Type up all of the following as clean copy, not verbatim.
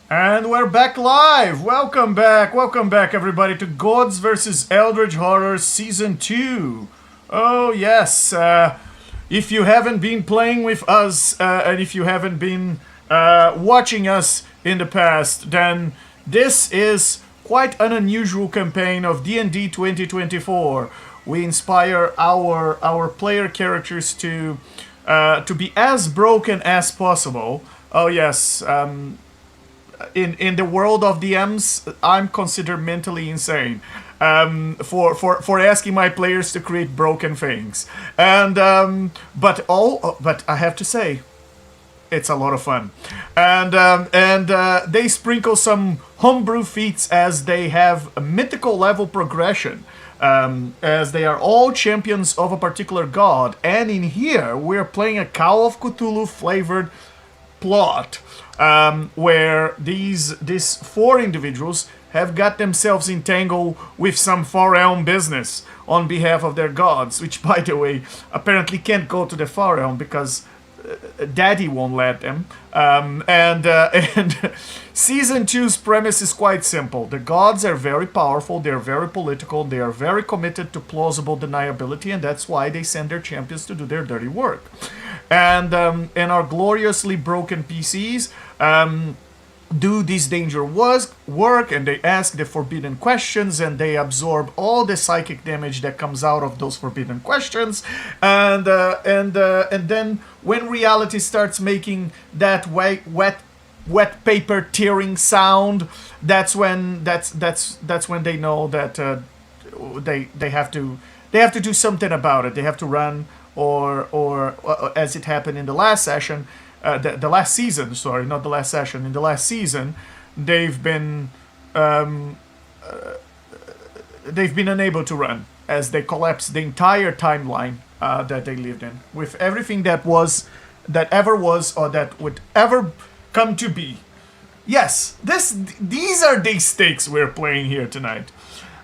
And we're back live. Welcome back, everybody, to Gods vs. Eldritch Horrors Season 2. Oh, yes. If you haven't been playing with us, and if you haven't been watching us in the past, then this is quite an unusual campaign of D&D 2024. We inspire our player characters to be as broken as possible. Oh, yes. In the world of DMs, I'm considered mentally insane for asking my players to create broken things. But I have to say, it's a lot of fun, and they sprinkle some homebrew feats as they have a mythical level progression. As they are all champions of a particular god, and in here we're playing a Call of Cthulhu flavored plot where these four individuals have got themselves entangled with some far realm business on behalf of their gods, which, by the way, apparently can't go to the far realm because Daddy won't let them. And season two's premise is quite simple. The gods are very powerful, they're very political, they are very committed to plausible deniability, and that's why they send their champions to do their dirty work. And our gloriously broken PCs do this danger work, and they ask the forbidden questions, and they absorb all the psychic damage that comes out of those forbidden questions, and then when reality starts making that wet paper tearing sound, that's when they know that they have to do something about it. They have to run, or as it happened in the last session. The last season, sorry, not the last session. In the last season, they've been unable to run as they collapsed the entire timeline that they lived in, with everything that ever was, or that would ever come to be. Yes, these are the stakes we're playing here tonight.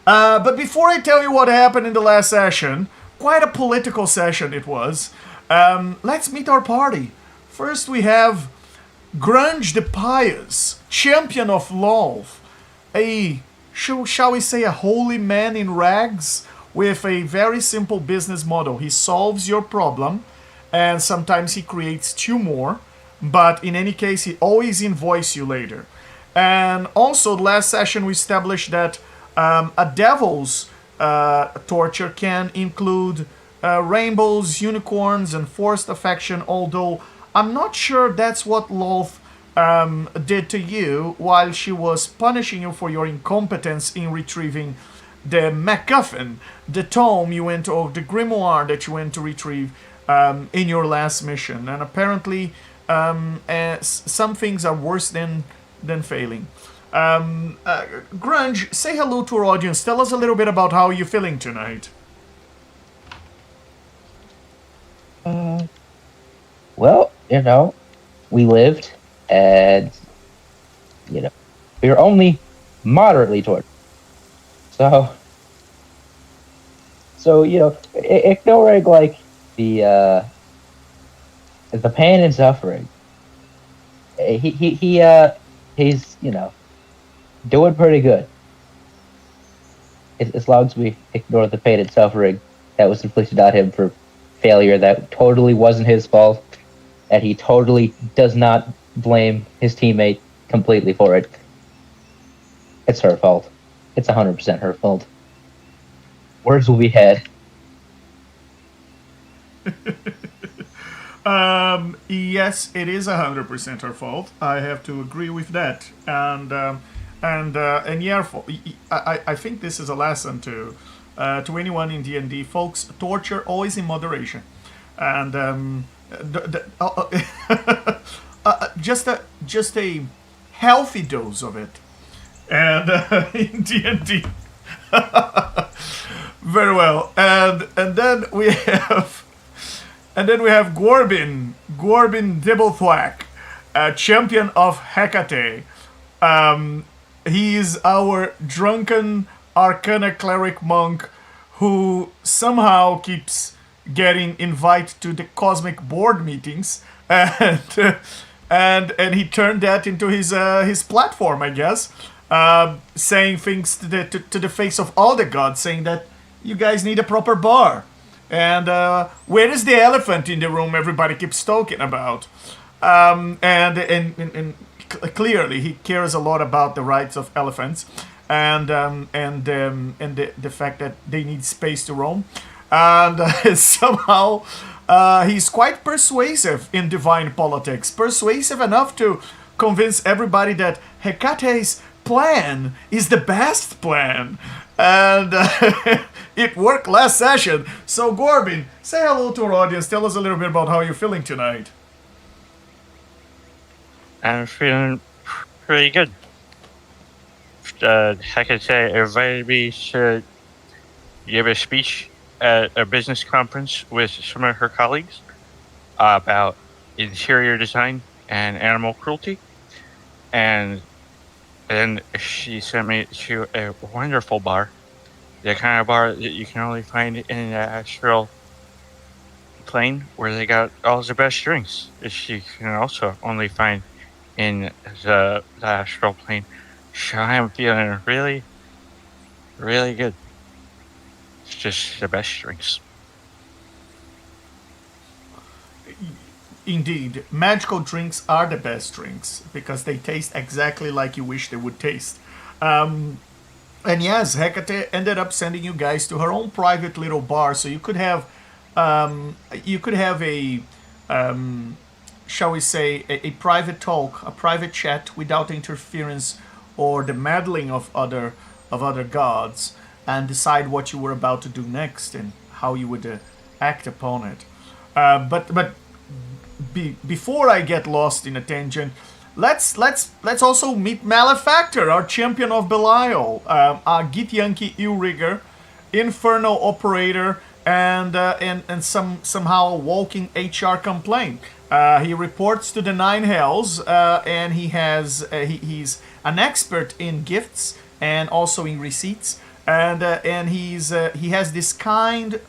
But before I tell you what happened in the last session, quite a political session it was. Let's meet our party. First, we have Grunge the Pious, champion of love, shall we say, a holy man in rags with a very simple business model. He solves your problem, and sometimes he creates two more, but in any case, he always invoices you later. And also, last session we established that a devil's torture can include rainbows, unicorns, and forced affection, although I'm not sure that's what Lolth did to you while she was punishing you for your incompetence in retrieving the MacGuffin, the tome you went to, or the grimoire that you went to retrieve in your last mission. And apparently, some things are worse than failing. Grunge, say hello to our audience. Tell us a little bit about how you're feeling tonight. Well, we lived, and, we were only moderately tortured. So, ignoring, like, the pain and suffering, he's, doing pretty good. As long as we ignore the pain and suffering that was inflicted on him for failure that totally wasn't his fault, and he totally does not blame his teammate completely for it. It's her fault. It's 100% her fault. Words will be had. Yes, it is 100% her fault. I have to agree with that. And yeah, I think this is a lesson to anyone in D&D, folks. Torture always in moderation, and just a healthy dose of it, and in D&D. Very well, and then we have Gorbin Dibblethwack, champion of Hecate. He is our drunken Arcana cleric monk who somehow keeps getting invited to the cosmic board meetings, and and he turned that into his platform, I guess, saying things to the face of all the gods, saying that you guys need a proper bar. And where is the elephant in the room everybody keeps talking about? And clearly he cares a lot about the rights of elephants and the fact that they need space to roam. And somehow he's quite persuasive in divine politics, persuasive enough to convince everybody that Hecate's plan is the best plan. And it worked last session. So Gorbin, say hello to our audience. Tell us a little bit about how you're feeling tonight. I'm feeling pretty good. Hecate invited me to give a speech at a business conference with some of her colleagues about interior design and animal cruelty. And then she sent me to a wonderful bar, the kind of bar that you can only find in the astral plane, where they got all the best drinks, which you can also only find in the astral plane. So I'm feeling really, really good. It's just the best drinks. Indeed, magical drinks are the best drinks because they taste exactly like you wish they would taste. And yes, Hecate ended up sending you guys to her own private little bar, so you could have a shall we say a private talk, a private chat without interference or the meddling of other gods, and decide what you were about to do next and how you would act upon it. But before I get lost in a tangent, let's also meet Malefactor, our champion of Belial, Githyanki Ilrigger, Infernal Operator, and somehow a walking HR complaint. He reports to the Nine Hells, and he's an expert in gifts and also in receipts, and he has this kind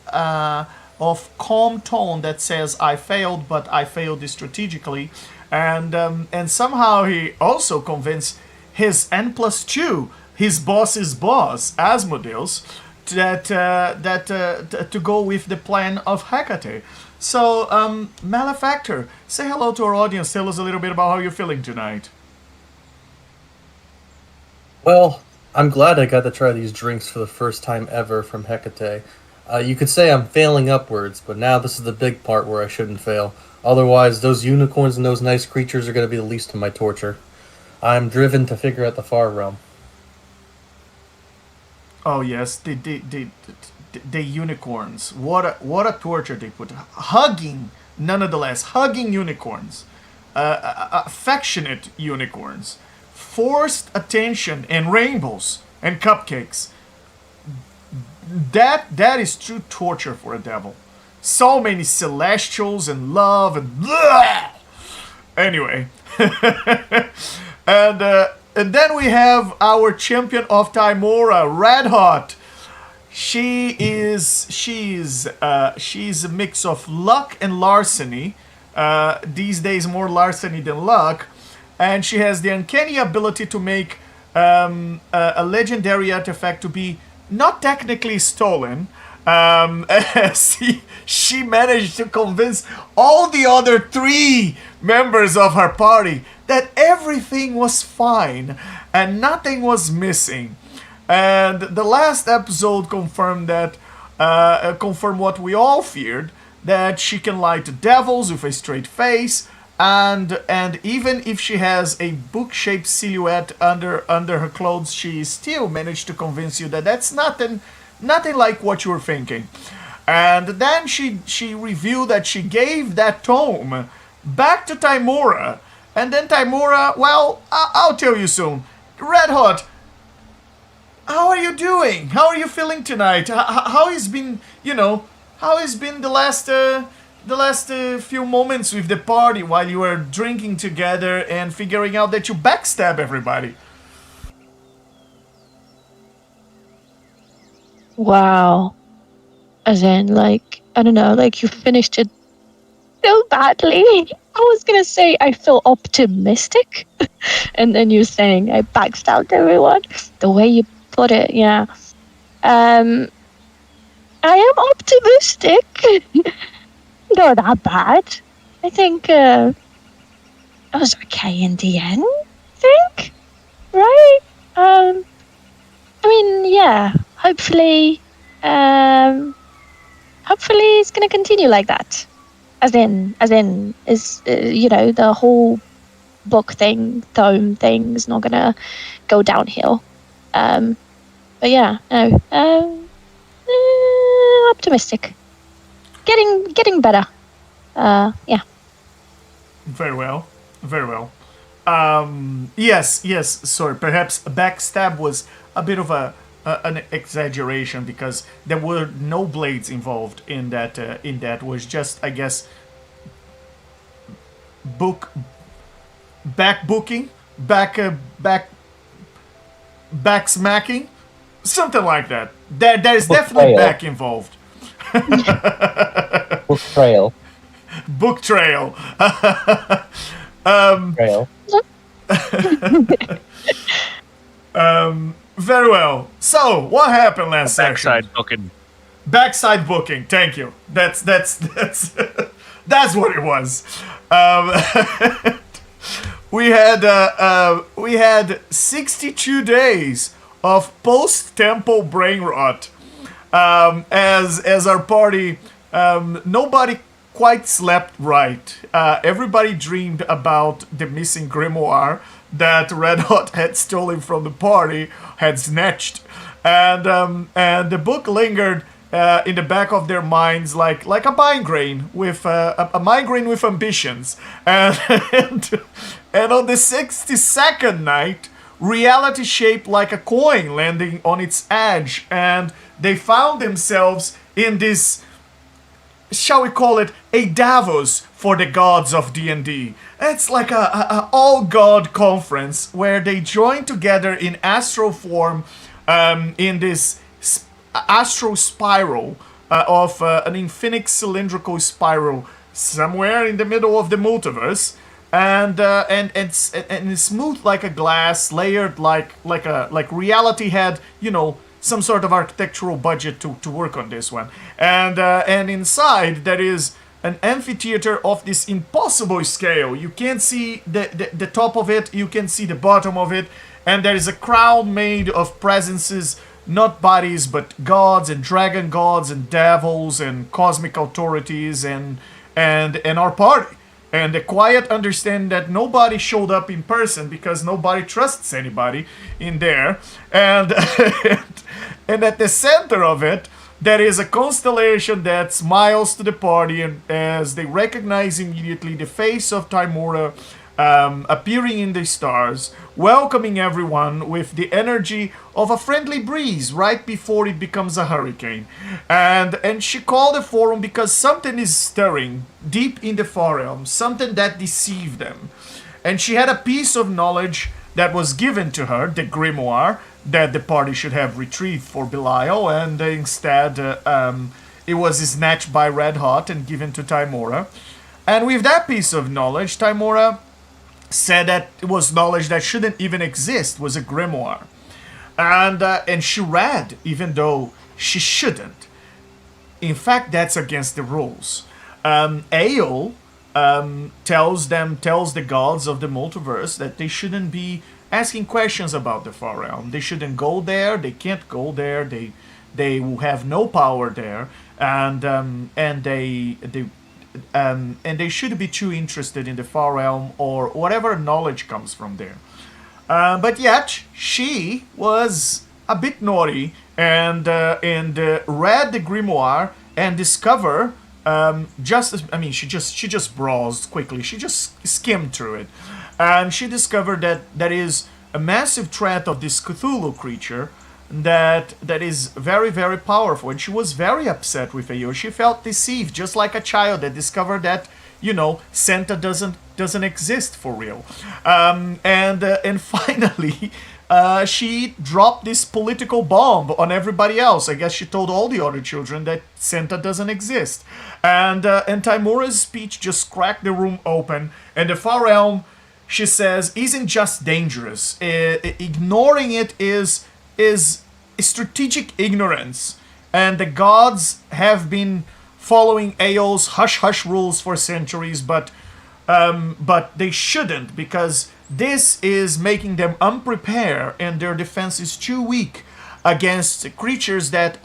of calm tone that says, "I failed, but I failed strategically," and somehow he also convinced his N+2, his boss's boss, Asmodeus, that to go with the plan of Hecate. So, Malefactor, say hello to our audience. Tell us a little bit about how you're feeling tonight. Well, I'm glad I got to try these drinks for the first time ever from Hecate. You could say I'm failing upwards, but now this is the big part where I shouldn't fail. Otherwise, those unicorns and those nice creatures are going to be the least of my torture. I'm driven to figure out the far realm. Oh yes, the unicorns. What a torture they put. Hugging, nonetheless, hugging unicorns. Affectionate unicorns. Forced attention and rainbows and cupcakes. That is true torture for a devil. So many celestials and love and blah! Anyway. And then we have our champion of Tymora, Red Hot. She's a mix of luck and larceny. These days more larceny than luck. And she has the uncanny ability to make a legendary artifact to be not technically stolen. She managed to convince all the other 3 members of her party that everything was fine and nothing was missing. And the last episode confirmed what we all feared, that she can lie to devils with a straight face, and even if she has a book-shaped silhouette under her clothes, she still managed to convince you that that's nothing like what you were thinking. And then she revealed that she gave that tome back to Tymora. And then Tymora, well, I'll tell you soon. Red Hot, how are you doing? How are you feeling tonight? How has been the last few moments with the party while you were drinking together and figuring out that you backstab everybody? Wow. As in, like, I don't know, like you finished it so badly. I was gonna say I feel optimistic, and then you're saying I backstabbed everyone. The way you put it, yeah. I am optimistic. Not that bad. I think it was okay in the end. I think, right? I mean, yeah. Hopefully, it's gonna continue like that. As in, is the whole book thing, tome thing is not gonna go downhill. But yeah, no. Optimistic. Getting better. Yeah. Very well. Very well. Yes. Sorry. Perhaps a backstab was a bit of an exaggeration because there were no blades involved in that. Was just, I guess, back smacking, something like that. There's Book definitely trail. back involved. Book trail. Book trail. Trail. Very well. So, what happened last session? Backside booking. Backside booking. Thank you. That's that's what it was. We had 62 days of post-temple brain rot. As our party, nobody quite slept right. Everybody dreamed about the missing grimoire that Red Hot had stolen from the party, had snatched, and the book lingered in the back of their minds like a migraine with a migraine with ambitions, and on the 62nd night, reality shaped like a coin landing on its edge, and they found themselves in this, shall we call it, a Davos for the gods of D&D. It's like a all-god conference where they join together in astral form in this astral spiral of an infinite cylindrical spiral somewhere in the middle of the multiverse, and smooth like a glass, layered like reality had, some sort of architectural budget to work on this one. And inside there is an amphitheater of this impossible scale. You can't see the top of it, you can see the bottom of it, and there is a crowd made of presences, not bodies, but gods and dragon gods and devils and cosmic authorities and our party. And the quiet understand that nobody showed up in person because nobody trusts anybody in there. And and at the center of it, there is a constellation that smiles to the party, and as they recognize immediately the face of Timora appearing in the stars, welcoming everyone with the energy of a friendly breeze right before it becomes a hurricane. And she called the forum because something is stirring deep in the far realm, something that deceived them. And she had a piece of knowledge that was given to her, the grimoire, that the party should have retrieved for Belial, and instead it was snatched by Red Hot and given to Timora. And with that piece of knowledge, Timora said that it was knowledge that shouldn't even exist, was a grimoire. And she read, even though she shouldn't. In fact, that's against the rules. Ael tells the gods of the multiverse that they shouldn't be asking questions about the far realm. They shouldn't go there. They can't go there. They will have no power there, and they shouldn't be too interested in the far realm or whatever knowledge comes from there. But yet she was a bit naughty and read the grimoire and discover she just browsed quickly. She just skimmed through it, and she discovered that there is a massive threat of this Cthulhu creature that is very, very powerful. And she was very upset with Ayo. She felt deceived, just like a child that discovered that Santa doesn't exist for real. And and finally, she dropped this political bomb on everybody else. I guess she told all the other children that Santa doesn't exist. And Timura's speech just cracked the room open. And the Far Realm, she says, isn't just dangerous. Ignoring it is strategic ignorance. And the gods have been following Ao's hush-hush rules for centuries, but they shouldn't, because this is making them unprepared and their defense is too weak against creatures that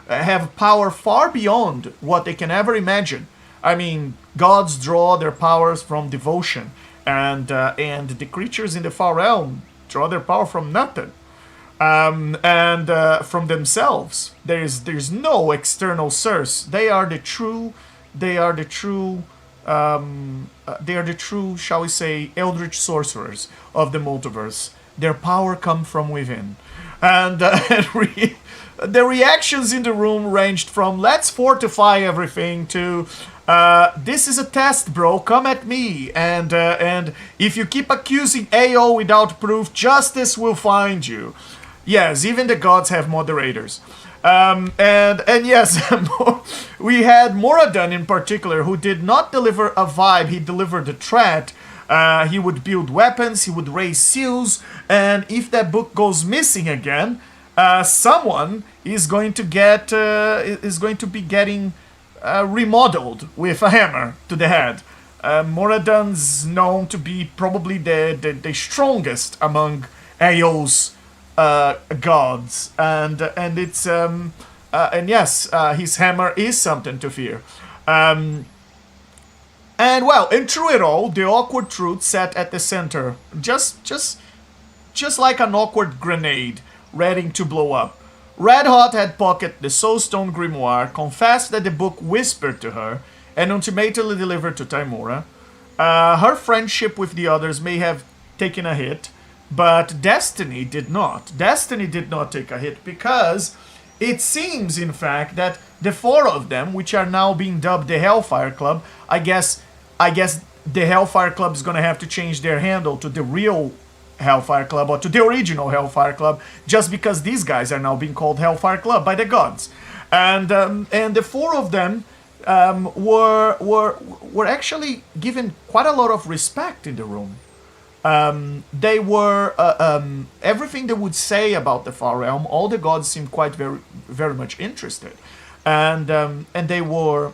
have power far beyond what they can ever imagine. I mean, gods draw their powers from devotion, and the creatures in the Far Realm draw their power from nothing, and from themselves. There's no external source. They are the true, shall we say, eldritch sorcerers of the multiverse. Their power comes from within. And the reactions in the room ranged from let's fortify everything to this is a test, bro, come at me. And if you keep accusing AO without proof, justice will find you. Yes, even the gods have moderators. And yes, we had Moradin in particular, who did not deliver a vibe, he delivered a threat. He would build weapons, he would raise seals, and if that book goes missing again, someone is going to be getting remodeled with a hammer to the head. Moradin's known to be probably the strongest among AO's gods, and it's and yes, his hammer is something to fear. And well, and through it all, the awkward truth sat at the center, just like an awkward grenade, ready to blow up. Red Hot had pocketed the Soulstone Grimoire, confessed that the book whispered to her, and ultimately delivered to Timura. Her friendship with the others may have taken a hit, but Destiny did not. Destiny did not take a hit because it seems, in fact, that the four of them, which are now being dubbed the Hellfire Club, I guess the Hellfire Club is going to have to change their handle to the real Hellfire Club, or to the original Hellfire Club, just because these guys are now being called Hellfire Club by the gods. And the four of them were actually given quite a lot of respect in the room. They were everything they would say about the Far Realm. All the gods seemed quite very much interested, and they were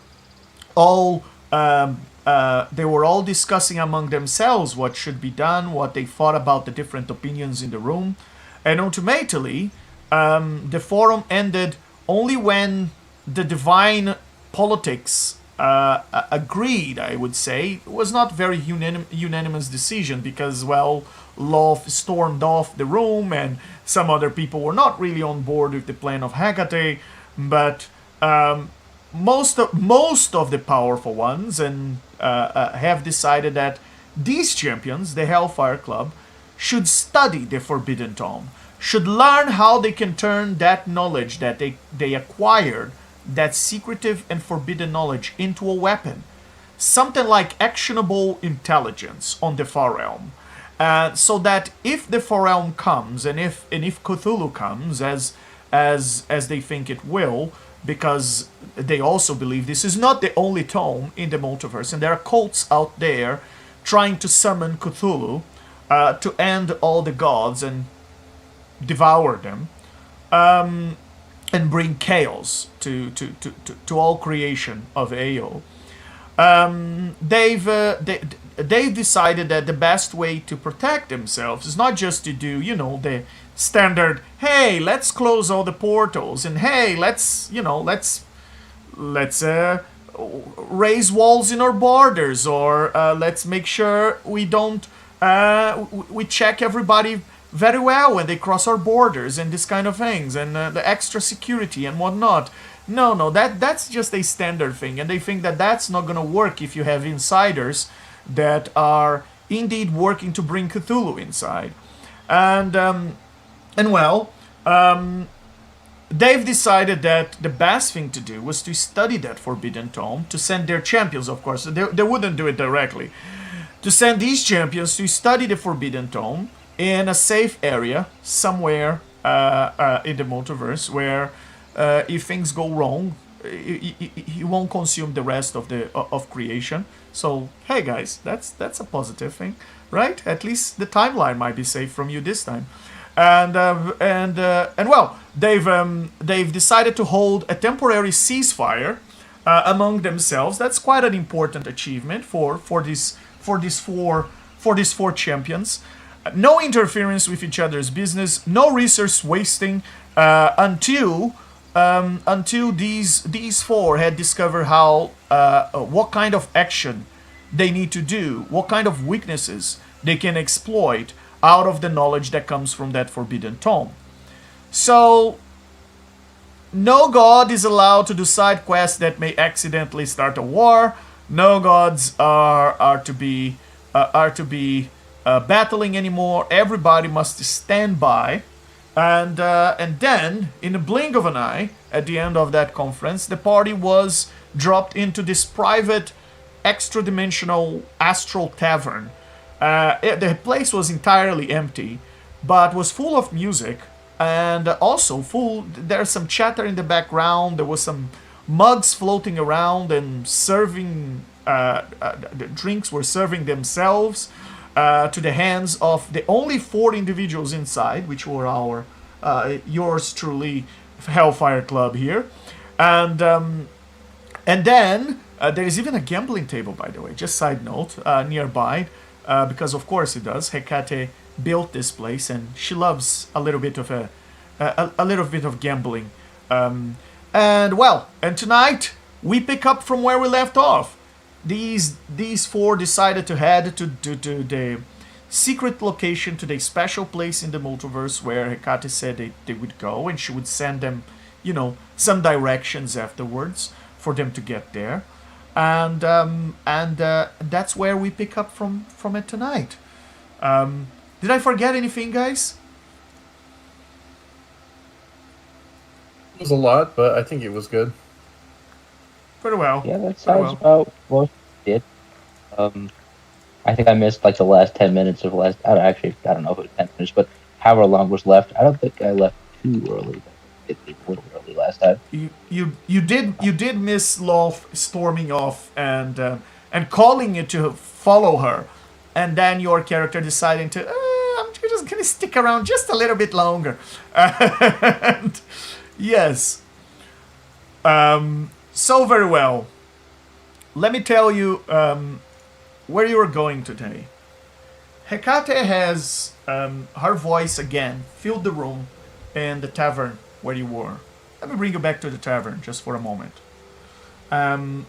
all discussing among themselves what should be done, what they thought about the different opinions in the room, and ultimately, the forum ended only when the divine politics agreed, I would say. It was not very unanimous decision because, well, Love stormed off the room and some other people were not really on board with the plan of Hecate, but most of the powerful ones have decided that these champions, the Hellfire Club, should study the Forbidden Tome, should learn how they can turn that knowledge that they acquired, that secretive and forbidden knowledge, into a weapon. Something like actionable intelligence on the Far Realm. So that if the Far Realm comes, and if Cthulhu comes, as they think it will, because they also believe this is not the only tome in the multiverse, and there are cults out there trying to summon Cthulhu to end all the gods and devour them. And bring chaos to all creation of AO. They've decided that the best way to protect themselves is not just to do, the standard, hey, let's close all the portals, and hey, let's raise walls in our borders, or let's make sure we don't we check everybody very well when they cross our borders and this kind of things, and the extra security and whatnot. No, that's just a standard thing, and they think that that's not gonna work if you have insiders that are indeed working to bring Cthulhu inside. They've decided that the best thing to do was to study that Forbidden Tome, to send their champions, of course. They wouldn't do it directly. To send these champions to study the Forbidden Tome, in a safe area somewhere in the multiverse where if things go wrong, he won't consume the rest of the of creation. So hey guys, that's a positive thing, right? At least the timeline might be safe from you this time. And well, they've decided to hold a temporary ceasefire among themselves. That's quite an important achievement for these four champions. No interference with each other's business, no resource wasting until these four had discovered how what kind of action they need to do, what kind of weaknesses they can exploit out of the knowledge that comes from that forbidden tome. So no god is allowed to do side quests that may accidentally start a war. No gods are to be battling anymore. Everybody must stand by. And then, in the blink of an eye, at the end of that conference, the party was dropped into this private, extra-dimensional astral tavern. The place was entirely empty, but was full of music, and also there's some chatter in the background. There was some mugs floating around, and the drinks were serving themselves to the hands of the only 4 individuals inside, which were our yours truly Hellfire Club here, and then there is even a gambling table, by the way. Just side note, nearby, because of course it does. Hecate built this place, and she loves a little bit of gambling. And tonight we pick up from where we left off. These 4 decided to head to the secret location, to the special place in the multiverse where Hecate said they would go, and she would send them, some directions afterwards for them to get there. And that's where we pick up from it tonight. Did I forget anything, guys? It was a lot, but I think it was good. Pretty well. Yeah, that sounds about what we did. I think I missed the last 10 minutes of I don't know if it was 10 minutes, but however long was left. I don't think I left too early. It was a little early last time. You did miss Lolf storming off and calling you to follow her, and then your character deciding to I'm just gonna stick around just a little bit longer. And yes. So very well. Let me tell you where you are going today. Hecate has her voice again filled the room in the tavern where you were. Let me bring you back to the tavern just for a moment. In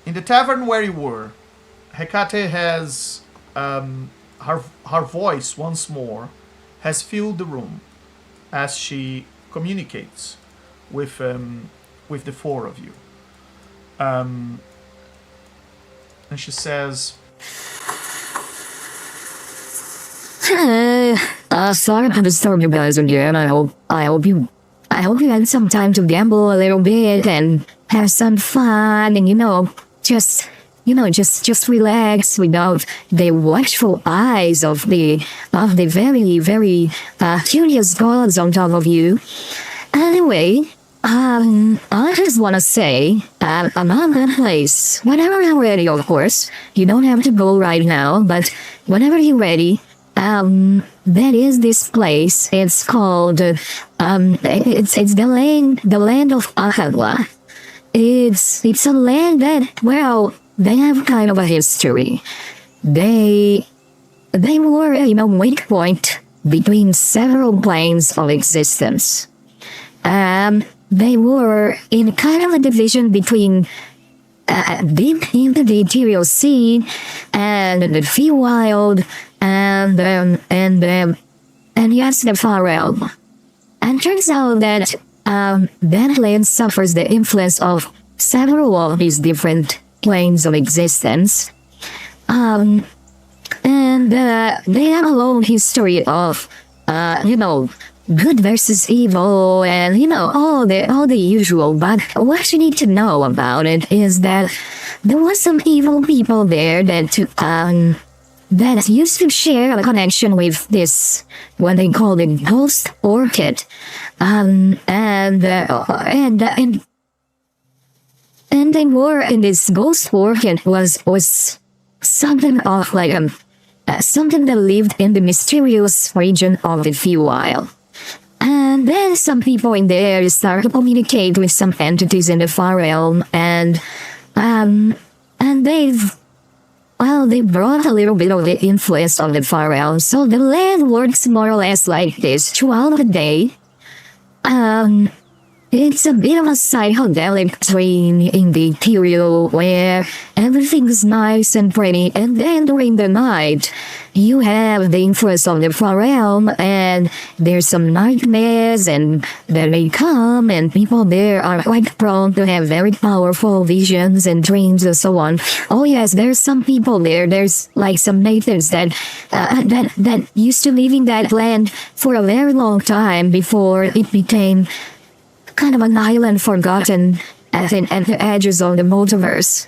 the tavern where you were, Hecate has her voice once more has filled the room as she communicates with the 4 of you. And she says, sorry to disturb you guys again. I hope you had some time to gamble a little bit and have some fun, and just relax without the watchful eyes of the very, very curious gods on top of you. Anyway, I just want to say, I'm at that place. Whenever you're ready, of course. You don't have to go right now, but whenever you're ready, there is this place. It's called, it's the land of Ahadwa. It's a land that, well, they have kind of a history. They were a weak point between several planes of existence. They were in kind of a division between deep into the ethereal sea and the Feywild and yes, the far realm. And turns out that that land suffers the influence of several of these different planes of existence. And they have a long history of good versus evil, and all the usual. But what you need to know about it is that there was some evil people there that that used to share a connection with this, what they call the ghost orchid. And they were in this ghost orchid was something of like something that lived in the mysterious region of the Feywild. And then some people in there start to communicate with some entities in the far realm, and they brought a little bit of the influence of the far realm. So the land works more or less like this throughout the day. It's a bit of a psychedelic dream in the interior where everything's nice and pretty, and then during the night, you have the influence of the far realm, and there's some nightmares, and then they come, and people there are quite prone to have very powerful visions and dreams and so on. Oh yes, there's some people there. There's like some natives that used to live in that land for a very long time before it became kind of an island forgotten at the edges of the multiverse.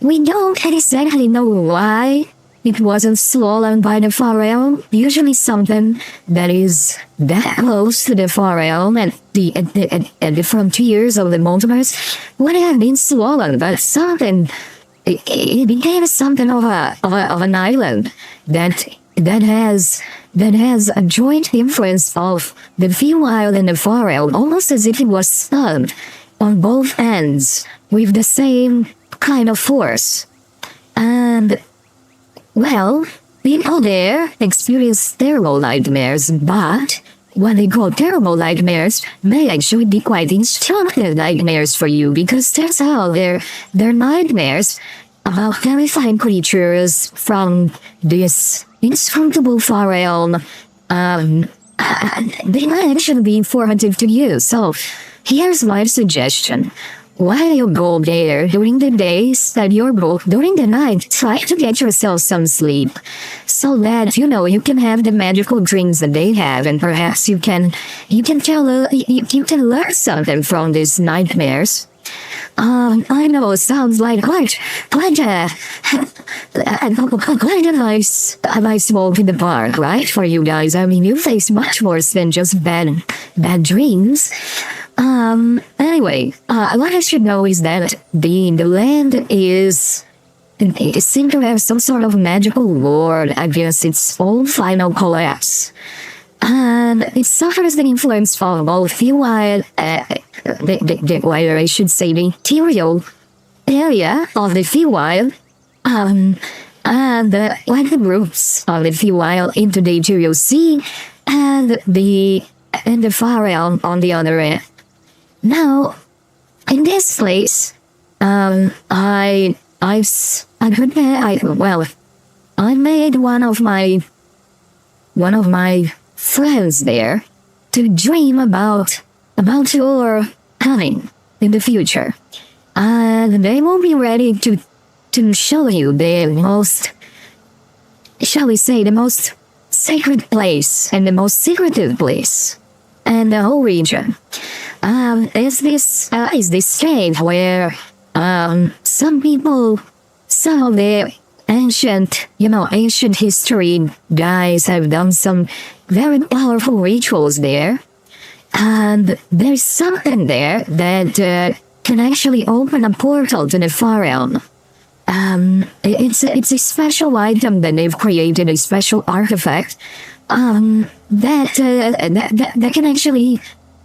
We don't exactly know why it wasn't swallowed by the far realm. Usually something that is that close to the far realm and the frontiers of the multiverse would have been swallowed, but something, it became something of an island that has a joint influence of the Feywild and the far realm, almost as if it was stunned on both ends with the same kind of force. And, well, people there experience terrible nightmares, but what they call terrible nightmares may actually be quite instructive nightmares for you, because turns out they're nightmares about terrifying creatures from this inscrutable far realm. They might actually be informative to you. So here's my suggestion. While you go there during the days that you're booked, during the night, try to get yourself some sleep so that, you can have the magical dreams that they have, and perhaps you can learn something from these nightmares. I know it sounds like quite a nice walk in the park, right? For you guys. I mean, you face much worse than just bad dreams. Anyway, what I should know is that the land it seems to have some sort of magical ward against its own final collapse. And it suffers the influence from both Feywild, the interior area of the Feywild, and like the groups of the Feywild into the interior sea, and the far realm on the other end. Now, in this place, I made one of my friends there to dream about your coming in the future, and they will be ready to show you the most, shall we say, the most sacred place and the most secretive place in the whole region. Is this stage where some of the ancient history guys have done some very powerful rituals there, and there's something there that can actually open a portal to the far realm. It's a special item that they've created, a special artifact that can actually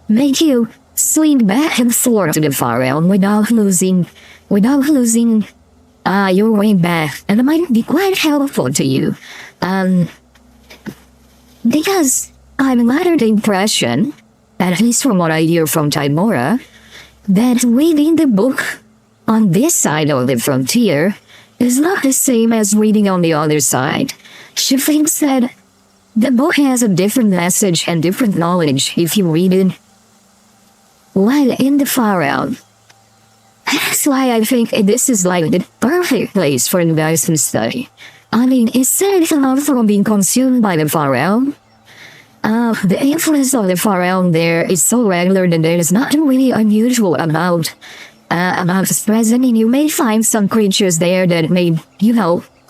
make you swing back and forth to the far realm without losing your way back, and it might be quite helpful to you. Because I'm under the impression, at least from what I hear from Timora, that reading the book on this side of the frontier is not the same as reading on the other side. She thinks that the book has a different message and different knowledge if you read it while in the far realm. That's why I think this is like the perfect place for you guys to study. I mean, it's not from being consumed by the far realm. The influence of the far realm there is so regular that there is nothing really unusual about its presence. And you may find some creatures there that may,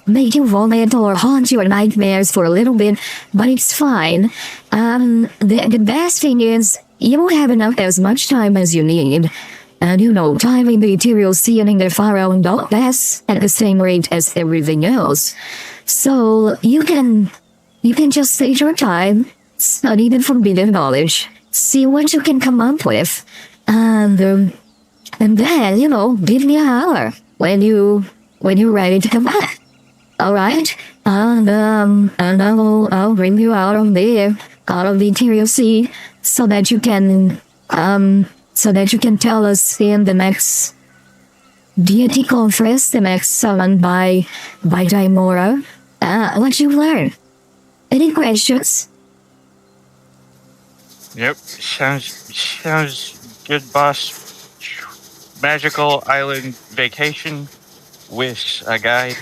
make you vomit or haunt your nightmares for a little bit, but it's fine. The best thing is, you have enough as much time as you need. And timing the materials sealing the pharaoh don't pass at the same rate as everything else. So you can just take your time, study the forbidden knowledge, see what you can come up with, and then, give me a holler when you're ready to come back. Alright? And I'll bring you out of the interior sea so that you can tell us in the next deity conference, the next summoned by Daimora, what you learn. Any questions? Yep, sounds good, boss. Magical island vacation with a guide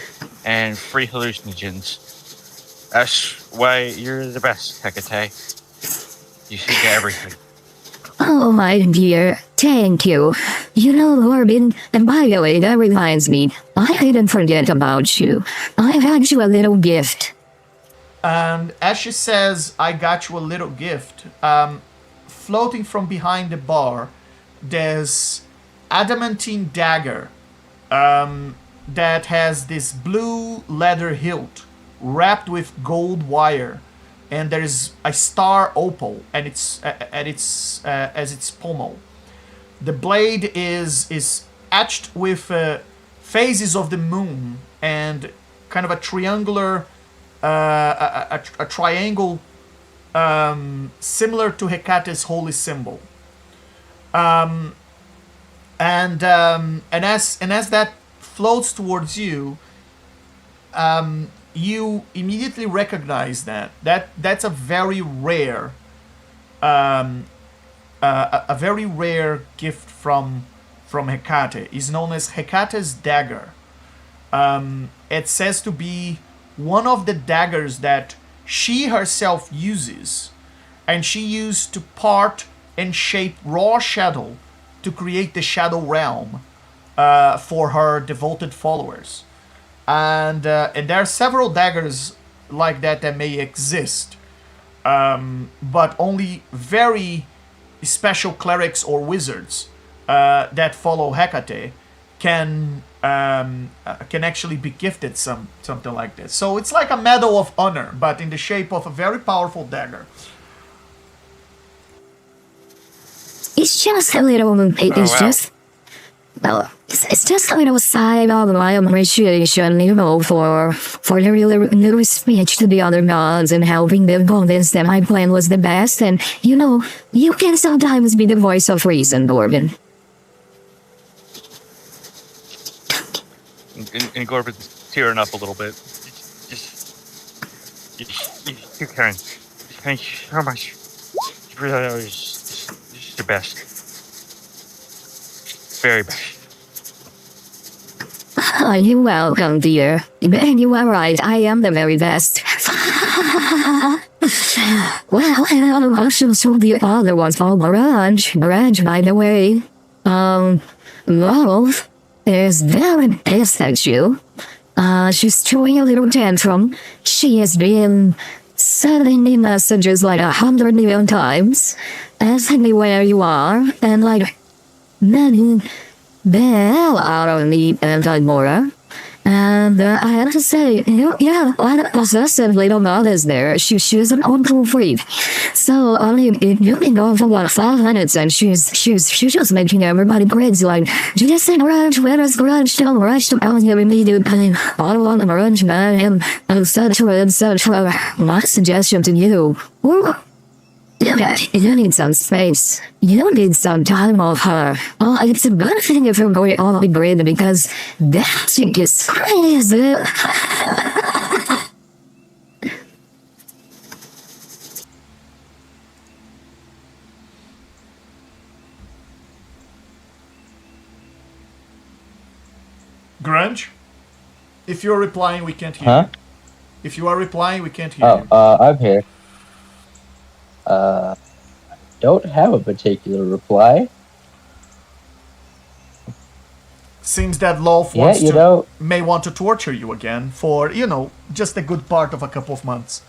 and free hallucinogens. That's why you're the best, Hecate. You see to everything. Oh, my dear, thank you. Corbin, and by the way, that reminds me, I didn't forget about you. I got you a little gift. And as she says, I got you a little gift, floating from behind the bar, there's adamantine dagger that has this blue leather hilt wrapped with gold wire, and there's a star opal and it's as its pommel. The blade is etched with phases of the moon and kind of a triangular a triangle similar to Hecate's holy symbol. And as that floats towards you, you immediately recognize that's a very rare gift from Hecate. It's known as Hecate's dagger. It says to be one of the daggers that she herself uses, and she used to part and shape raw shadow to create the shadow realm for her devoted followers. And there are several daggers like that may exist, but only very special clerics or wizards that follow Hecate can actually be gifted something like this. So it's like a medal of honor, but in the shape of a very powerful dagger. It's just a little. It's just a little sign of my appreciation, for the little speech to the other gods and helping them convince them my plan was the best. And you can sometimes be the voice of reason, Corbin. And Corbin's tearing up a little bit. You can. Thank you so much. You really are just the best. Very best. You're welcome, dear. And you are right, I am the very best. Well, so the other one's called Mirage, by the way. Love is very pissed at you. She's throwing a little tantrum. She has been sending me messages like 100 million times, asking me where you are, and then Bell out of me and Daimora. And I had to say, what possessive little god is there? She's an uncle freak. So you can go for 5 minutes and she's just making everybody crazy. Just in Mirage, where is Mirage? Tell Mirage to tell him immediately. I don't want Mirage, man, etc. My suggestion to you. You need some space. You need some time off her. Oh, it's a good thing if you're going all the grid because that chick is crazy. Grunge, if you're replying, we can't hear Huh? you. If you are replying, we can't hear you. I'm here. Don't have a particular reply. Seems that Lolf Yeah, wants you to know, may want to torture you again for, just a good part of a couple of months.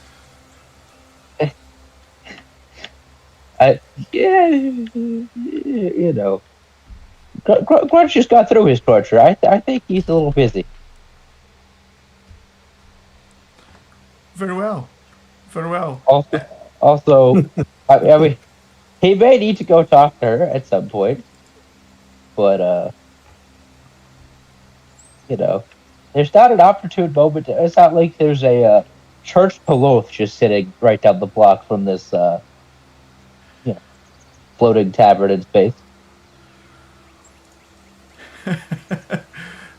yeah, Grudge just got through his torture. I think he's a little busy. Very well. Very well. Also, I mean, he may need to go talk to her at some point, but there's not an opportune moment. It's not like there's a church Peloth just sitting right down the block from this, floating tavern in space.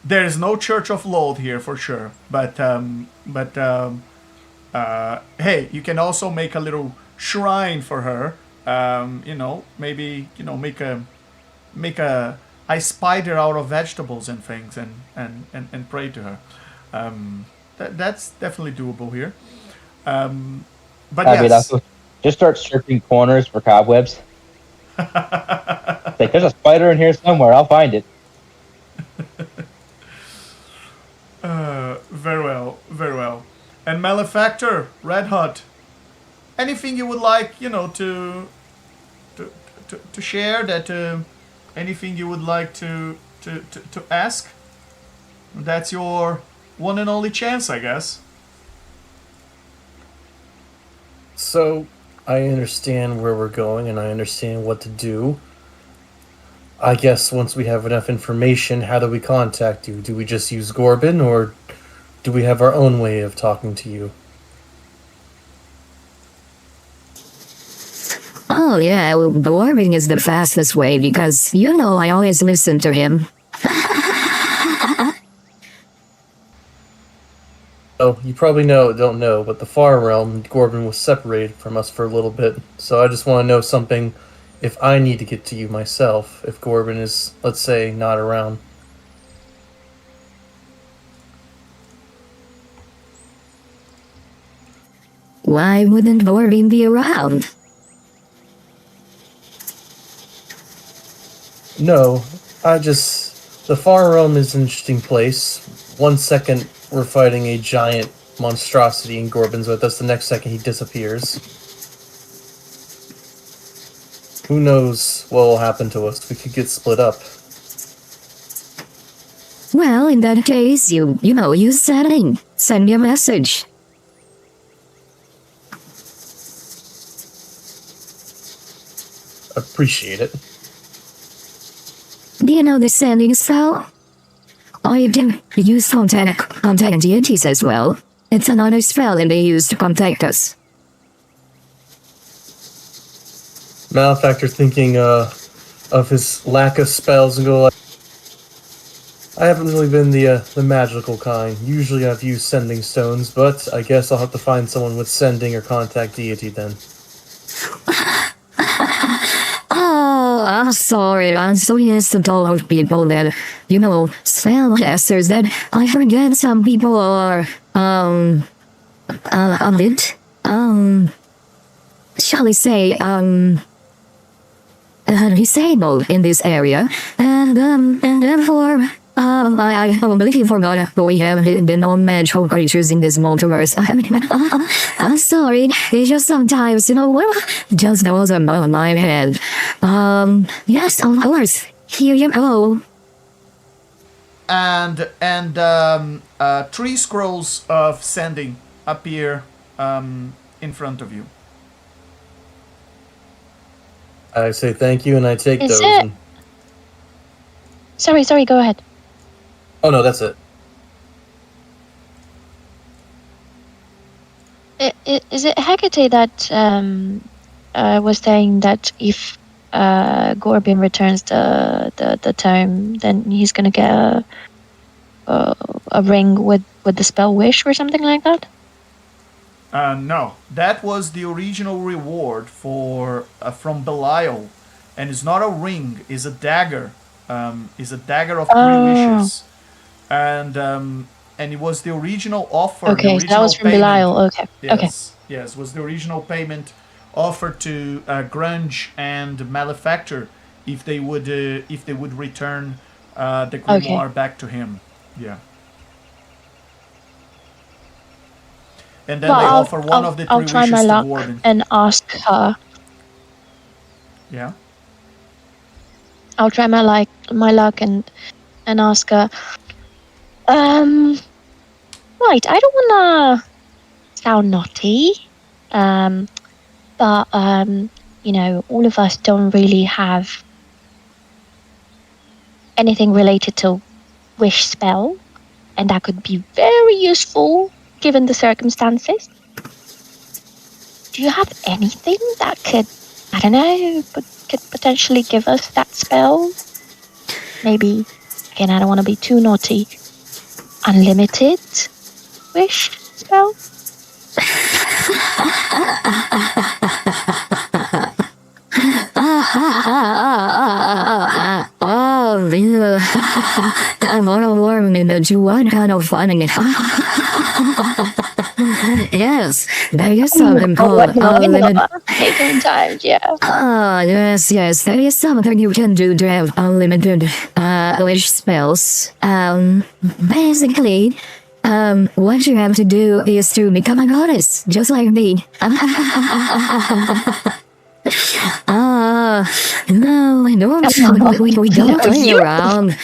There's no Church of Loath here for sure, but hey, you can also make a little shrine for her. Maybe make a spider out of vegetables and things, and pray to her. That's definitely doable here. But I mean, yes, also just start searching corners for cobwebs. Like, there's a spider in here somewhere. I'll find it. very well, very well. And Malefactor, Red Hot, anything you would like, to share? Anything you would like to ask? That's your one and only chance, I guess. So, I understand where we're going and I understand what to do. I guess once we have enough information, how do we contact you? Do we just use Gorbin, or do we have our own way of talking to you? Oh yeah, well, Gorbin is the fastest way because, I always listen to him. Oh, you probably don't know, but the Far Realm, Gorbin was separated from us for a little bit, so I just want to know something if I need to get to you myself, if Gorbin is, let's say, not around. Why wouldn't Gorbin be around? No, the Far Realm is an interesting place. 1 second we're fighting a giant monstrosity and Gorbin's with us, the next second he disappears. Who knows what will happen to us? We could get split up. Well, in that case, use setting. Send me a message. Appreciate it. Do you know the sending spell? Or you can use contact deities as well. It's another spell and they use to contact us. Malefactor thinking of his lack of spells and go like, I haven't really been the magical kind. Usually I've used sending stones, but I guess I'll have to find someone with sending or contact deity then. Oh, I'm sorry. I'm so used to all those people that, spellcasters that I forget some people are, a bit, shall we say, disabled in this area, and therefore, I completely forgot that we have the non-magical creatures in this multiverse. I'm sorry, it's just sometimes, just goes on my head. Yes, of course, here you go. And 3 scrolls of sending appear in front of you. I say thank you and I take Is those. it- Sorry, go ahead. Oh no, that's it. Is it Hecate that was saying that if Gorbin returns the tome, then he's gonna get a ring with the spell wish or something like that? No, that was the original reward from Belial, and it's not a ring; it's a dagger. It's a dagger of 3 wishes, and it was the original offer. Okay, so that was from Belial. Okay, Yes, was the original payment offered to Grunge and Malefactor if they would return the grimoire back to him. Yeah. And then they offer one of the three I'll try wishes my to luck Gordon. and ask her. Yeah. I'll try my luck and ask her. Right, I don't wanna sound naughty, but all of us don't really have anything related to wish spell, and that could be very useful given the circumstances. Do you have anything that could, I don't know, could potentially give us that spell? Maybe, again, I don't want to be too naughty. Unlimited wish spell? Oh, yeah. I'm on a warm image. What kind of funny? Yes, there is something called unlimited. Times, yeah. Yes, there is something you can do to have unlimited wish spells. Basically, what you have to do is to become a goddess, just like me. No, we don't play around. We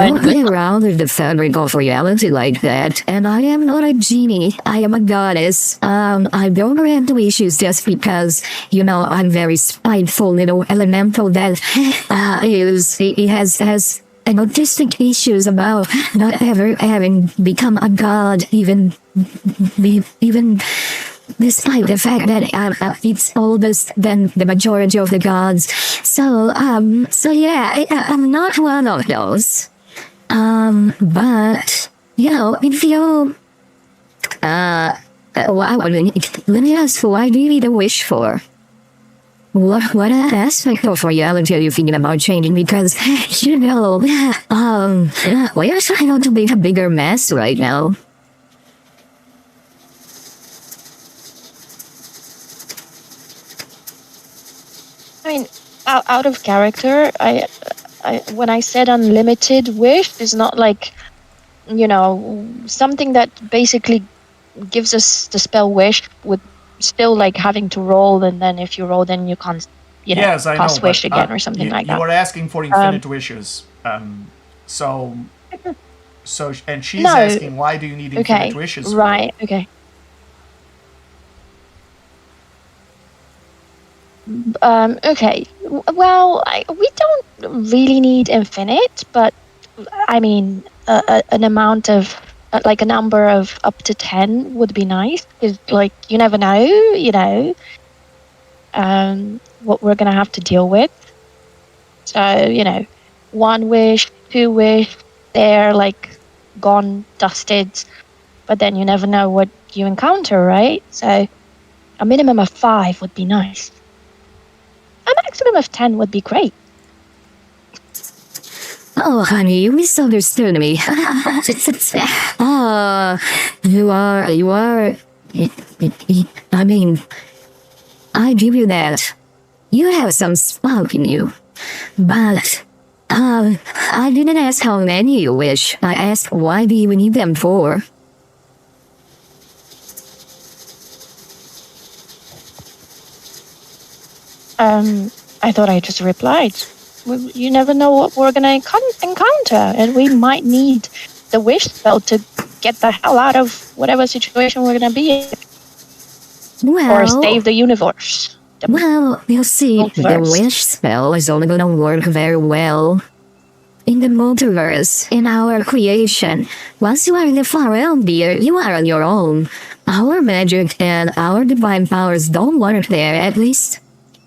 don't play around with the fabric of reality like that. And I am not a genie. I am a goddess. I don't grant wishes just because, I'm very spiteful little elemental that he has autistic issues about not ever having become a god, even despite the fact that it's oldest than the majority of the gods. So yeah, I'm not one of those. But, if you, let me ask, what do you need a wish for? What aspect of reality are you thinking about changing? Because, we're trying to make a bigger mess right now. I mean, out of character, I when I said unlimited wish, is not like, something that basically gives us the spell wish with still like having to roll, and then if you roll, then you can't, yes, I cast know, wish again or something like that. You were asking for infinite wishes, and she's asking, why do you need infinite wishes? Right. Okay. Okay. Well, we don't really need infinite, but I mean, an amount of like a number of up to 10 would be nice, because like you never know, what we're gonna have to deal with. So 1 wish, 2 wish, they're like gone, dusted, but then you never know what you encounter, right? So a minimum of 5 would be nice. A maximum of 10 would be great. Oh, honey, you misunderstood me. You are. I mean, I give you that. You have some spark in you. But, I didn't ask how many you wish. I asked, why do you need them for? I thought I just replied. You never know what we're gonna encounter, and we might need the wish spell to get the hell out of whatever situation we're gonna be in. Or save the universe. You see, the wish spell is only gonna work very well in the multiverse, in our creation. Once you are in the far realm, dear, you are on your own. Our magic and our divine powers don't work there, at least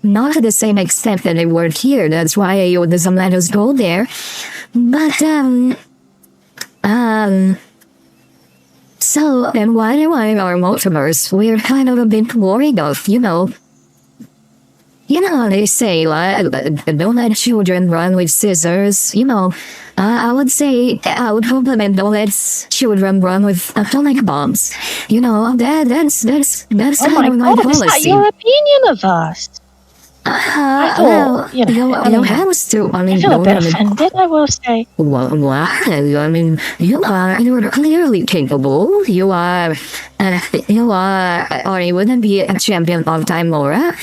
not to the same extent that they work here. That's why Ayo doesn't let us go there. But, so, and while in our multiverse, we're kind of a bit worried of, they say, like, don't let children run with scissors, I would say, I would compliment don't let children run with atomic bombs. That's kind of my policy. Is that your opinion of us? I Well, thought, you know, you have to, I mean, I feel a don't bit have offended, I will say. well, I mean, you're clearly capable. Or you wouldn't be a champion of time, Laura.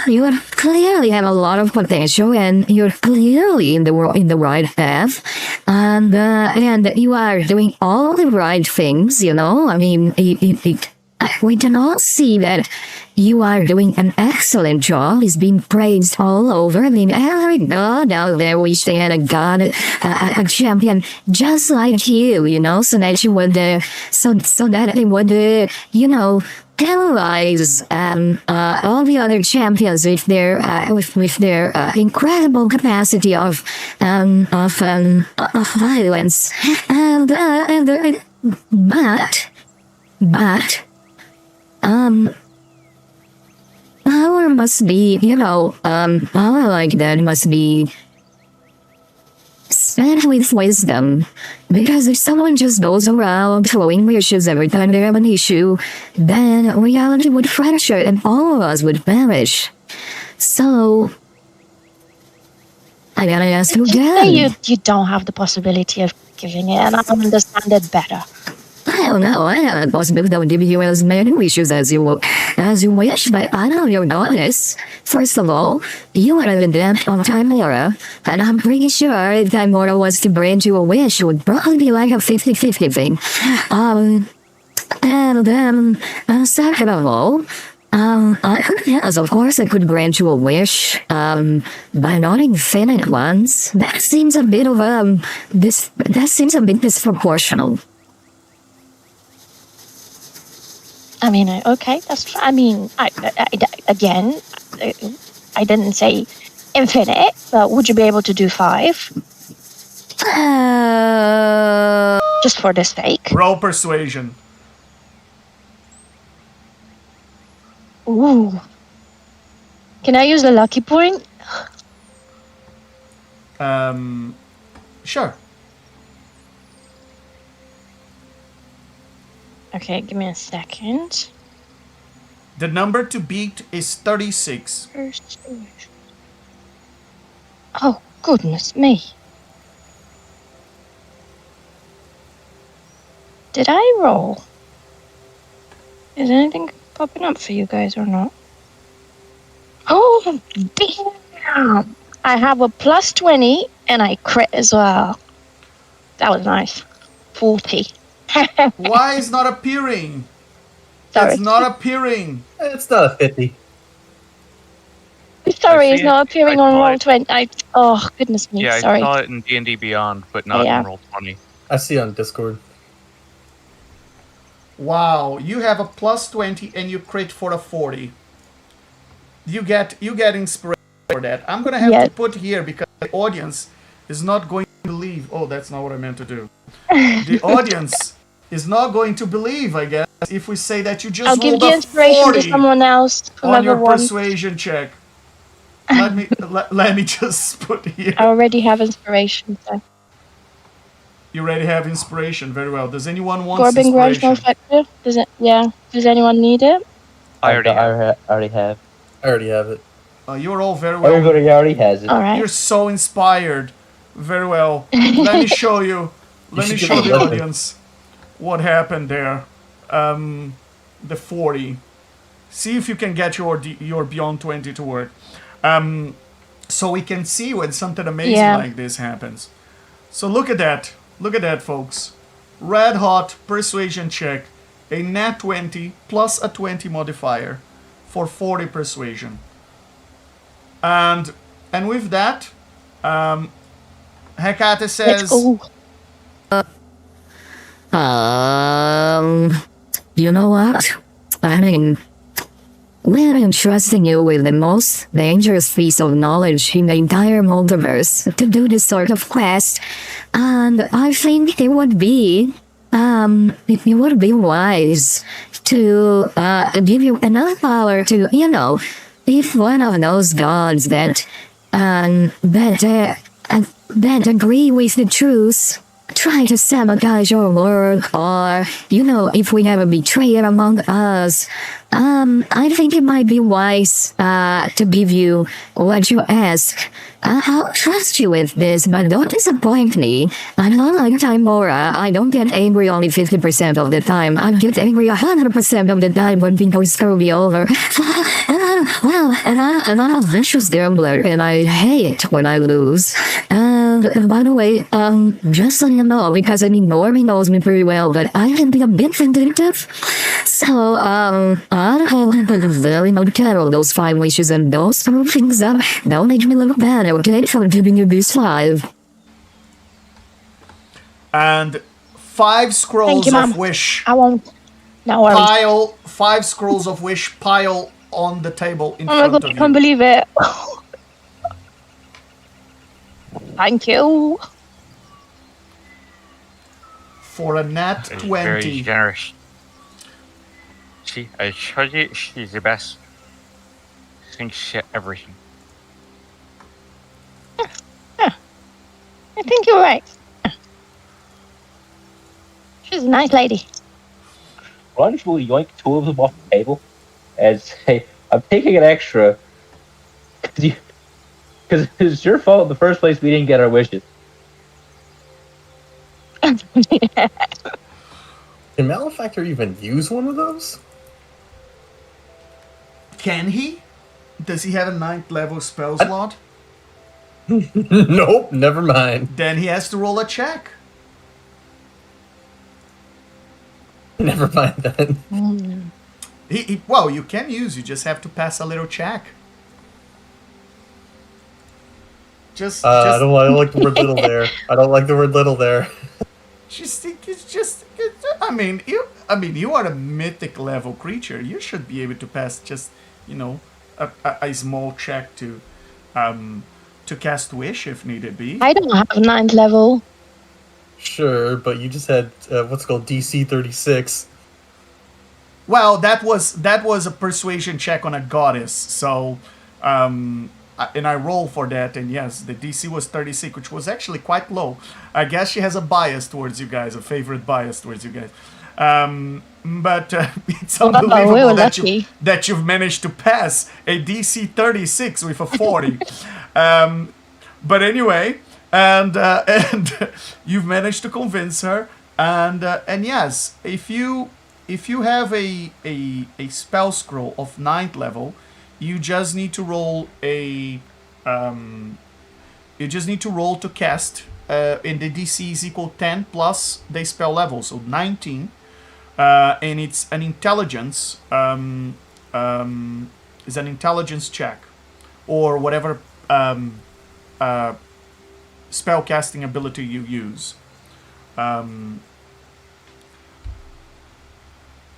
You clearly have a lot of potential, and you're clearly in the right path, and you are doing all the right things. You know, I mean, we can all see that you are doing an excellent job. It's being praised all over. I mean, every god out there wish they had a champion just like you know, so that you would, so that they would, terrorize all the other champions with their incredible capacity of violence. But power must be, power like that must be spent with wisdom. Because if someone just goes around throwing wishes every time they have an issue, then reality would fracture and all of us would perish. So, I gotta ask you again. You don't have the possibility of giving it, and I understand it better. I don't know. I have a possibility of giving you as many wishes as you wish, but I know you're honest. First of all, you are in the Time Laura, and I'm pretty sure if Time Laura was to grant you a wish, it would probably be like a 50-50 thing. Second of all, yes, of course I could grant you a wish, but not infinite ones. That seems a bit disproportional. I mean, okay, that's. I mean, again, I didn't say infinite, but would you be able to do 5? Just for the sake. Roll persuasion. Ooh. Can I use the lucky point? Sure. Okay, give me a second. The number to beat is 36. Oh, goodness me. Did I roll? Is anything popping up for you guys or not? Oh, damn! I have a plus 20 and I crit as well. That was nice. 40. Why is not appearing? Sorry. It's not appearing. It's not a 50. Sorry, I it's see not it. appearing I on saw roll it. 20. Oh, goodness me, Yeah, sorry. I saw it in D&D Beyond, but not Yeah. in Roll20. I see on Discord. Wow, you have a plus 20 and you crit for a 40. You get inspiration for that. I'm gonna have to put here because the audience is not going to believe. Oh, that's not what I meant to do. The audience is not going to believe, I guess, if we say that you just I'll give rolled the a inspiration 40 to someone else. on Whoever your wants. persuasion check. Let me just put here. I already have inspiration. So. You already have inspiration. Very well. Does anyone want Gorbin Grudge inspiration? Factor? Does it? Yeah. Does anyone need it? I already have. I already have. I already have it. You're all very well. Everybody already has it. All right. You're so inspired. Very well. Let me show you. Let me should show give the it a weapon. audience what happened there. The 40. See if you can get your Beyond 20 to work. So we can see when something amazing like this happens. So look at that. Look at that, folks. Red hot persuasion check. A nat 20 plus a 20 modifier for 40 persuasion. And with that, Hecate says, You know what? I mean, we're entrusting you with the most dangerous piece of knowledge in the entire multiverse to do this sort of quest, and I think it would be wise to give you enough power to, if one of those gods that agree with the truth try to sabotage your work, or, if we have a betrayer among us, I think it might be wise, to give you what you ask. I'll trust you with this, but don't disappoint me. I'm not like Timora. I don't get angry only 50% of the time. I get angry 100% of the time when people screw me over. And I'm a vicious gambler, and I hate when I lose. And by the way, just so you know, because Norby knows me pretty well, but I can be a bit vindictive. So, I have very much careful those 5 wishes and those 2 things that don't make me look bad, okay, for giving you these 5. And 5 scrolls Thank you, Mom. of wish I won't. No worries. 5 scrolls of wish pile on the table in Oh my front god, of I you. can't believe it. Thank you. For a nat It's very 20. generous. See, I told you she's the best. Thinks everything. I think you're right. She's a nice lady. Grunge will yoink 2 of them off the table and say, I'm taking an extra because it's your fault in the first place we didn't get our wishes. Can Malefactor even use one of those? Can he? Does he have a 9th level spell slot? Nope, never mind. Then he has to roll a check. Never mind then. Well, you can use, you just have to pass a little check. I don't like the word little there. I don't like the word little there. You are a mythic level creature. You should be able to pass just, a small check to cast wish if needed be. I don't have 9th level. Sure, but you just had what's called DC 36. Well, that was a persuasion check on a goddess. So, and I roll for that, and yes, the DC was 36, which was actually quite low. I guess she has a bias towards you guys, a favorite bias towards you guys. But it's unbelievable we were that lucky. you've managed to pass a DC 36 with a 40. But anyway, and you've managed to convince her, and yes, if you have a spell scroll of 9th level, you just need to roll to cast, and the DC is equal 10 plus the spell level, so 19. And it's an intelligence, is an intelligence check, or whatever spell casting ability you use.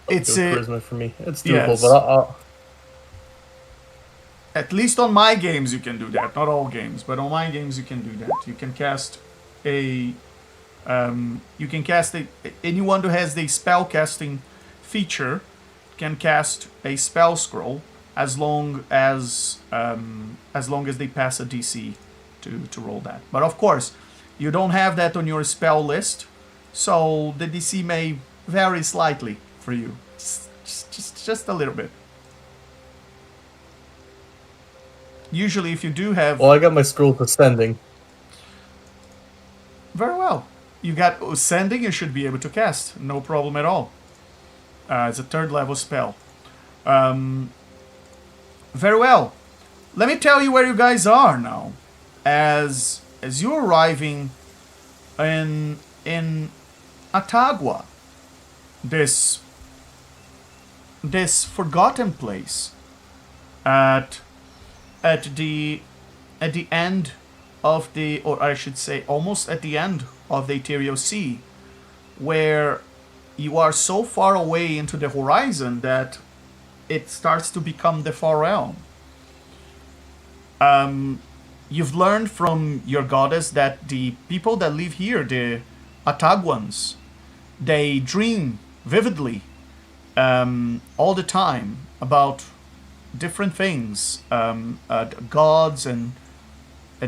It's charisma for me. It's doable, yes. but I'll At least on my games you can do that. Not all games, but on my games you can do that. You can cast anyone who has the spell casting feature can cast a spell scroll as long as they pass a DC to roll that. But of course, you don't have that on your spell list, so the DC may vary slightly for you, just a little bit. Usually, if you do have... Well, I got my scroll of ascending. Very well. You got ascending, you should be able to cast. No problem at all. It's a 3rd level spell. Very well. Let me tell you where you guys are now. As you're arriving in Atagua, this forgotten place at the end of the, or I should say almost at the end of the Ethereal Sea, where you are so far away into the horizon that it starts to become the Far Realm. You've learned from your goddess that the people that live here, the Ataguans, they dream vividly all the time about different things, gods and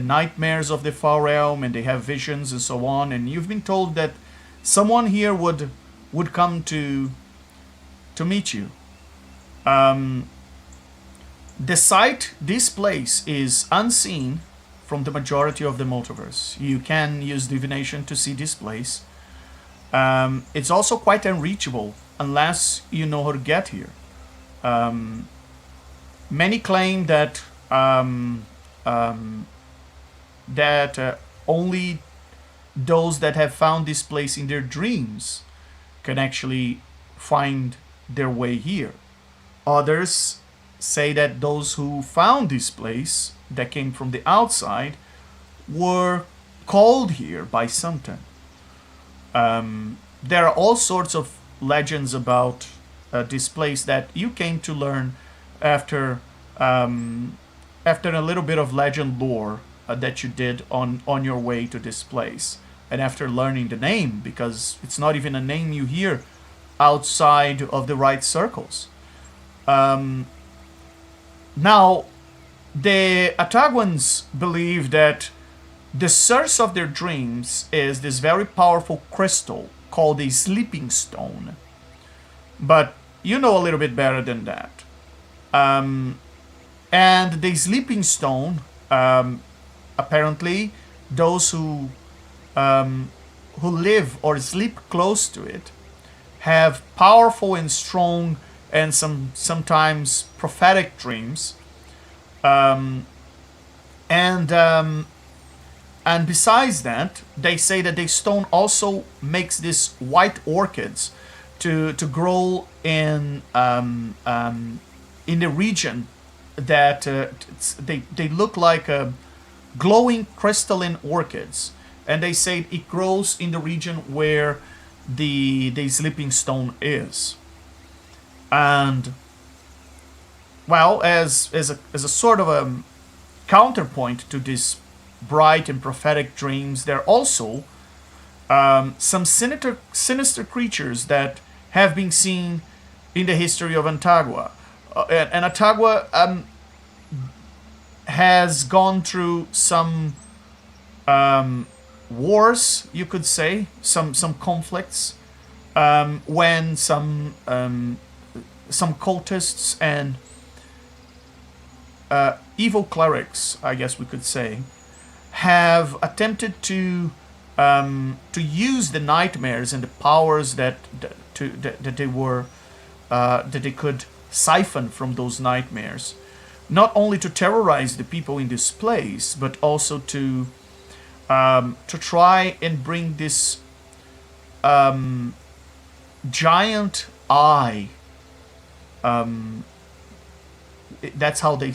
nightmares of the far realm, and they have visions and so on. And you've been told that someone here would come to meet you. The site, this place, is unseen from the majority of the multiverse. You can use divination to see this place. It's also quite unreachable unless you know how to get here. Many claim that only those that have found this place in their dreams can actually find their way here. Others say that those who found this place that came from the outside were called here by something. There are all sorts of legends about this place that you came to learn after a little bit of legend lore that you did on your way to this place, and after learning the name, because it's not even a name you hear outside of the right circles. Now, the Ataguans believe that the source of their dreams is this very powerful crystal called a sleeping stone. But you know a little bit better than that. And the sleeping stone, apparently, those who live or sleep close to it have powerful and strong and sometimes prophetic dreams. And besides that, they say that the stone also makes these white orchids to grow in the region that they look like glowing crystalline orchids, and they say it grows in the region where the sleeping stone is. And well, as a sort of a counterpoint to these bright and prophetic dreams, there are also some sinister creatures that have been seen in the history of Antagua. And Antagua has gone through some wars, you could say, some conflicts, when some cultists and evil clerics, I guess we could say, have attempted to use the nightmares and the powers that they could siphon from those nightmares, not only to terrorize the people in this place, but also to try and bring this giant eye. That's how they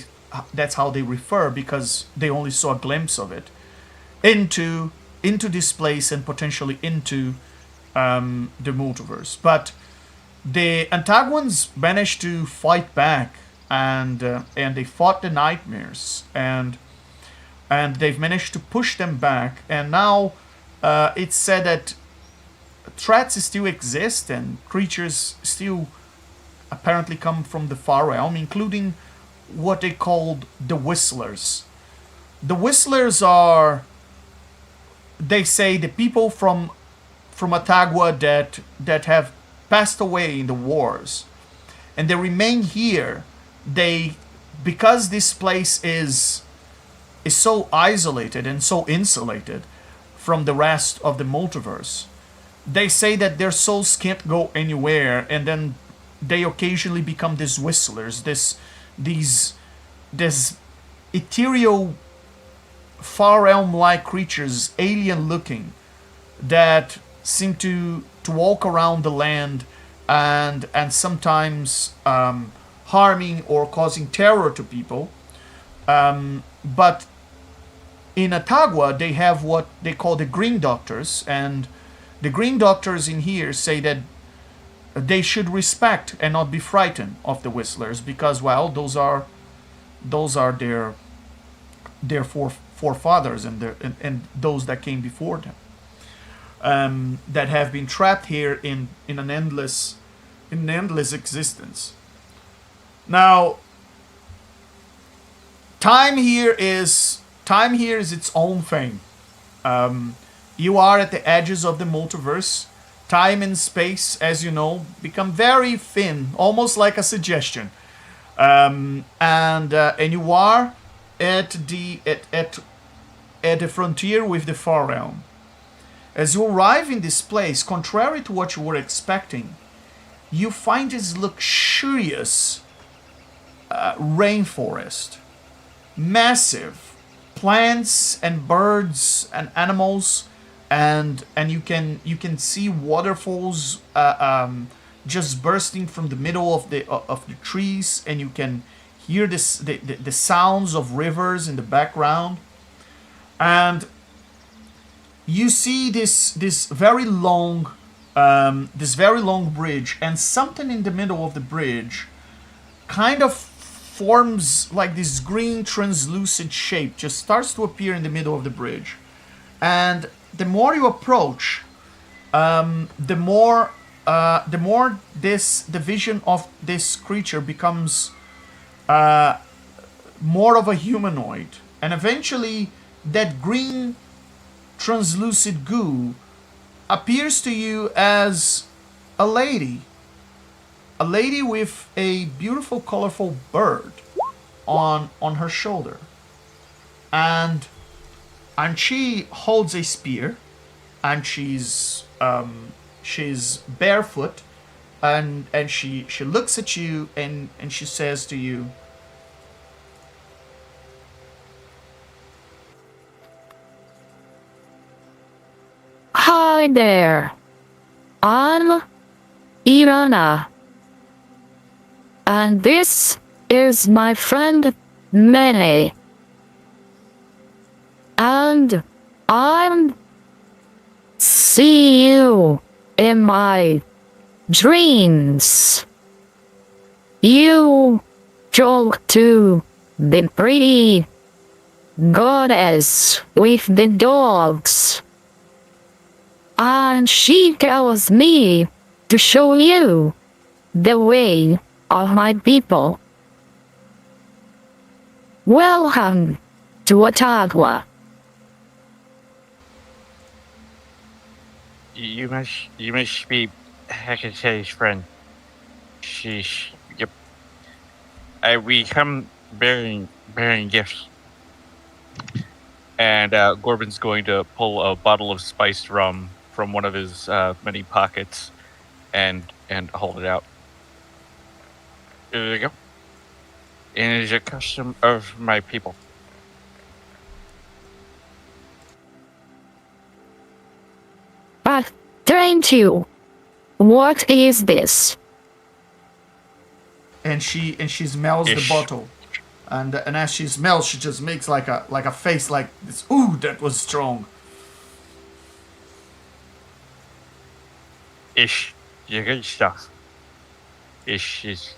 refer, because they only saw a glimpse of it, into this place and potentially into the multiverse. But the Antaguans managed to fight back, and they fought the nightmares, and they've managed to push them back. And now it's said that threats still exist and creatures still apparently come from the far realm, including what they called the Whistlers. The Whistlers are, they say, the people from Atagua that have passed away in the wars, and they remain here. Because this place is so isolated and so insulated from the rest of the multiverse, they say that their souls can't go anywhere, and then they occasionally become these Whistlers, these ethereal far realm-like creatures, alien looking, that seem to walk around the land and sometimes harming or causing terror to people. But in Atagua, they have what they call the Green Doctors, and the Green Doctors in here say that they should respect and not be frightened of the Whistlers, because, well, those are their forefathers and those that came before them, that have been trapped here in an endless existence. Now, time here is time here is its own thing. You are at the edges of the multiverse. Time and space, as you know, become very thin, almost like a suggestion. And you are at the frontier with the far realm. As you arrive in this place, contrary to what you were expecting, you find this luxurious rainforest, massive plants and birds and animals, and you can see waterfalls just bursting from the middle of the trees, and you can hear the sounds of rivers in the background, and you see this very long bridge, and something in the middle of the bridge kind of forms like this green translucent shape, just starts to appear in the middle of the bridge. And the more you approach, the more the vision of this creature becomes more of a humanoid, and eventually that green translucent goo appears to you as a lady with a beautiful, colorful bird on her shoulder, and she holds a spear, and she's barefoot, and she looks at you, and she says to you, Hi there. I'm Irana. And this is my friend Mene. And I'm see you in my dreams. You talk to the pretty goddess with the dogs. And she tells me to show you the way of my people. Welcome to Ottawa. You must be Hecate's friend. Yep. We come bearing gifts. And Gorbin's going to pull a bottle of spiced rum from one of his many pockets and hold it out. There you go. It is a custom of my people. But thank you. What is this? and she smells the bottle, and as she smells, she just makes like a face like this. Ooh, that was strong. Ish, your good stuff. Ish is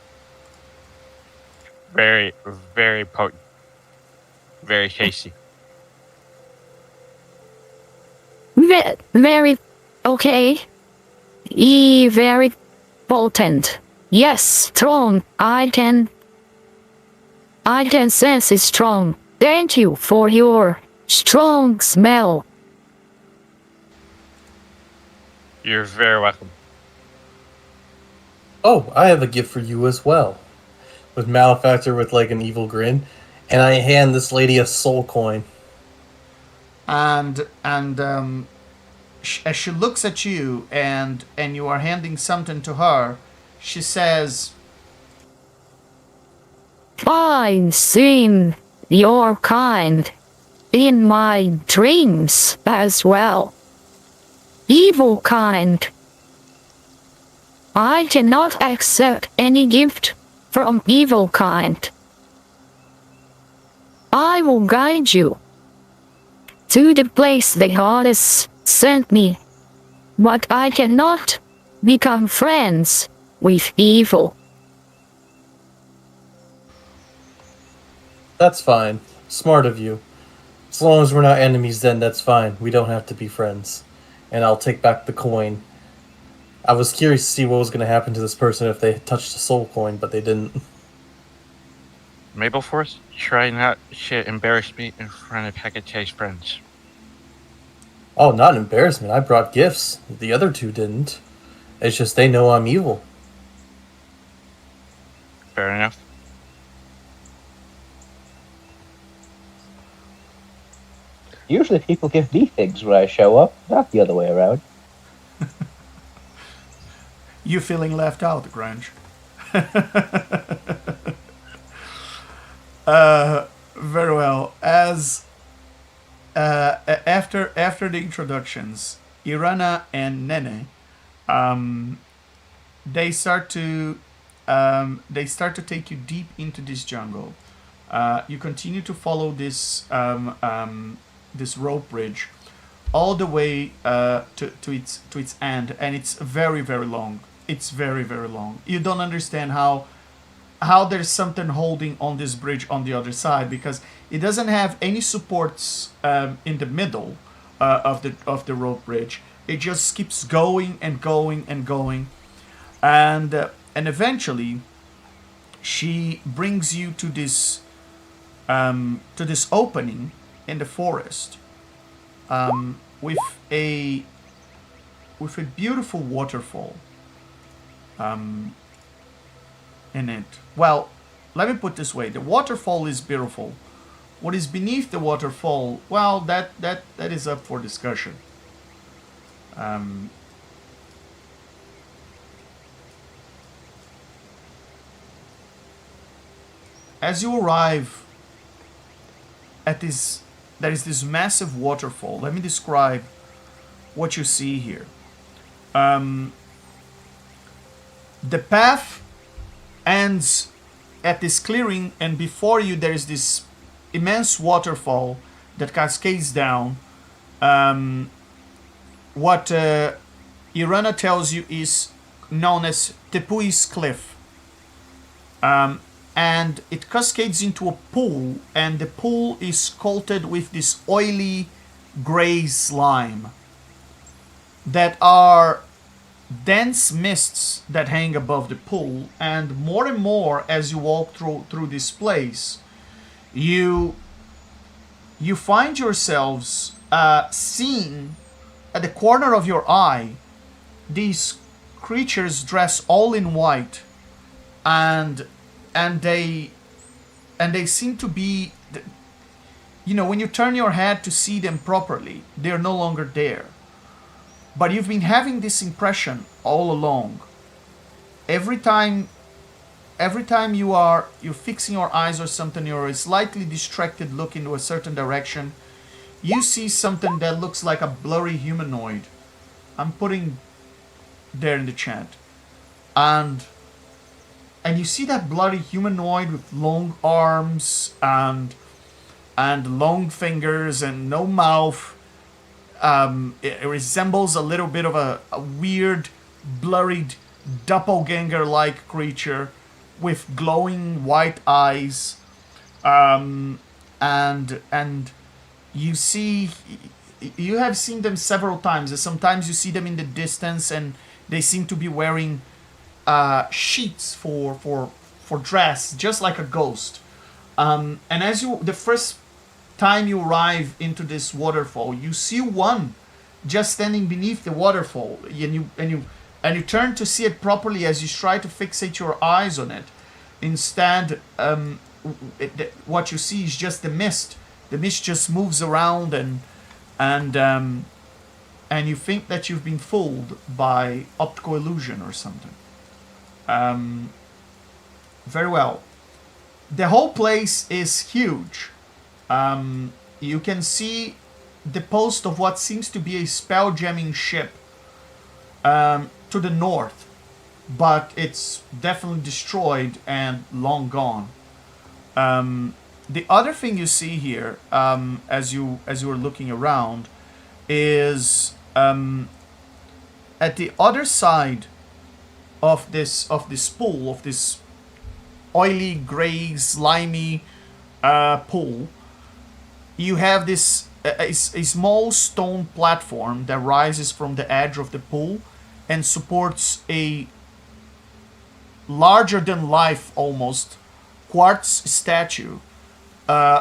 very, very potent, very tasty. Very okay. Very potent. Yes, strong. I can sense it's strong. Thank you for your strong smell. You're very welcome. Oh, I have a gift for you as well. With Malefactor with like an evil grin, and I hand this lady a soul coin. And as she looks at you and you are handing something to her, she says, I've seen your kind in my dreams as well. Evil kind. I cannot accept any gift from evil kind. I will guide you to the place the goddess sent me, but I cannot become friends with evil. That's fine. Smart of you. As long as we're not enemies, then that's fine. We don't have to be friends. And I'll take back the coin. I was curious to see what was going to happen to this person if they touched the soul coin, but they didn't. Mapleforth, try not to embarrass me in front of Hecate's friends. Oh, not embarrassment. I brought gifts. The other two didn't. It's just they know I'm evil. Fair enough. Usually people give me things when I show up, not the other way around. You feeling left out, Grunge. Very well. As after the introductions, Irana and Nene, they start to take you deep into this jungle. You continue to follow this this rope bridge all the way to its end, and it's very, very long. It's very, very long. You don't understand how there's something holding on this bridge on the other side, because it doesn't have any supports in the middle of the rope bridge. It just keeps going and going and going, and eventually she brings you to this opening in the forest, with a beautiful waterfall in it. Well, let me put it this way: the waterfall is beautiful. What is beneath the waterfall? Well, that is up for discussion. As you arrive at this, there is this massive waterfall. Let me describe what you see here. The path ends at this clearing, and before you there is this immense waterfall that cascades down. What Irana tells you is known as Tepui's Cliff. And it cascades into a pool, and the pool is coated with this oily gray slime that are dense mists that hang above the pool. And more as you walk through this place, you find yourselves seeing at the corner of your eye these creatures dressed all in white, and they seem to be, when you turn your head to see them properly, they're no longer there. But you've been having this impression all along. Every time you're fixing your eyes or something, you're slightly distracted, looking to a certain direction, you see something that looks like a blurry humanoid. I'm putting there in the chat. And you see that bloody humanoid with long arms and long fingers and no mouth. It resembles a little bit of a weird, blurred, doppelganger-like creature with glowing white eyes. And you have seen them several times. Sometimes you see them in the distance, and they seem to be wearing sheets for dress, just like a ghost. And as the first time you arrive into this waterfall, you see one just standing beneath the waterfall, and you turn to see it properly as you try to fixate your eyes on it. Instead, what you see is just the mist. The mist just moves around, and you think that you've been fooled by optical illusion or something. Very well. The whole place is huge. You can see the post of what seems to be a spell-jamming ship to the north, but it's definitely destroyed and long gone. The other thing you see here, as you are looking around, is at the other side of this pool, of this oily, gray, slimy pool, you have this a small stone platform that rises from the edge of the pool and supports a larger than life almost quartz statue,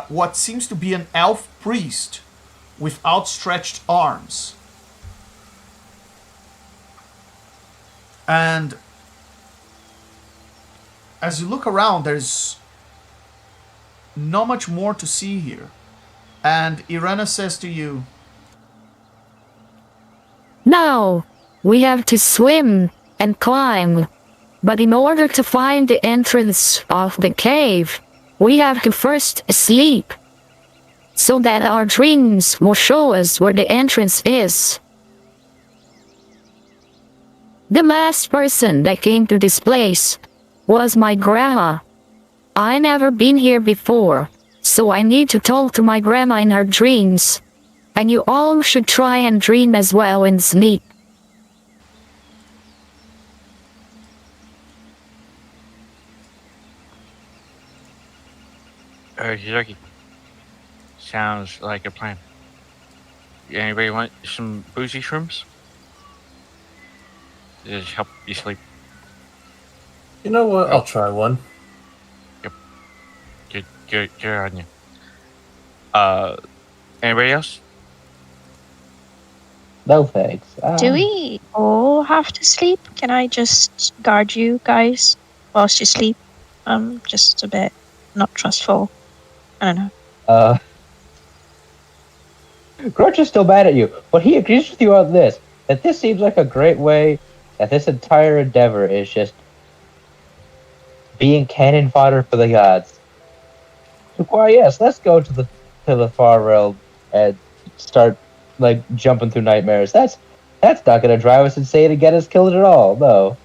what seems to be an elf priest with outstretched arms. And as you look around, there's not much more to see here. And Irena says to you, Now, we have to swim and climb. But in order to find the entrance of the cave, we have to first sleep, so that our dreams will show us where the entrance is. The last person that came to this place was my grandma. I never been here before, so I need to talk to my grandma in her dreams. And you all should try and dream as well and sleep. Yogi. Sounds like a plan. Anybody want some boozy shrooms? Just help you sleep. You know what? I'll try one. Good on you. Anybody else? No thanks. Do we all have to sleep? Can I just guard you guys whilst you sleep? I'm just a bit not trustful. I don't know. Grudge is still mad at you, but he agrees with you on this. That this seems like a great way. That this entire endeavor is just being cannon fodder for the gods. So, why, yes, let's go to the far realm and start like jumping through nightmares. That's not gonna drive us insane and get us killed at all. No.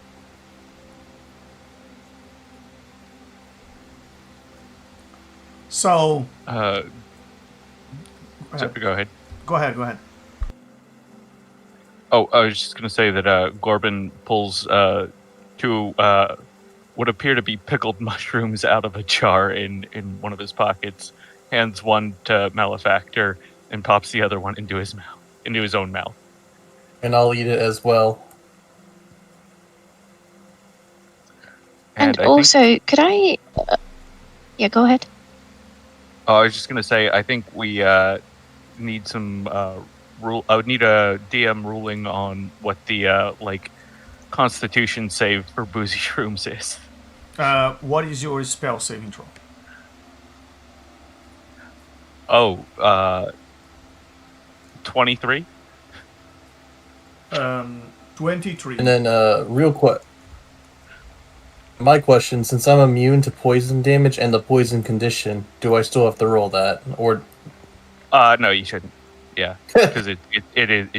so... Go ahead. Go ahead. Oh, I was just going to say that Gorbin pulls two what appear to be pickled mushrooms out of a jar in one of his pockets, hands one to Malefactor, and pops the other one into his mouth, into his own mouth. And I'll eat it as well. And I also, think, could I... yeah, go ahead. I was just going to say, I think we need some rule. I would need a DM ruling on what the Constitution save for boozy shrooms is. What is your spell saving throw? 23. 23. And then, real quick. My question, since I'm immune to poison damage and the poison condition, do I still have to roll that? Or No, you shouldn't. Yeah, because it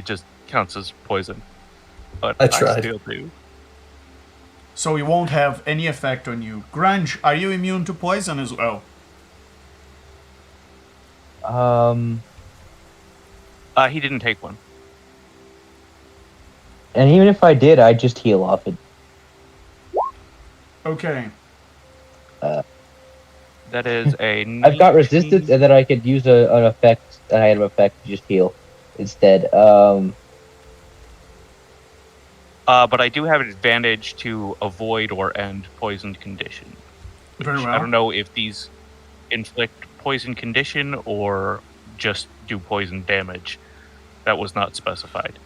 just counts as poison. But I tried. still do. So it won't have any effect on you. Grunge, are you immune to poison as well? He didn't take one. And even if I did, I'd just heal off it. Okay. That is a. I've got resistance, and then I could use an item effect to just heal instead. But I do have an advantage to avoid or end poisoned condition. Very well. I don't know if these inflict poison condition or just do poison damage. That was not specified.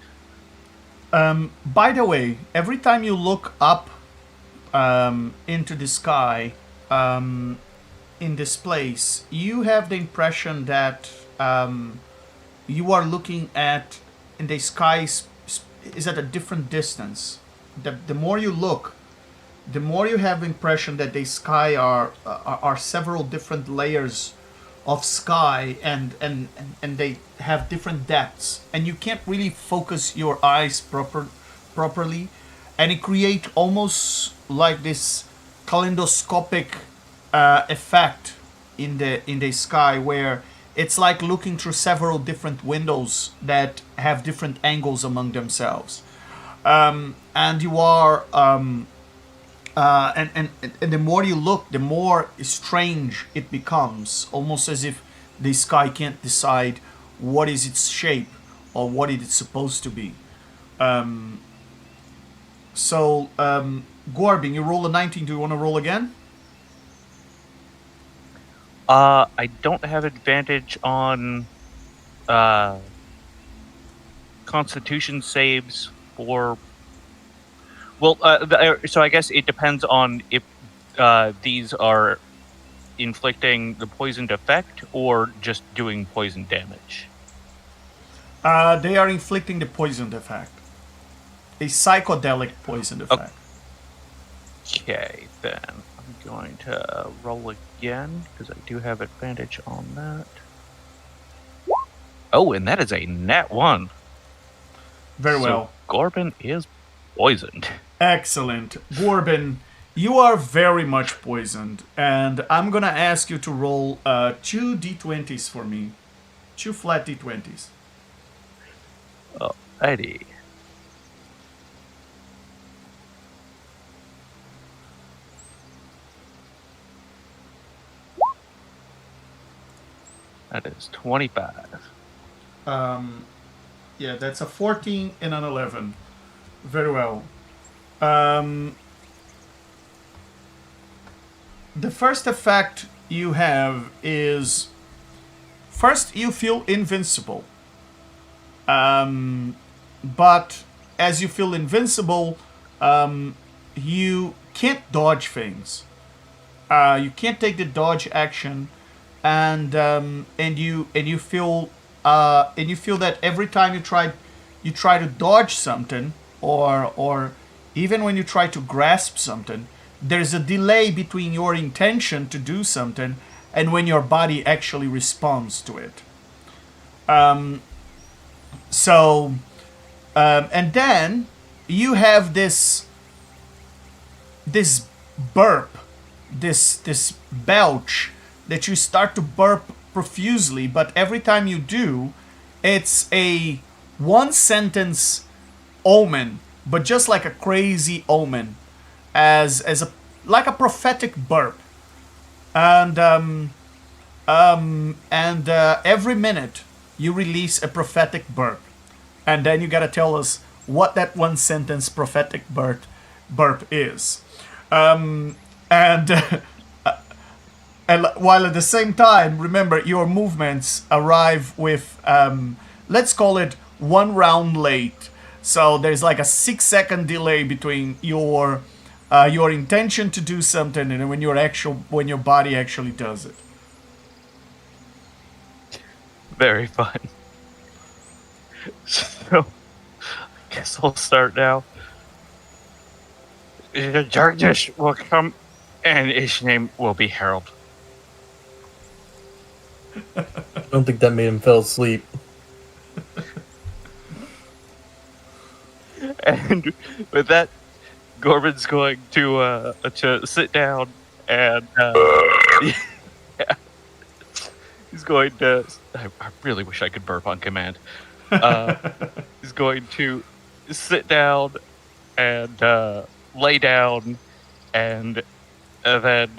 By the way, every time you look up into the sky in this place, you have the impression that you are looking at in the sky is at a different distance. The more you look, the more you have the impression that the sky are several different layers of sky, and they have different depths, and you can't really focus your eyes properly, and it creates almost like this kaleidoscopic effect in the sky, where it's like looking through several different windows that have different angles among themselves, and you are and the more you look, the more strange it becomes, almost as if the sky can't decide what is its shape or what it is supposed to be. So Gorbin, you roll a 19. Do you want to roll again? I don't have advantage on Constitution saves for. Well, so I guess it depends on if these are inflicting the poisoned effect or just doing poison damage. They are inflicting the poisoned effect. A psychedelic poisoned effect. Okay, then I'm going to roll again because I do have advantage on that. Oh, and that is a nat 1. Very So well. Gorbin is poisoned. Excellent. Gorbin, you are very much poisoned, and I'm gonna ask you to roll 2 d20s for me. 2 flat d20s. Alrighty. That is 25. Yeah, that's a 14 and an 11. Very well. The first effect you have is... First, you feel invincible. But as you feel invincible, you can't dodge things. You can't take the dodge action, and you feel that every time you try to dodge something, or even when you try to grasp something, there's a delay between your intention to do something and when your body actually responds to it. And then you have this burp, this belch that you start to burp profusely, but every time you do, it's a one sentence omen, but just like a crazy omen, as a like a prophetic burp, and every minute you release a prophetic burp, and then you gotta tell us what that one sentence prophetic burp is, and while at the same time, remember your movements arrive with let's call it 1 round late. So there's like a 6-second delay between your intention to do something and when your body actually does it. Very fun. So, I guess I'll start now. The darkness will come, and his name will be Harold. I don't think that made him fall asleep. And with that, Gorbin's going to sit down and yeah. He's going to. I really wish I could burp on command. He's going to sit down and lay down, and then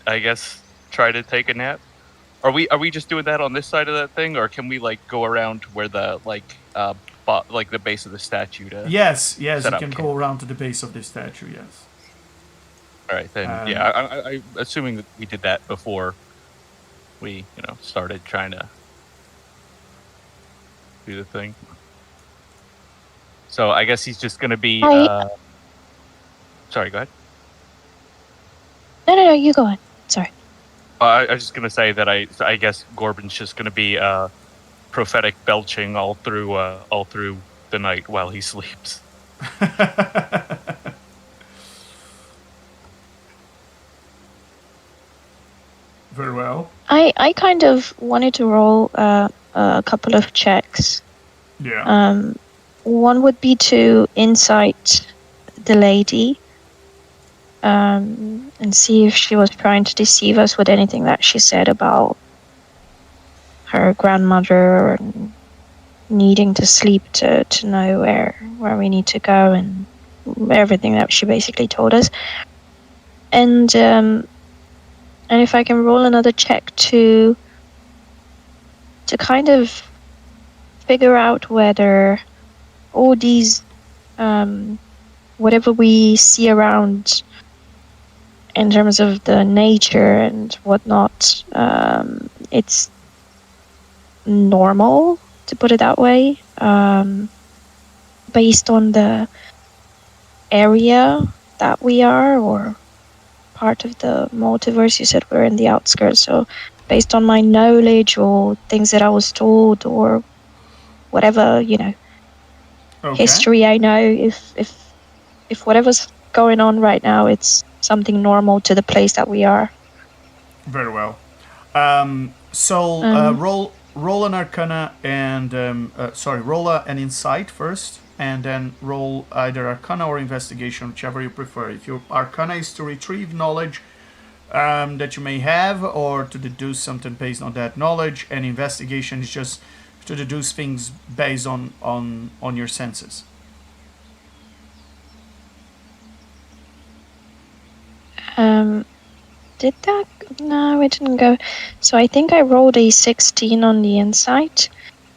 I guess try to take a nap. Are we just doing that on this side of that thing, or can we like go around to where the like the base of the statue to Yes, you set up can camp? go around to the base of the statue, yes. All right, then I'm assuming that we did that before we started trying to do the thing. So I guess he's just gonna be. Sorry, go ahead. No, you go on. Sorry. I was just gonna say that I guess Gorbin's just gonna be prophetic belching all through the night while he sleeps. Very well. I kind of wanted to roll a couple of checks. Yeah. One would be to insight the lady, and see if she was trying to deceive us with anything that she said about her grandmother and needing to sleep to know where we need to go and everything that she basically told us. And if I can roll another check to kind of figure out whether all these whatever we see around in terms of the nature and whatnot, it's normal, to put it that way, based on the area that we are, or part of the multiverse. You said we're in the outskirts, so based on my knowledge or things that I was told or whatever, Okay. history I know, if whatever's going on right now, it's something normal to the place that we are. Very well. So roll an Arcana and roll an Insight first, and then roll either Arcana or Investigation, whichever you prefer. If your Arcana is to retrieve knowledge that you may have, or to deduce something based on that knowledge, and Investigation is just to deduce things based on your senses. Did that? No, it didn't go. So I think I rolled a 16 on the Insight,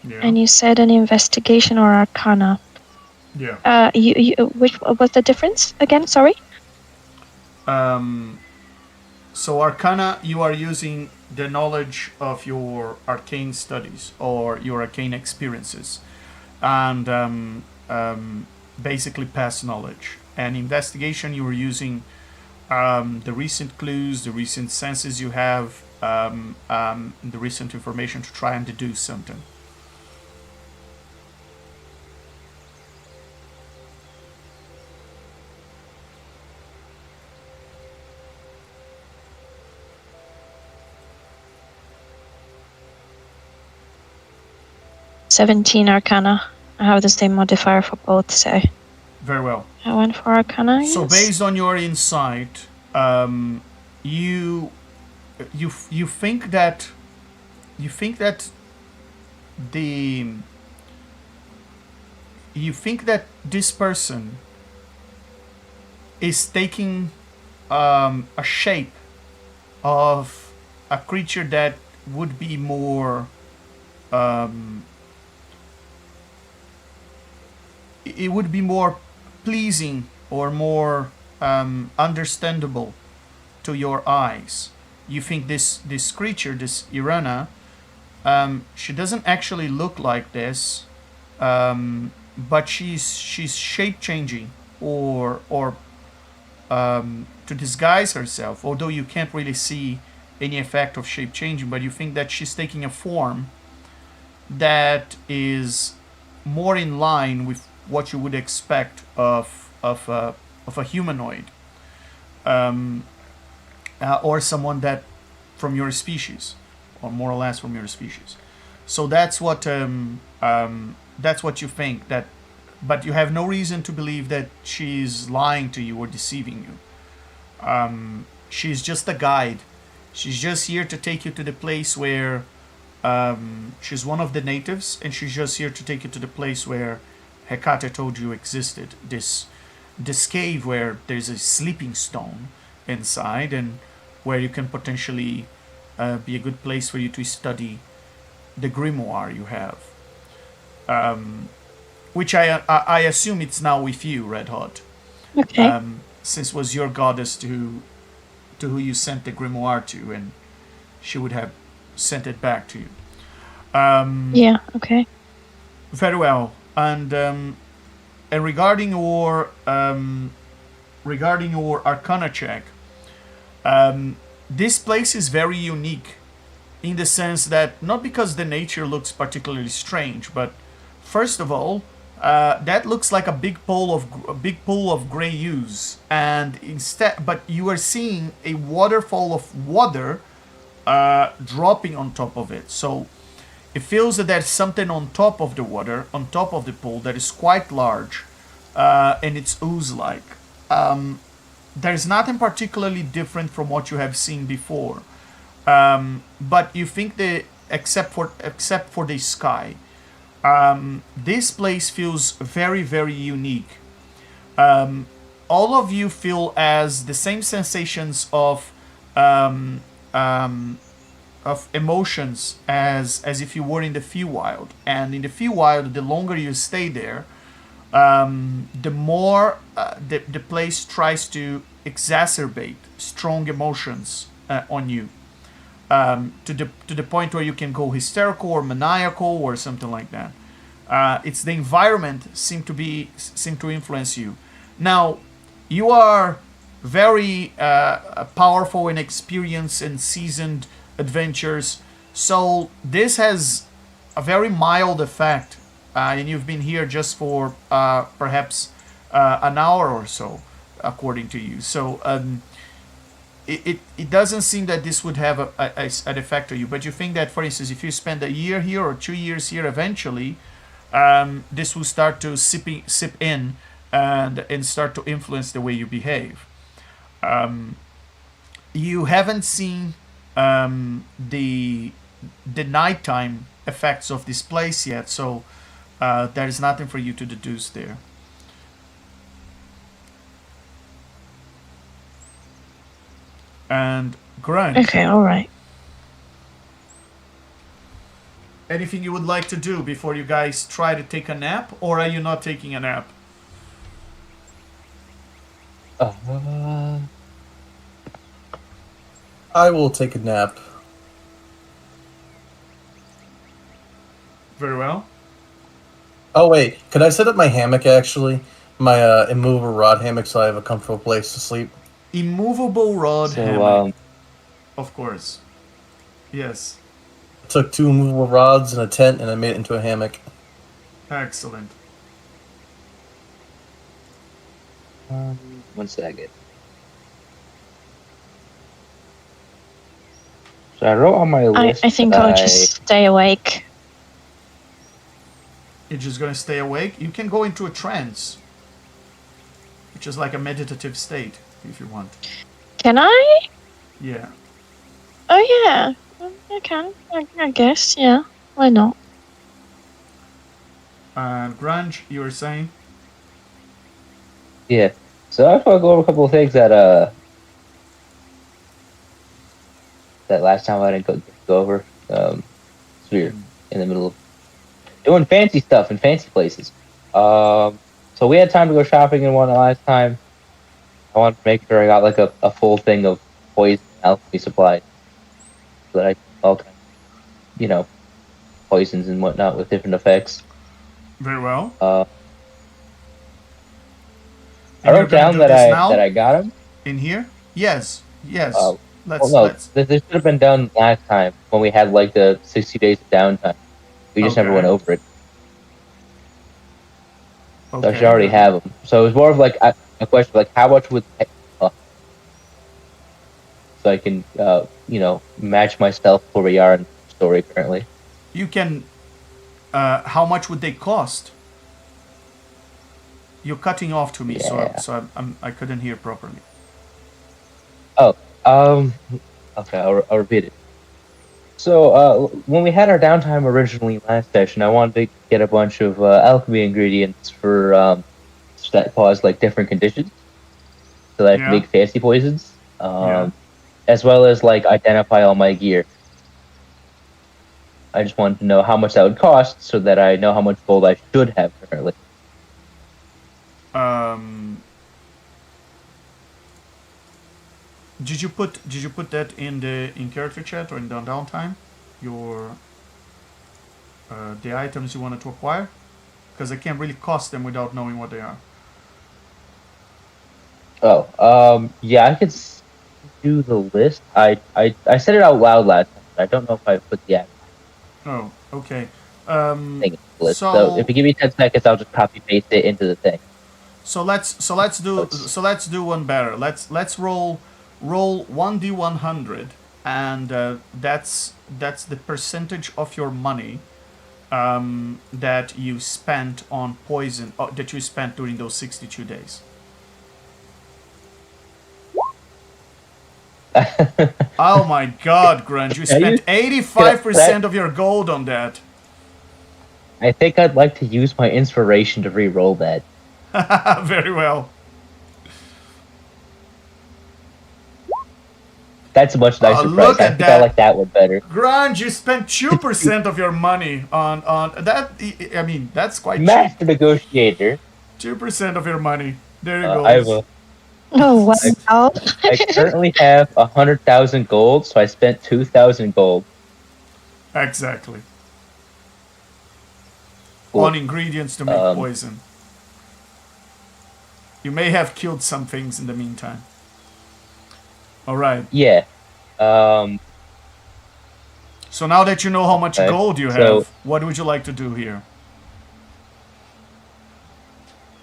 Yeah. and you said an Investigation or Arcana. Yeah. Which was the difference again? Sorry. So Arcana, you are using the knowledge of your arcane studies or your arcane experiences, and basically past knowledge. And Investigation, you are using the recent clues, the recent senses you have, the recent information to try and deduce something. $17 Arcana. I have the same modifier for both, so Very well. I went for Arcana. I So guess. based on your insight, you think that this person is taking a shape of a creature that would be more it would be more pleasing or more understandable to your eyes. You think this creature, this Irana, she doesn't actually look like this, but she's shape changing or to disguise herself. Although you can't really see any effect of shape changing, but you think that she's taking a form that is more in line with what you would expect of a humanoid, or someone that from your species, or more or less from your species. So that's what you think, that, but you have no reason to believe that she's lying to you or deceiving you. She's just a guide. She's just here to take you to the place where she's one of the natives, and she's just here to take you to the place where Hecate told you existed. This cave where there's a sleeping stone inside, and where you can potentially be a good place for you to study the grimoire you have. Which I assume it's now with you, Red Hot. Okay. Since it was your goddess to who you sent the grimoire to, and she would have sent it back to you. Yeah. Okay. Very well. And regarding your Arcana check, this place is very unique in the sense that, not because the nature looks particularly strange, but first of all, that looks like a big pool of gray ooze, and but you are seeing a waterfall of water dropping on top of it. So it feels that there's something on top of the water, on top of the pool, that is quite large, and it's ooze-like. There's nothing particularly different from what you have seen before, but you think that except for the sky, this place feels very, very unique. All of you feel as the same sensations of emotions as if you were in the Feywild. And in the Feywild, the longer you stay there, the more the place tries to exacerbate strong emotions on you, to the point where you can go hysterical or maniacal or something like that. It's the environment seem to influence you. Now, you are very powerful and experienced and seasoned adventurers, so this has a very mild effect, and you've been here just for perhaps an hour or so, according to you. So it doesn't seem that this would have an effect on you, but you think that, for instance, if you spend a year here or 2 years here, eventually this will start to sip in and start to influence the way you behave. You haven't seen the nighttime effects of this place yet, so there is nothing for you to deduce there. And Grunge, Okay, all right. anything you would like to do before you guys try to take a nap, or are you not taking a nap? I will take a nap. Very well. Oh wait, could I set up my hammock actually? My immovable rod hammock, so I have a comfortable place to sleep. Immovable rod hammock. Of course. Yes. I took 2 immovable rods and a tent, and I made it into a hammock. Excellent. 1 second. So I wrote on my list. I think I'll just stay awake. You're just gonna stay awake? You can go into a trance, which is like a meditative state, if you want. Can I? Yeah. Oh yeah, I can. I guess, yeah. Why not? And Grunge, you were saying? Yeah. So I just want to go over a couple of things that last time I didn't go over. So we're in the middle of doing fancy stuff in fancy places. So we had time to go shopping and whatnot last time. I wanted to make sure I got like a full thing of poison alchemy supplies, so that I all kind of, poisons and whatnot with different effects. Very well. I wrote down that I got him in here. Yes. This should have been done last time when we had like the 60 days of downtime. We just never went over it. Okay. So I should already have them. So it was more of like a question of like how much would they cost? So I can match myself where we are in the story currently. You can. How much would they cost? You're cutting off to me, so I couldn't hear properly. Okay, I'll repeat it. So, when we had our downtime originally last session, I wanted to get a bunch of alchemy ingredients for that cause like different conditions, so that I can make fancy poisons, as well as like identify all my gear. I just wanted to know how much that would cost, so that I know how much gold I should have currently. Did you put that in character chat or in the downtime? Your the items you wanted to acquire, because I can't really cost them without knowing what they are. Yeah, I could do the list. I said it out loud last time. I don't know if I put the Oh, okay. List. So if you give me 10 seconds, I'll just copy paste it into the thing. So let's do one better. Let's roll 1d100, and that's the percentage of your money that you spent on poison, that you spent during those 62 days. Oh my God, Grunge! You spent 85% of your gold on that. I think I'd like to use my inspiration to re-roll that. Very well. That's a much nicer price. I think I like that one better. Grunge, you spent 2% of your money on that. I mean, that's quite Master cheap. negotiator. 2% of your money. There you go. Oh wow. I currently have 100,000 gold, so I spent 2,000 gold. Exactly. Cool. On ingredients to make poison. You may have killed some things in the meantime. All right. Yeah. So now that you know how much Okay, gold you so- have, what would you like to do here?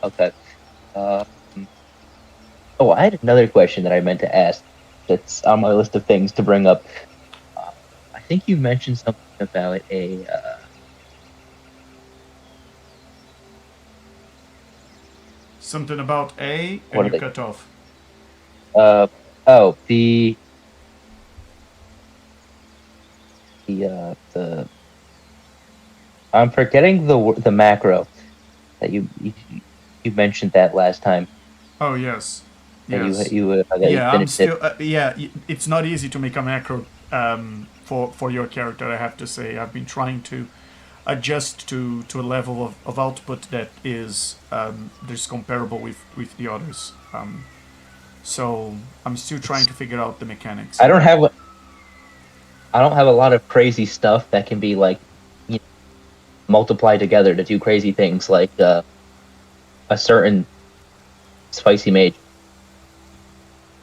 Okay. Oh, I had another question that I meant to ask. That's on my list of things to bring up. I think you mentioned something about a. Something about A, What and are you they? cut off. Oh, the. I'm forgetting the macro that you mentioned that last time. Oh yes, That yes. you Yeah, I'm finished still. it. It's not easy to make a macro for your character. I have to say, I've been trying to adjust to a level of output that is that's comparable with the others. So I'm still trying to figure out the mechanics. I don't have a lot of crazy stuff that can be like multiplied together to do crazy things, like a certain spicy mage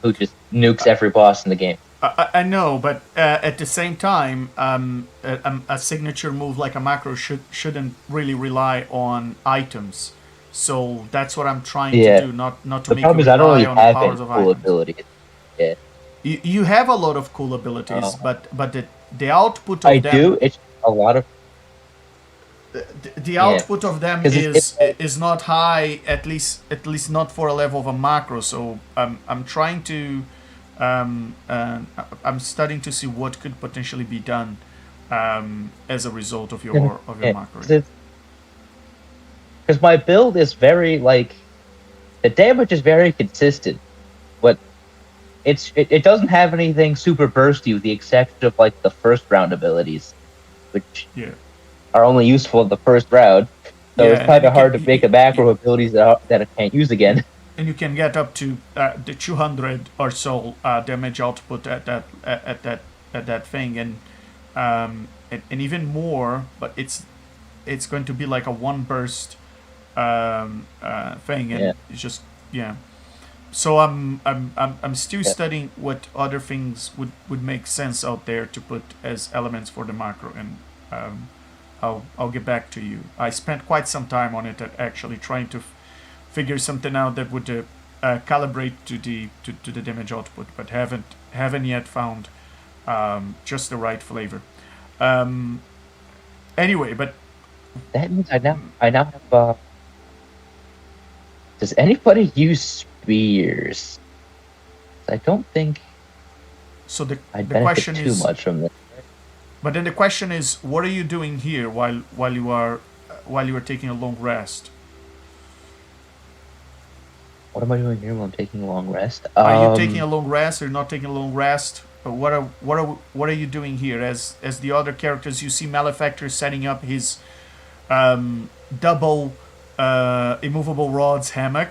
who just nukes every boss in the game. I know, but at the same time, a signature move like a macro shouldn't really rely on items. So that's what I'm trying to do, not to The make problem you is I don't rely really on the have any powers of cool items. abilities. Yeah, You have a lot of cool abilities, but the output of I them do. It's a lot of the output of them 'Cause is not high, at least not for a level of a macro. So I'm trying to I'm starting to see what could potentially be done as a result of your macro. Because my build is very the damage is very consistent, but it doesn't have anything super bursty with the exception of like the first round abilities, which are only useful in the first round. So it's kind of hard to make a macro abilities that I can't use again. And you can get up to the 200 or so damage output at that thing, and even more. But it's going to be like a one burst thing, and it's just So I'm still studying what other things would make sense out there to put as elements for the macro, and I'll get back to you. I spent quite some time on it, actually trying to figure something out that would calibrate to the damage output, but haven't yet found just the right flavor. Anyway, but that means I now have. Does anybody use spears? I don't think. So the benefit question too is much from this. But then the question is, what are you doing here while you are taking a long rest? What am I doing here while I'm taking a long rest? Are you taking a long rest or not taking a long rest? Or what are you doing here? As the other characters, you see Malefactor setting up his double immovable rods hammock,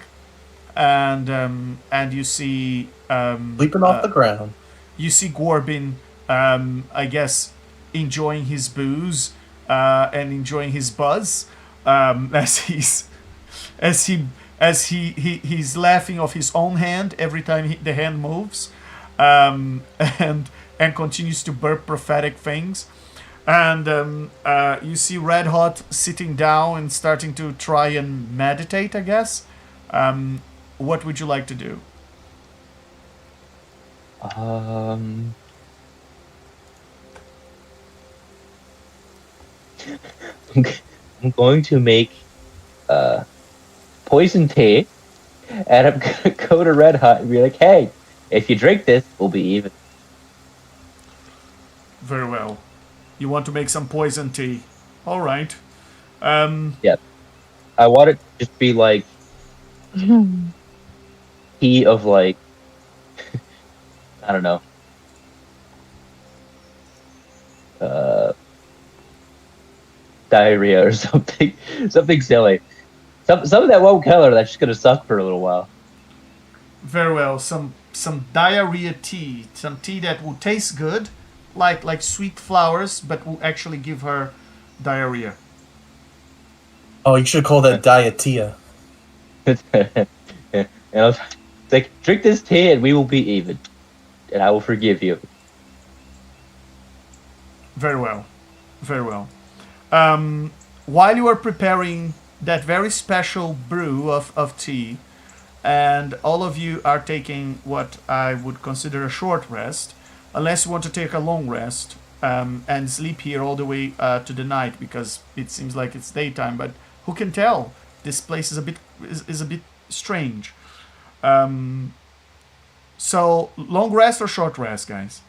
and you see Leaping off the ground. You see Gorbin, I guess, enjoying his booze and enjoying his buzz as he's laughing off his own hand every time the hand moves, and continues to burp prophetic things. And you see Red Hot sitting down and starting to try and meditate, I guess. What would you like to do? I'm going to make poison tea, and I'm gonna go to Red Hot and be like, "Hey, if you drink this, we'll be even." Very well. You want to make some poison tea? All right. Yeah, I want it to just be like tea of like I don't know. Diarrhea or something silly. Something that won't kill her. That's just gonna suck for a little while. Very well. Some diarrhea tea. Some tea that will taste good, like sweet flowers, but will actually give her diarrhea. Oh, you should call that diatia. And I was like, drink this tea and we will be even. And I will forgive you. Very well. Very well. While you are preparing that very special brew of tea, and all of you are taking what I would consider a short rest, unless you want to take a long rest and sleep here all the way to the night, because it seems like it's daytime, but who can tell? This place is a bit strange. So long rest or short rest, guys?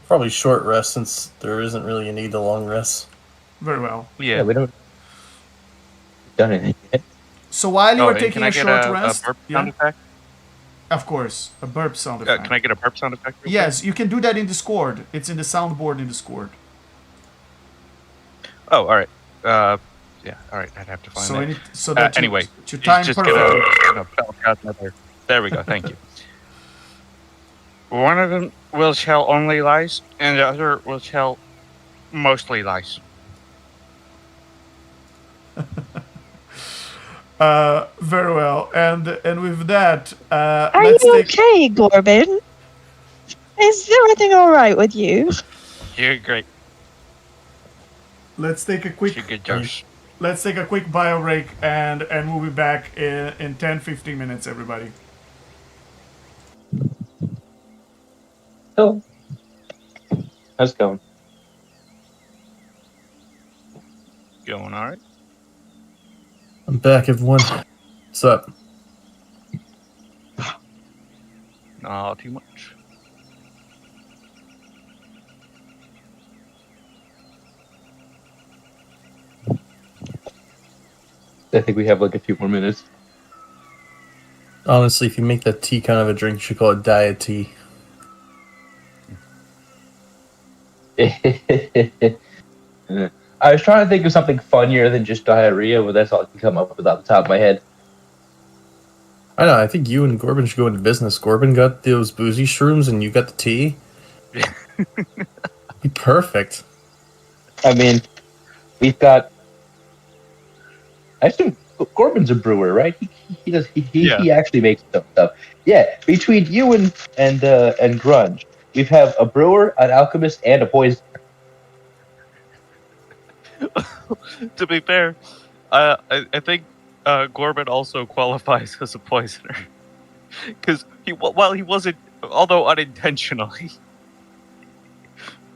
Probably short rest, since there isn't really a need to long rest. Very well. Yeah. We don't done anything yet. So while you are and taking can I a get short a rest, burp sound effect? of course, a burp sound effect. Can I get a burp sound effect? real Yes, you can do that in Discord. It's in the soundboard in Discord. quick? Oh, all right. Yeah, all right. I'd have to find So that. so that Anyway, to time just perfectly. gonna belt out another. There we go. Thank you. One of them will tell only lies, and the other will tell mostly lies. Very well. And with that, Are let's you take. okay, Gorbin? Is everything all right with you? You're great. Let's take a quick. You're good, Josh. Let's take a quick bio break, and we'll be back in 10-15 minutes, everybody. So, how's it going? Going all right. I'm back, everyone. What's up? Not too much. I think we have like a few more minutes. Honestly, if you make that tea kind of a drink, you should call it diet tea. I was trying to think of something funnier than just diarrhea, but that's all I can come up with off the top of my head. I know, I think you and Gorbin should go into business. Gorbin got those boozy shrooms and you got the tea. Be perfect. I mean, we've got. I assume Corbin's a brewer, right? He actually makes some stuff. Yeah, between you and Grunge, we have a brewer, an alchemist, and a poisoner. To be fair, I think Gorbin also qualifies as a poisoner because while he wasn't, although unintentionally.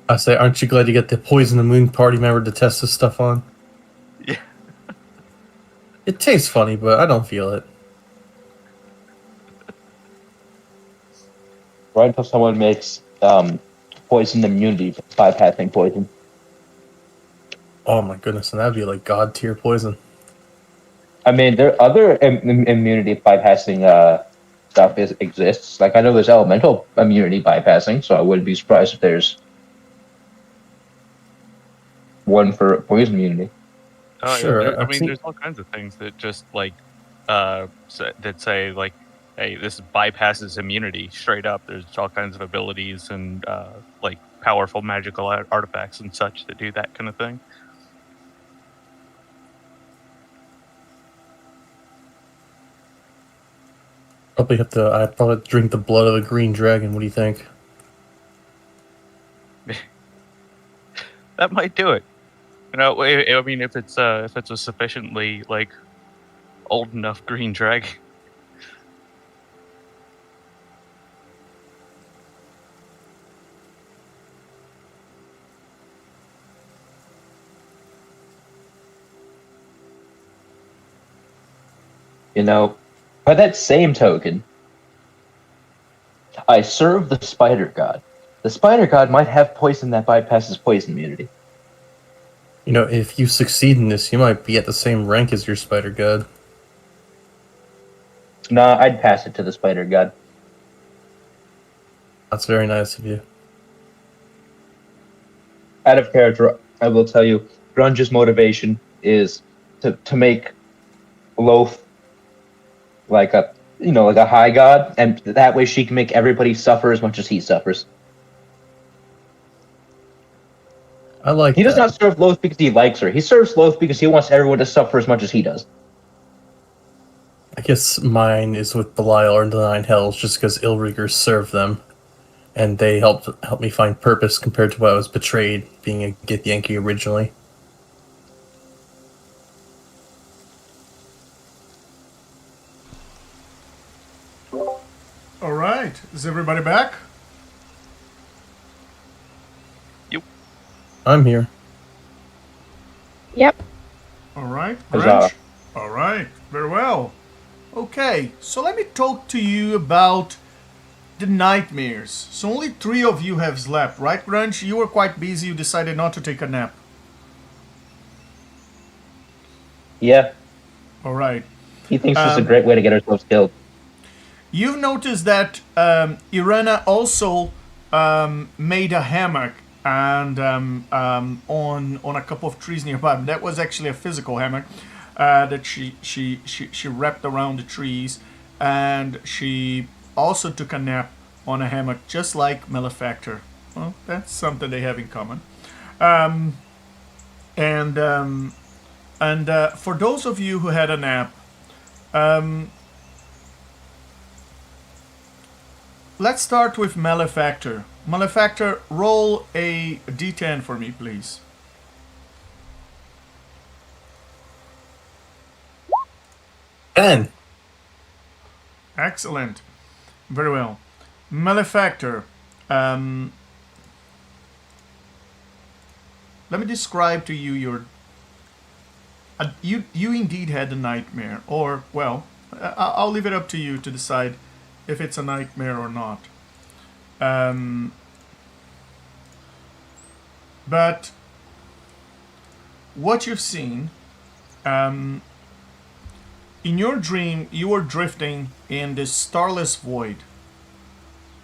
I say, aren't you glad you got the Poison the Moon party member to test this stuff on? Yeah. It tastes funny, but I don't feel it. Right until someone makes poison immunity bypassing poison. Oh my goodness, and that'd be like god tier poison. I mean, there are other immunity bypassing stuff exists. Like I know there's elemental immunity bypassing, so I wouldn't be surprised if there's one for poison immunity. Sure, I I've mean, seen- there's all kinds of things that just like that say like, hey, this bypasses immunity straight up. There's all kinds of abilities and like powerful magical artifacts and such that do that kind of thing. I'd probably drink the blood of a green dragon. What do you think? That might do it. You know, I mean, if it's a sufficiently like old enough green dragon. You know, by that same token, I serve the spider god. The spider god might have poison that bypasses poison immunity. You know, if you succeed in this, you might be at the same rank as your spider god. Nah, I'd pass it to the spider god. That's very nice of you. Out of character, I will tell you, Grunge's motivation is to make loaf like a like a high god, and that way she can make everybody suffer as much as he suffers. I like He does that. not serve Loth because he likes her. He serves Loth because he wants everyone to suffer as much as he does. I guess mine is with Belial or the Nine Hells, just because Illriggers serve them, and they help me find purpose compared to what I was betrayed being a Githyanki originally. All right. Is everybody back? I'm here. Yep. All right. Huzzah. Grinch? All right. Very well. Okay. So let me talk to you about the nightmares. So only 3 of you have slept, right, Grunch? You were quite busy. You decided not to take a nap. Yeah, All right. he thinks this is a great way to get ourselves killed. You've noticed that Irena also made a hammock and on a couple of trees nearby. That was actually a physical hammock that she wrapped around the trees, and she also took a nap on a hammock, just like Malefactor. Well, that's something they have in common. And for those of you who had a nap, let's start with Malefactor. Malefactor, roll a d10 for me, please. Ben! Excellent. Very well. Malefactor, let me describe to you your... you indeed had a nightmare, or, well, I'll leave it up to you to decide if it's a nightmare or not. But what you've seen, in your dream, you were drifting in this starless void.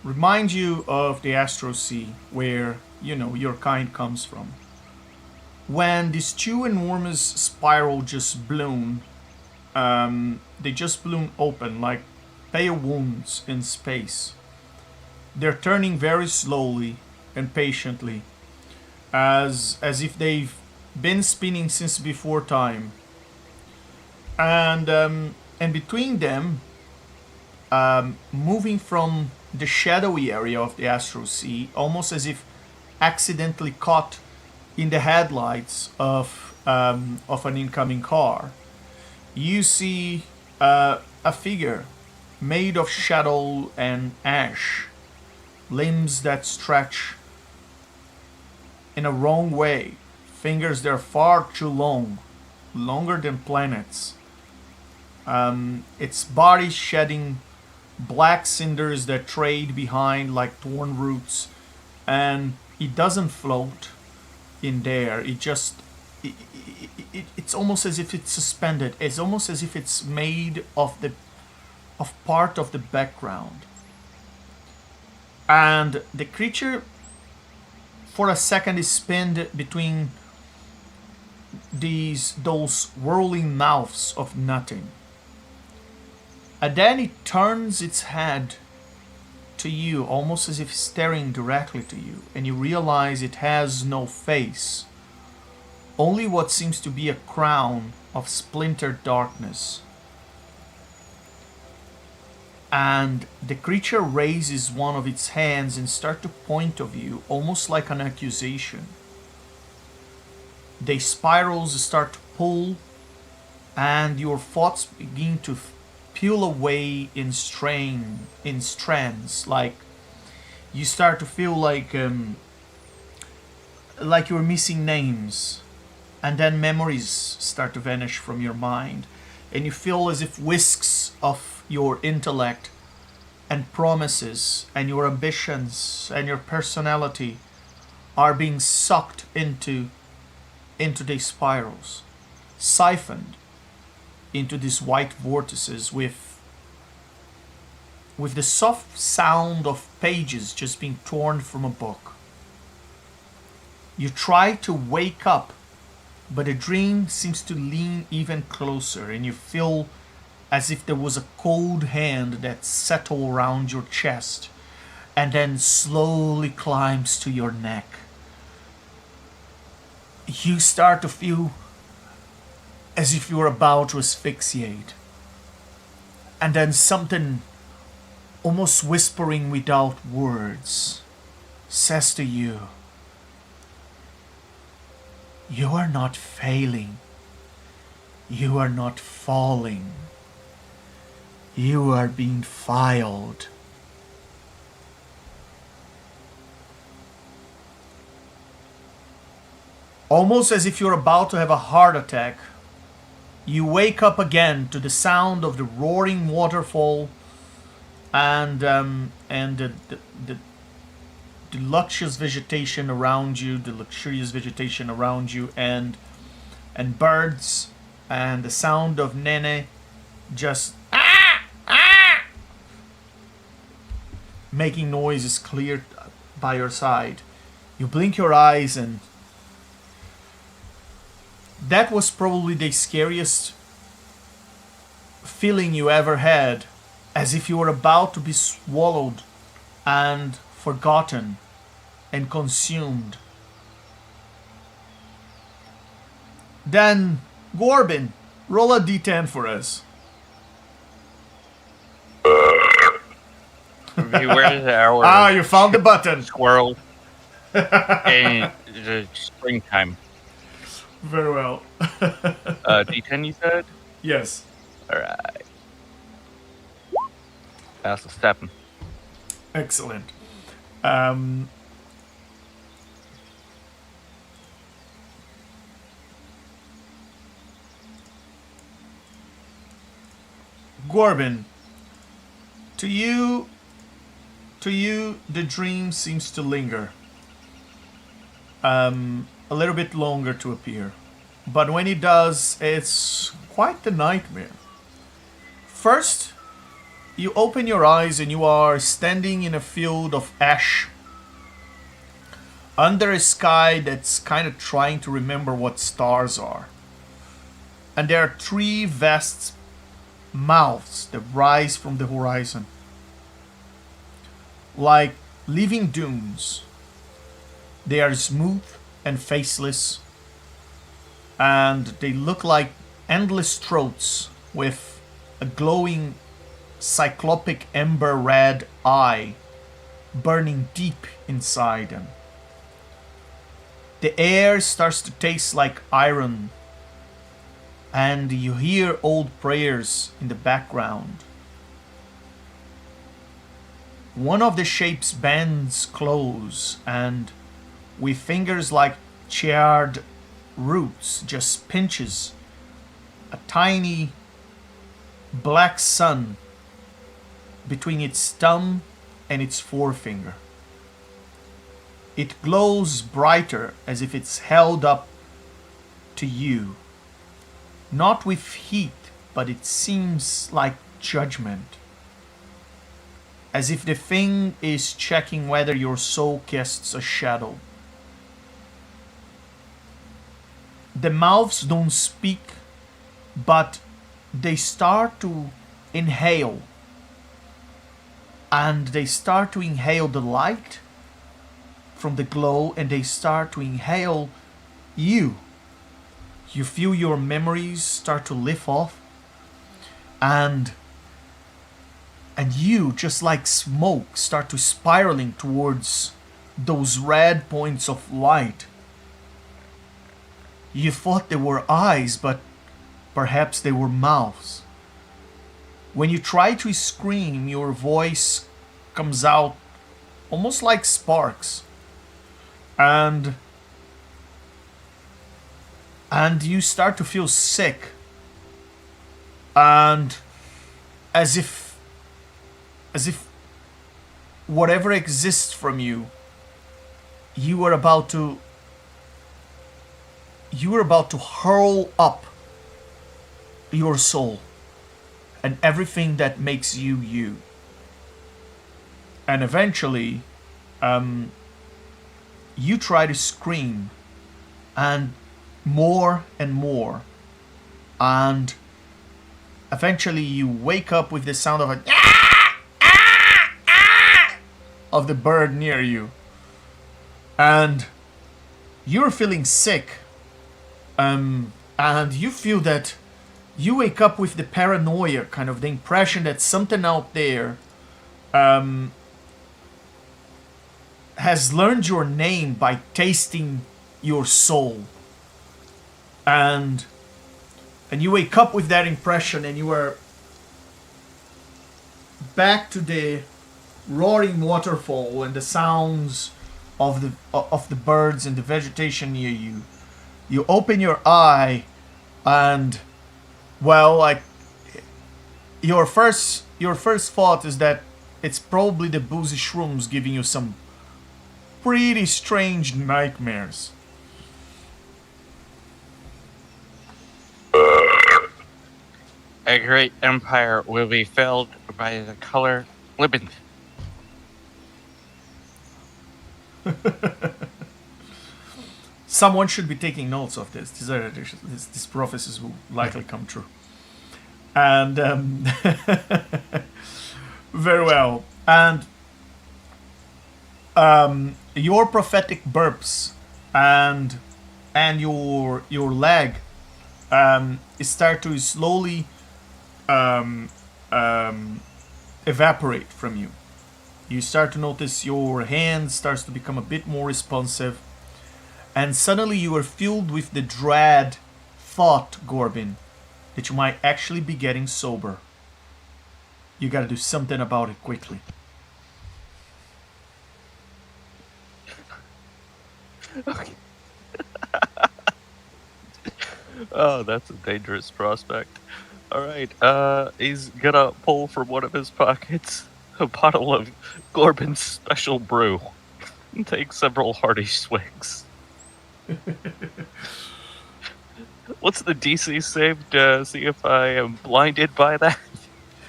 Remind you of the Astro Sea, where, your kind comes from. When these 2 enormous spiral just bloom, they just bloom open like pale wounds in space. They're turning very slowly and patiently, as if they've been spinning since before time. And between them, moving from the shadowy area of the Astro Sea, almost as if accidentally caught in the headlights of an incoming car, you see a figure made of shadow and ash, limbs that stretch in a wrong way, fingers that are far too long, longer than planets. Its body shedding black cinders that trade behind like torn roots, and it doesn't float in there. It's almost as if it's suspended. It's almost as if it's made of part of the background. And the creature, for a second, is pinned between those whirling mouths of nothing. And then it turns its head to you, almost as if staring directly to you, and you realize it has no face, only what seems to be a crown of splintered darkness. And the creature raises one of its hands and starts to point of you, almost like an accusation. The spirals start to pull, and your thoughts begin to peel away in strands, like you start to feel like you're missing names, and then memories start to vanish from your mind, and you feel as if whisks of your intellect and promises and your ambitions and your personality are being sucked into these spirals, siphoned into these white vortices with the soft sound of pages just being torn from a book. You try to wake up, but the dream seems to lean even closer, and you feel as if there was a cold hand that settled around your chest and then slowly climbs to your neck. You start to feel as if you're about to asphyxiate. And then something, almost whispering without words, says to you, "You are not failing. You are not falling. You are being filed." Almost as if you're about to have a heart attack, you wake up again to the sound of the roaring waterfall and the luxurious vegetation around you, and birds, and the sound of Nene just making noises clear by your side. You blink your eyes, and that was probably the scariest feeling you ever had, as if you were about to be swallowed and forgotten and consumed. Then, Gorbin, roll a d10 for us. Where is our You found the button. squirrel in the springtime? Very well. D10, you said? Yes. Alright. That's a step. Excellent. Gorbin, to you, the dream seems to linger. A little bit longer to appear. But when it does, it's quite the nightmare. First, you open your eyes and you are standing in a field of ash, under a sky that's kind of trying to remember what stars are. And there are three vast mouths that rise from the horizon, like living dunes. They are smooth and faceless, and they look like endless throats with a glowing cyclopic ember red eye burning deep inside them. The air starts to taste like iron, and you hear old prayers in the background. One of the shapes bends close, and with fingers like charred roots just pinches a tiny black sun between its thumb and its forefinger. It glows brighter as if it's held up to you, not with heat, but it seems like judgment, as if the thing is checking whether your soul casts a shadow. The mouths don't speak, but they start to inhale. And they start to inhale the light from the glow, and they start to inhale you. You feel your memories start to lift off, and you, just like smoke, start to spiraling towards those red points of light. You thought they were eyes, but perhaps they were mouths. When you try to scream, your voice comes out almost like sparks. And you start to feel sick. And as if whatever exists from you, you were about to hurl up your soul and everything that makes you you. And eventually, you try to scream, and more, and eventually you wake up with the sound of of the bird near you. And you're feeling sick. And you feel that you wake up with the paranoia, kind of the impression that something out there has learned your name by tasting your soul. And you wake up with that impression, and you are back to the roaring waterfall and the sounds of the birds and the vegetation near you. You open your eye, and well, like your first thought is that it's probably the boozy shrooms giving you some pretty strange nightmares. A great empire will be filled by the color Libin. Someone should be taking notes of this. These prophecies will likely come true. And very well. And your prophetic burps and your leg start to slowly evaporate from you. You start to notice your hand starts to become a bit more responsive, and suddenly you are filled with the dread thought, Gorbin, that you might actually be getting sober. You gotta do something about it quickly. Okay. Oh, that's a dangerous prospect. Alright, he's gonna pull from one of his pockets a bottle of Gorbin's special brew and take several hearty swigs. What's the DC save to see if I am blinded by that?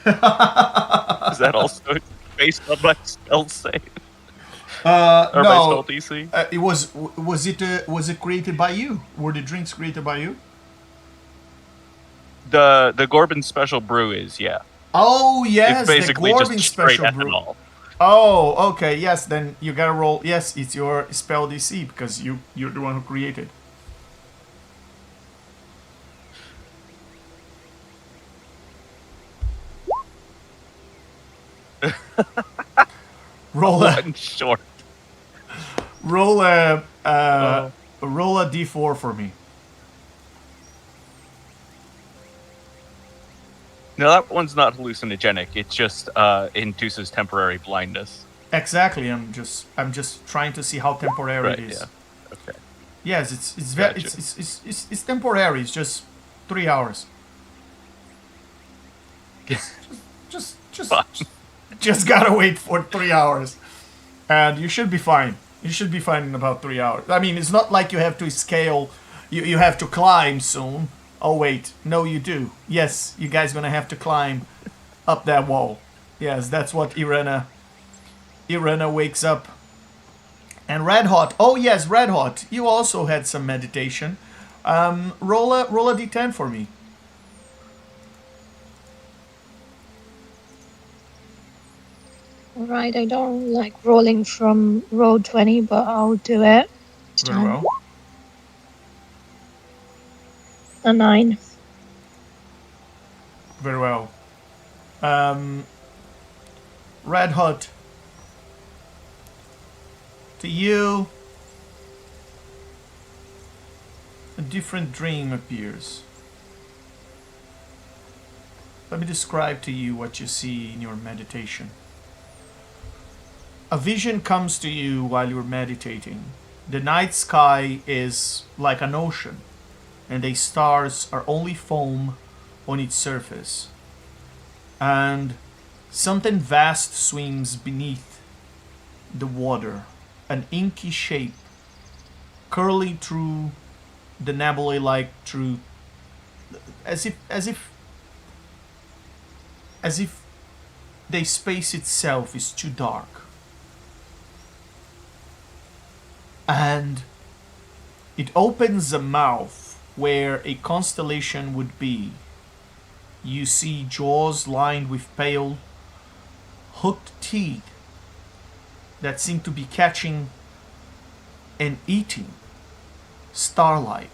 Is that also based on my spell save? Or No. my spell DC? Was it created by you? Were the drinks created by you? The Gorbin special brew is, yeah. Oh yes, It's basically the just Gorbin straight special brew. ethanol. Oh, okay, yes. Then you gotta roll. Yes, it's your spell DC because you're the one who created. Roll a One short. roll a roll a d4 for me. No, that one's not hallucinogenic. It just induces temporary blindness. Exactly. I'm just trying to see how temporary Right. it is. Yeah. Okay. Yes, Gotcha. it's temporary. It's just 3 hours. Just Fine. just gotta wait for 3 hours, and you should be fine. You should be fine in about 3 hours. I mean, it's not like you have to scale. You have to climb soon. Oh wait, no, you do. Yes, you guys gonna have to climb up that wall. Yes, that's what Irena wakes up. And Red Hot. Oh yes, Red Hot. You also had some meditation. Roll a d10 for me. Right, I don't like rolling from roll 20, but I'll do it. This Very time. well. A 9. Very well. Red Hot. To you, a different dream appears. Let me describe to you what you see in your meditation. A vision comes to you while you're meditating. The night sky is like an ocean, and the stars are only foam on its surface. And something vast swims beneath the water, an inky shape curling through the nebulae like through as if the space itself is too dark. And it opens a mouth where a constellation would be, You see jaws lined with pale, hooked teeth that seem to be catching and eating starlight.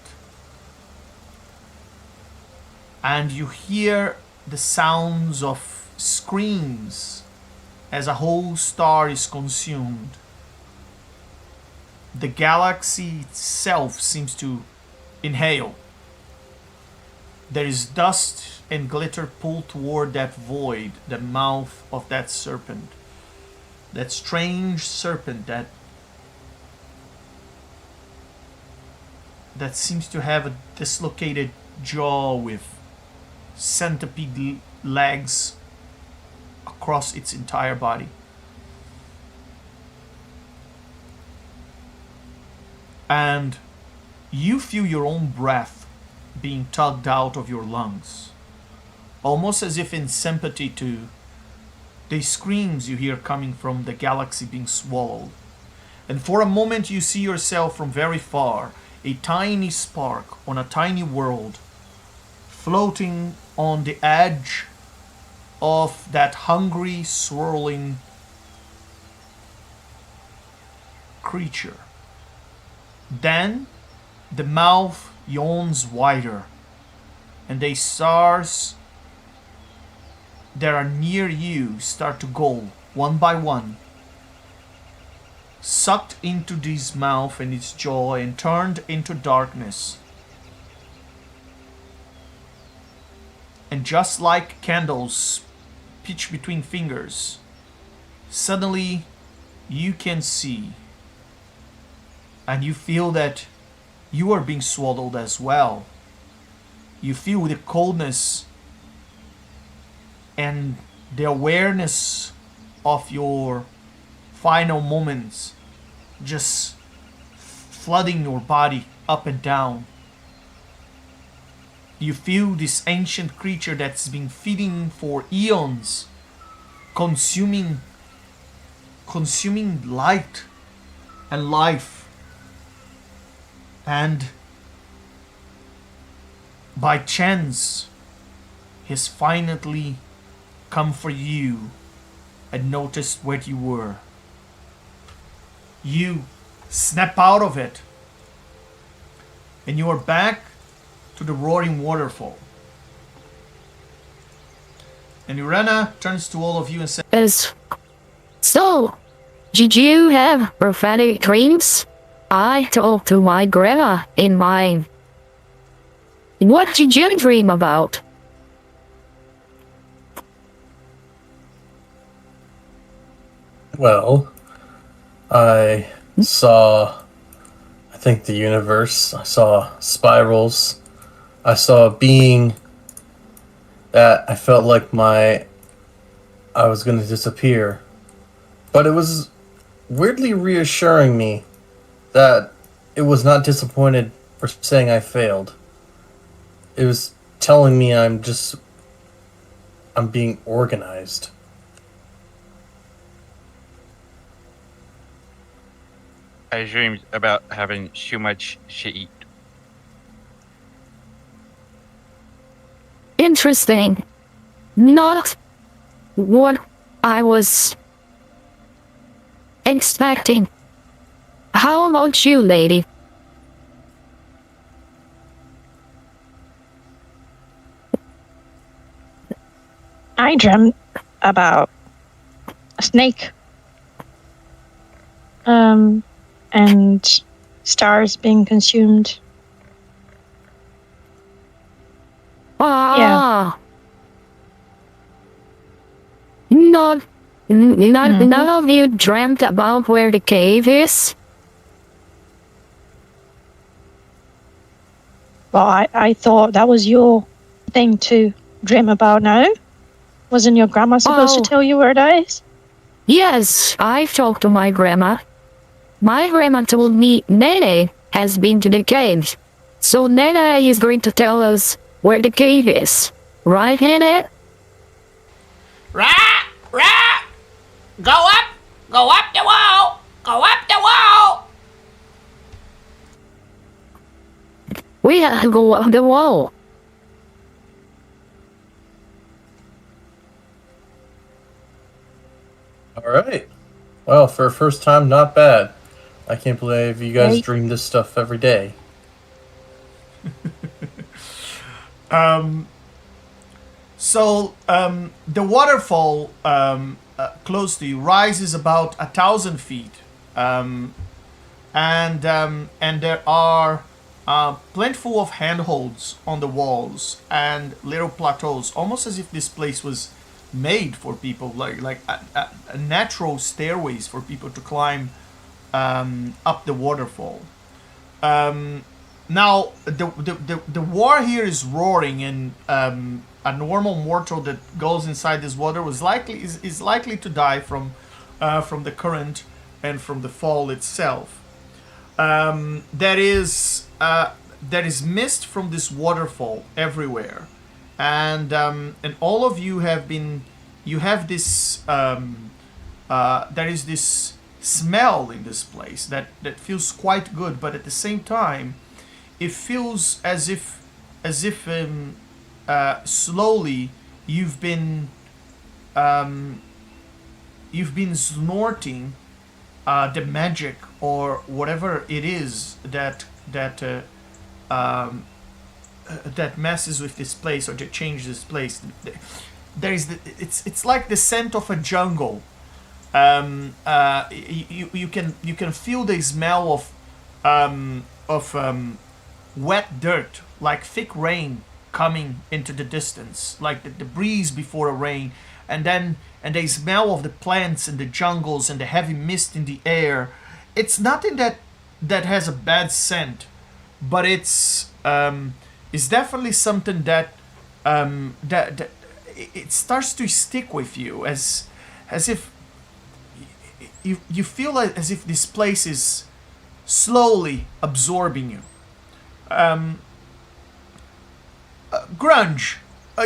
And you hear the sounds of screams as a whole star is consumed. The galaxy itself seems to inhale. There is dust and glitter pulled toward that void, the mouth of that serpent. That strange serpent that seems to have a dislocated jaw with centipede legs across its entire body. And you feel your own breath being tugged out of your lungs, almost as if in sympathy to the screams you hear coming from the galaxy being swallowed. And for a moment you see yourself from very far, a tiny spark on a tiny world, floating on the edge of that hungry, swirling creature. Then the mouth yawns wider, and the stars that are near you start to go one by one, sucked into this mouth and its jaw and turned into darkness. And just like candles pitch between fingers, suddenly you can see, and you feel that you are being swallowed as well. You feel the coldness and the awareness of your final moments just flooding your body up and down. You feel this ancient creature that's been feeding for eons, consuming light and life. And by chance, he's finally come for you and noticed where you were. You snap out of it, and you are back to the roaring waterfall. And Irena turns to all of you and says, So, did you have prophetic dreams? I talked to my grandma in mine. What did you dream about? Well, I saw, I think, the universe. I saw spirals. I saw a being that I felt like I was going to disappear. But it was weirdly reassuring me that it was not disappointed for saying I failed. It was telling me I'm being organized. I dreamed about having too much to eat. Interesting. Not what I was expecting. How about you, lady? I dreamt about a snake. And stars being consumed. Ah. None of you dreamt about where the cave is? Well, I thought that was your thing to dream about now. Wasn't your grandma supposed to tell you where that is? Yes, I've talked to my grandma. My grandma told me Nene has been to the cave. So Nene is going to tell us where the cave is. Right, Nene? Right. Go up the wall. Go up the wall. We have to go up the wall. All right. Well, for a first time, not bad. I can't believe you guys Right. dream this stuff every day. So the waterfall close to you rises about 1,000 feet, and there are plentiful of handholds on the walls and little plateaus, almost as if this place was made for people, like a natural stairways for people to climb up the waterfall. Now the war here is roaring, and a normal mortal that goes inside this water is likely to die from the current and from the fall itself. There is mist from this waterfall everywhere, and all of you have this there is this smell in this place that feels quite good, but at the same time it feels as if slowly you've been snorting the magic or whatever it is that messes with this place or that changes this place. It's like the scent of a jungle. You can feel the smell of wet dirt, like thick rain coming into the distance, like the breeze before a rain, and the smell of the plants and the jungles and the heavy mist in the air. It's nothing that has a bad scent, but it's definitely something that it starts to stick with you, as if you feel like as if this place is slowly absorbing you. Grunge,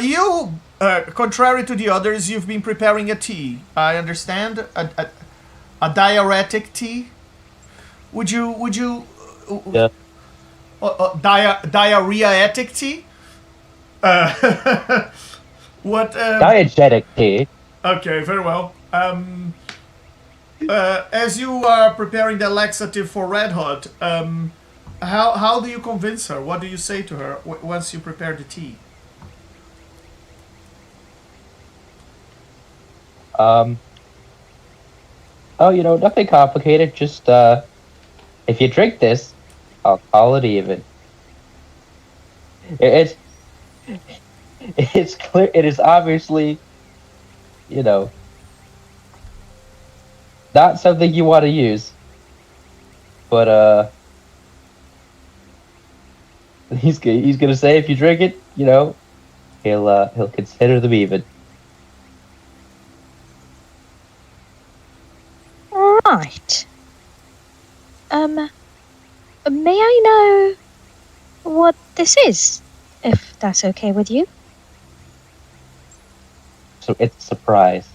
you, contrary to the others, you've been preparing a tea. I understand, a diuretic tea. Would you? Yeah. Diarrheatic tea. What? Diegetic tea. Okay, very well. As you are preparing the laxative for Red Hot, how do you convince her? What do you say to her once you prepare the tea? Oh, nothing complicated. Just if you drink this, I'll call it even. It's clear. It is obviously, not something you want to use. But he's gonna say if you drink it, he'll consider them even. Right. May I know what this is, if that's okay with you? So it's a surprise.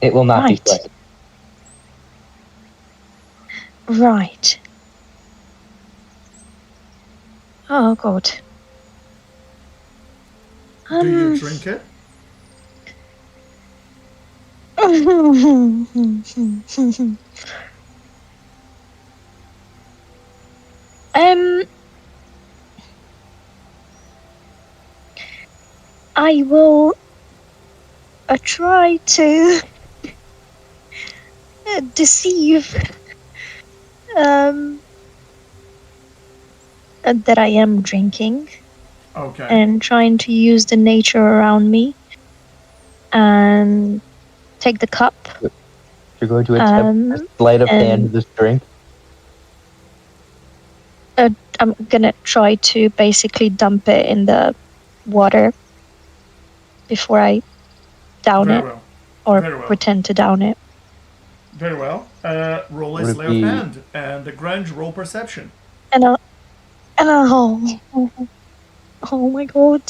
It will not be Right. played. Right. Oh God. Do you drink it? I will try to deceive that I am drinking Okay. and trying to use the nature around me and take the cup. You're going to attempt a sleight of hand and- of this drink. I'm gonna try to basically dump it in the water before I down Very it well. or very well. pretend to down it. Very well. Roll a Would it sleight of be- hand, and the grunge roll perception. And oh my God.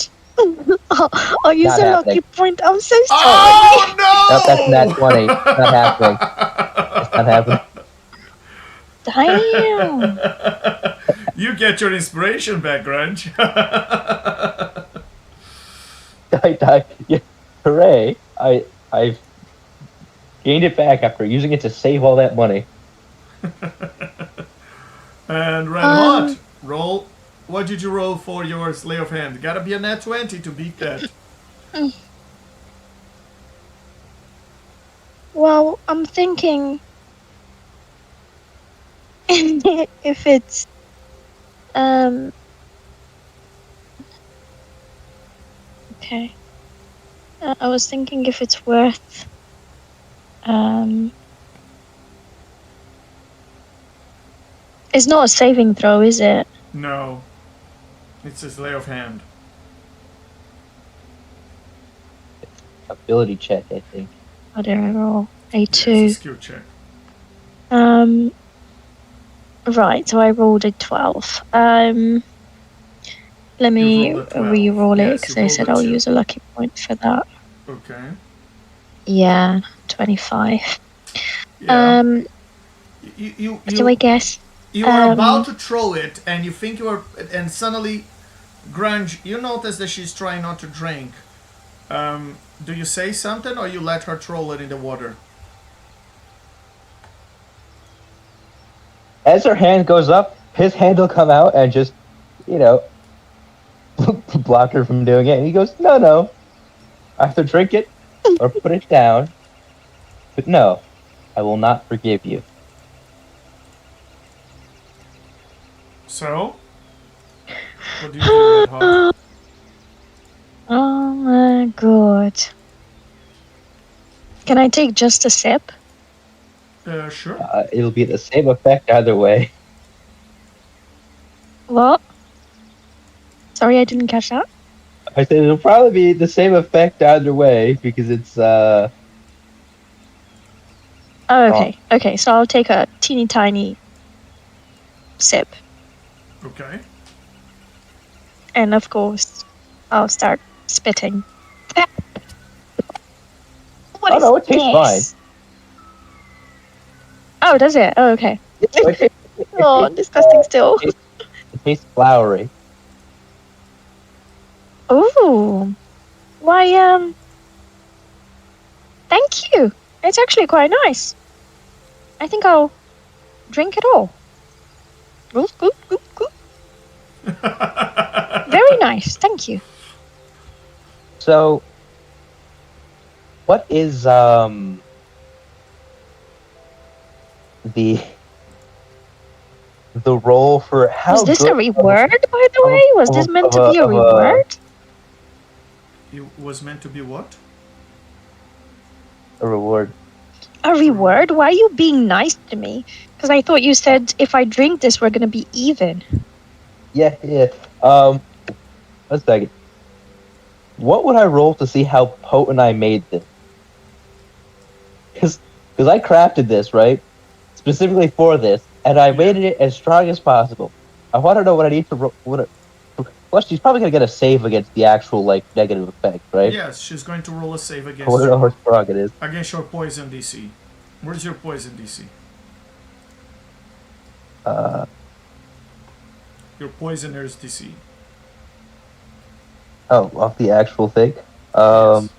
I'll use Not a happening. lucky point. I'm so sorry. Oh no! Nope, that's nat 20. It's not happening. It's not happening. Damn. You get your inspiration back, grunge. Yeah. Hooray! I've gained it back after using it to save all that money. And Red Hot, roll. What did you roll for your Lay of Hand? Gotta be a nat 20 to beat that. Well, I'm thinking if it's okay. I was thinking if it's worth it's not a saving throw, is it? No. It's his Lay of Hand. Ability check, I think. What did I roll? Yeah, A it's a 2. skill check. Right, so I rolled a 12. Let me You rolled a 12. re-roll it Yes, because you I rolled said a I'll 2. use a lucky point for that. Okay. Yeah, 25. Yeah. Do I guess? You are about to throw it, and you think you are, and suddenly, Grunge, you notice that she's trying not to drink. Do you say something, or you let her throw it in the water? As her hand goes up, his hand will come out and just, block her from doing it. And he goes, no. I have to drink it or put it down. But no, I will not forgive you. So? What do you do, Red Hot? Oh my god. Can I take just a sip? Sure. It'll be the same effect either way. What? Sorry, I didn't catch that. I said it'll probably be the same effect either way because it's Oh, okay. Okay, so I'll take a teeny tiny sip. Okay. And of course, I'll start spitting. What Oh is no, it tastes this? Oh, does it? Oh, okay. fine. Oh, disgusting still. It tastes flowery. Ooh. Why, thank you. It's actually quite nice. I think I'll drink it all. Oop, oop, oop, oop. Very nice, thank you. So, what is the role for how Was this good a reward, by the way? Was this meant to be a of a- reward? It was meant to be what? a reward? A reward? Why are you being nice to me? Because I thought you said if I drink this, we're gonna be even. Yeah. 1 second. What would I roll to see how potent I made this? Because I crafted this, right? Specifically for this, and I made it as strong as possible. I want to know what I need to roll. Well, she's probably going to get a save against the actual, negative effect, right? Yes, she's going to roll a save I against want to know how strong it is. your poison DC. Where's your poison DC? Your poisoner's DC. Oh, off the actual thing? Yes.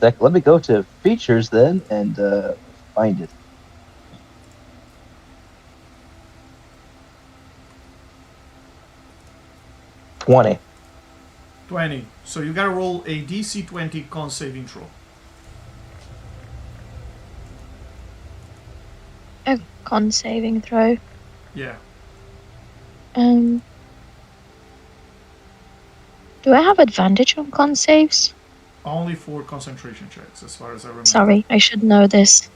Let me go to features then and find it. $20. 20. So you gotta roll a DC 20 con saving throw. A con saving throw. Yeah. Do I have advantage on con saves? Only for concentration checks, as far as I remember. Sorry, I should know this.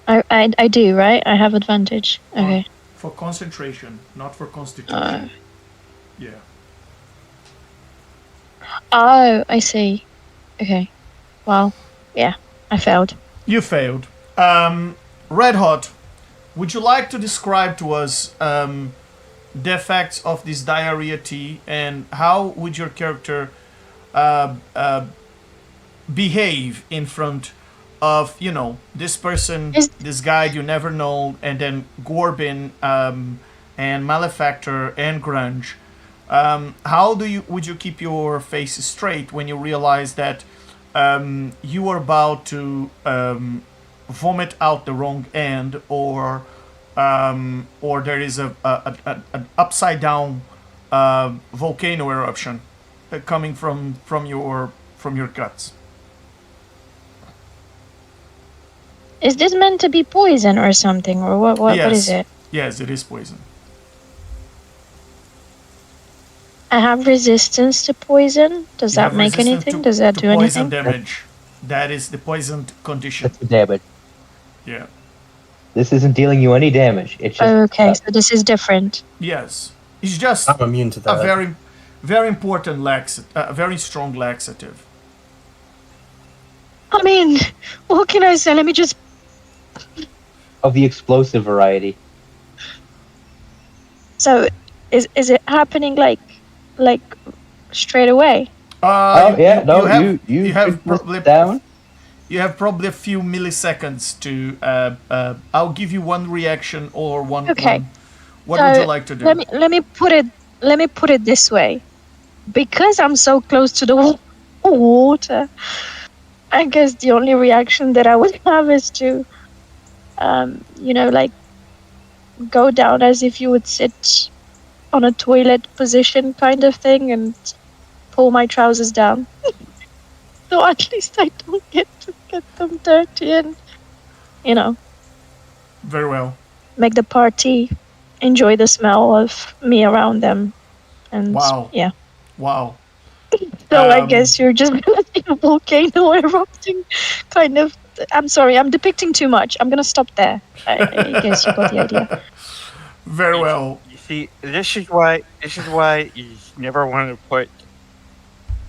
I do, right? I have advantage. Okay. For concentration, not for constitution. Yeah. Oh, I see. Okay. Well, yeah, I failed. You failed. Red Hot, would you like to describe to us the effects of this diarrhea tea and how would your character behave in front of, this person, this guy you never know, and then Gorbin and Malefactor and Grunge? How would you keep your face straight when you realize that you are about to vomit out the wrong end, or there is an upside down volcano eruption coming from your guts? Is this meant to be poison or something, or what? Yes. What is it? Yes, it is poison. I have resistance to poison. Does You that have make resistance anything? Does that to do poison anything? damage. That is the poisoned condition. That's the damage. Yeah. This isn't dealing you any damage. It's just Okay, so this is different. Yes. It's just I'm immune to a that. very, very important very strong laxative. I mean, what can I say? Let me just. of the explosive variety. So, is it happening like straight away? Oh yeah, no, you have should put probably it down. You have probably a few milliseconds to. I'll give you one reaction or one. Okay. What So, would you like to do? Let me put it this way, because I'm so close to the water. I guess the only reaction that I would have is to, like, go down as if you would sit on a toilet position kind of thing and pull my trousers down. So at least I don't get them dirty and, Very well. make the party enjoy the smell of me around them. And Wow. yeah. Wow. So I guess you're just gonna see a volcano erupting, kind of. I'm sorry, I'm depicting too much. I'm gonna stop there. I guess you got the idea. Very well. You see, this is why you never want to put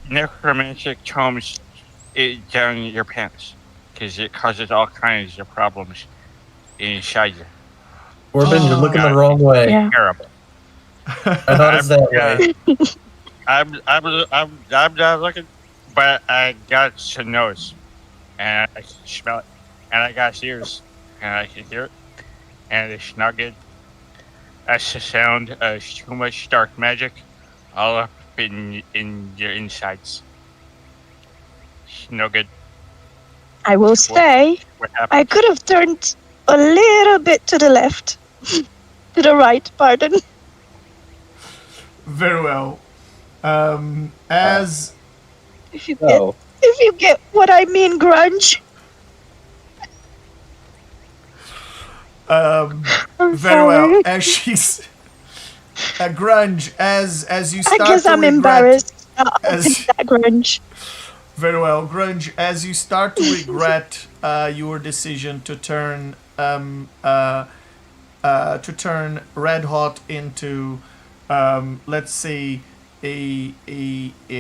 necromantic tomes down your pants, because it causes all kinds of problems inside you. Corbin, you're looking the wrong way. Yeah. Terrible. I thought it's that way. I'm not looking, but I got some nose, and I can smell it, and I got ears, and I can hear it, and it's not good. That's the sound of too much dark magic all up in your insides. It's no good. I will say, What happened? I could have turned a little bit to the left. To the right, pardon. Very well. As If you So get what I mean, grunge. I'm very sorry. well, as she's a grunge, as you I start guess to I'm regret, embarrassed. as- That grunge. Very well, grunge, as you start to regret your decision to turn Red Hot into let's say a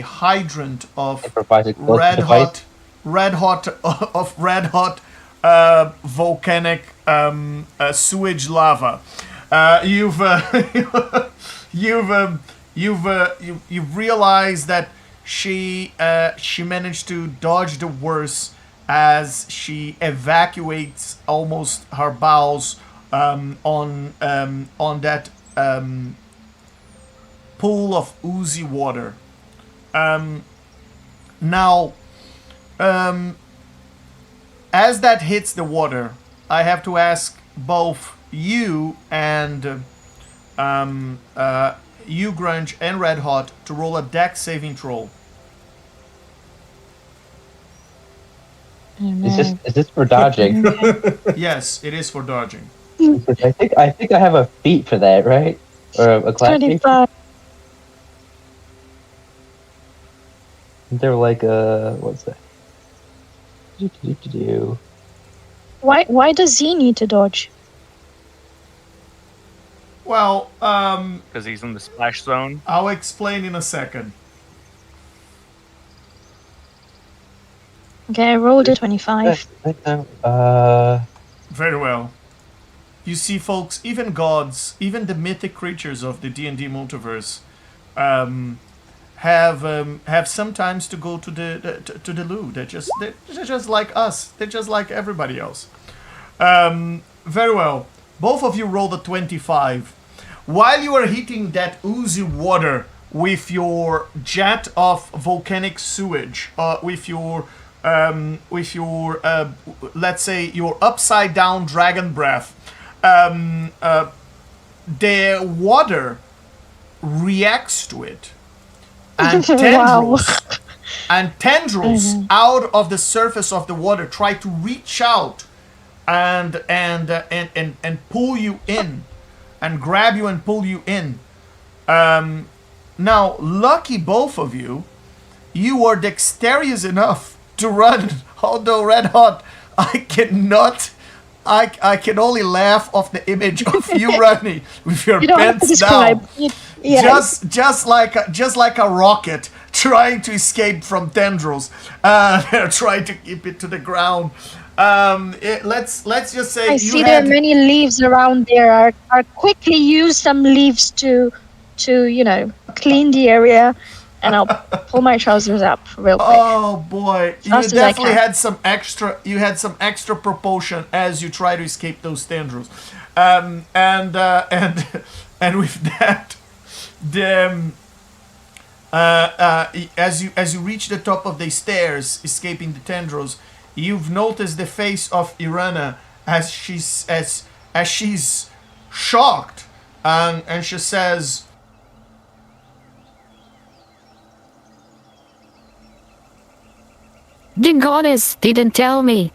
hydrant of improvise explosive device. red hot volcanic sewage lava. You've realized that she managed to dodge the worst as she evacuates almost her bowels on that pool of oozy water. Now, as that hits the water, I have to ask both you and you, Grunge, and Red Hot to roll a dex saving throw. Is this for dodging? Yes, it is for dodging. I think I have a feat for that, right? Or a class feat? 25. They're like what's that? Do. Why does he need to dodge? Well, Because he's in the splash zone. I'll explain in a second. Okay, I rolled a 25. Very well. You see, folks, even gods, even the mythic creatures of the D&D multiverse, have sometimes to go to the loo. They're just like us. They're just like everybody else. Very well. Both of you rolled a 25. While you are hitting that oozy water with your jet of volcanic sewage, let's say your upside down dragon breath, the water reacts to it, and tendrils out of the surface of the water try to reach out and pull you in, and grab you and pull you in. Now, lucky both of you, you are dexterous enough to run. Although Red Hot, I cannot. I can only laugh off the image of you running with your pants down, just like a rocket trying to escape from tendrils. They're trying to keep it to the ground. Let's just say I see there are many leaves around there. Are quickly use some leaves to clean the area, and I'll pull my trousers up real quick. Oh boy, you definitely had some extra. You had some extra propulsion as you try to escape those tendrils, and with that, as you reach the top of the stairs, escaping the tendrils, you've noticed the face of Irana as she's shocked, and she says, The goddess didn't tell me.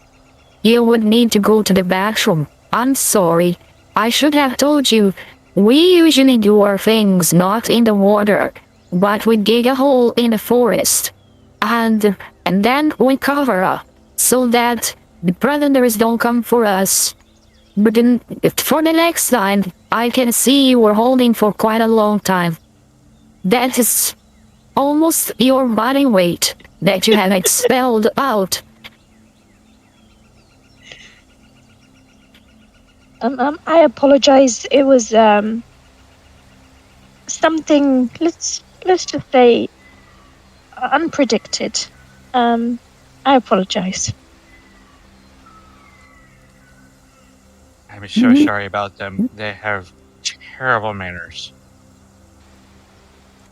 You would need to go to the bathroom. I'm sorry. I should have told you. We usually do our things not in the water, but we dig a hole in the forest. And then we cover up, so that the predators don't come for us. But then, for the next time, I can see you were holding for quite a long time. That is almost your body weight that you have expelled out. I apologize. It was something. Let's just say unpredicted. I apologize. I'm so sorry about them. They have terrible manners.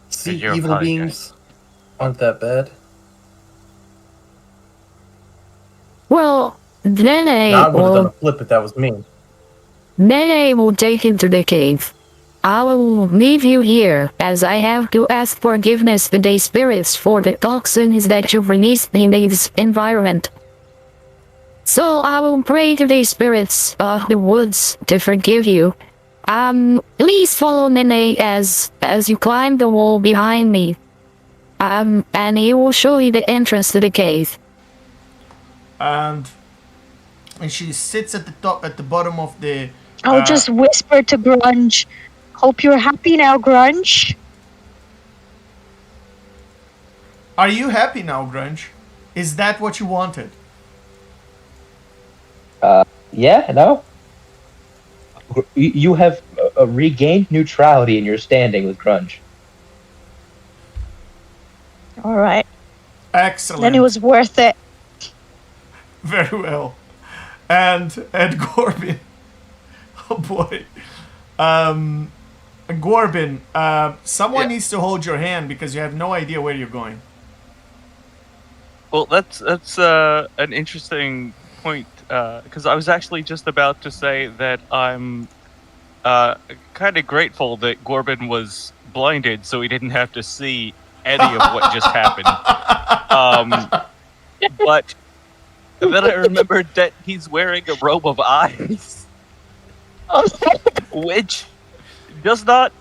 See, You evil apologize. beings aren't that bad. Well, Nene Now I would have done a will, flip if that was me. Nene will take him to the cave. I will leave you here, as I have to ask forgiveness to the spirits for the toxins that you've released in this environment. So I will pray to the spirits of the woods to forgive you. Please follow Nene as you climb the wall behind me. And he will show you the entrance to the cave. and she sits at the bottom of the. I'll just whisper to Grunge. Hope you're happy now, Grunge. Are you happy now, Grunge? Is that what you wanted? Yeah, no. You have regained neutrality in your standing with Grunge. All right. Excellent. Then it was worth it. Very well. And Gorbin. Oh boy. Gorbin, someone needs to hold your hand because you have no idea where you're going. Well, that's an interesting point, because I was actually just about to say that I'm kind of grateful that Gorbin was blinded so he didn't have to see any of what just happened. But then I remembered that he's wearing a robe of eyes, which does not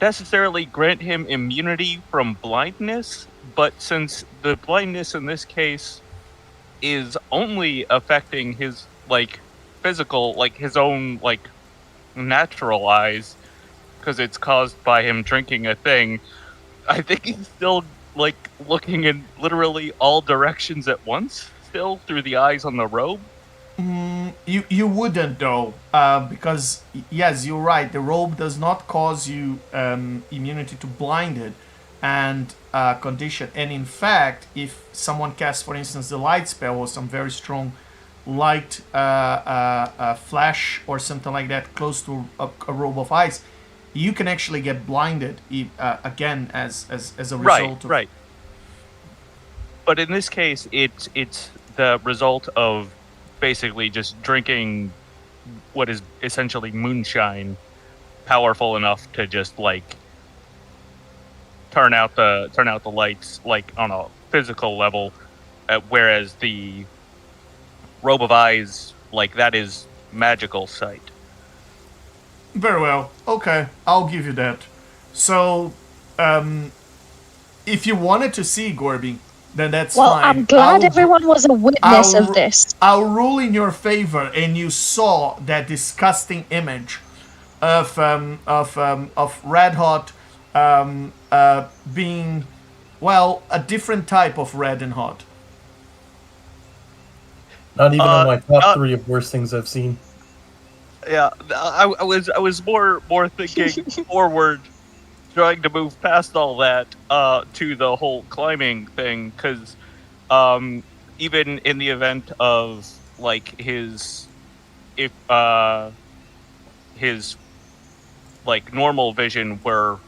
necessarily grant him immunity from blindness, but since the blindness in this case is only affecting his physical, his own natural eyes, because it's caused by him drinking a thing, I think he's still looking in literally all directions at once, still through the eyes on the robe. You wouldn't though, because yes, you're right. The robe does not cause you immunity to blinded and condition. And in fact, if someone casts, for instance, the light spell or some very strong light flash or something like that close to a robe of eyes, you can actually get blinded again as a Right, result of right. But in this case, it's the result of basically just drinking what is essentially moonshine, powerful enough to just like turn out the lights like on a physical level, whereas the robe of eyes, like that is magical sight. Very well. Okay, I'll give you that. So, if you wanted to see Gorby, then that's Well, fine. I'm glad everyone was a witness of this. I'll rule in your favor, and you saw that disgusting image of Red Hot being, well, a different type of red and hot. Not even on my top 3 of worst things I've seen. Yeah, I was more thinking forward, trying to move past all that to the whole climbing thing, because even in the event of like his like normal vision were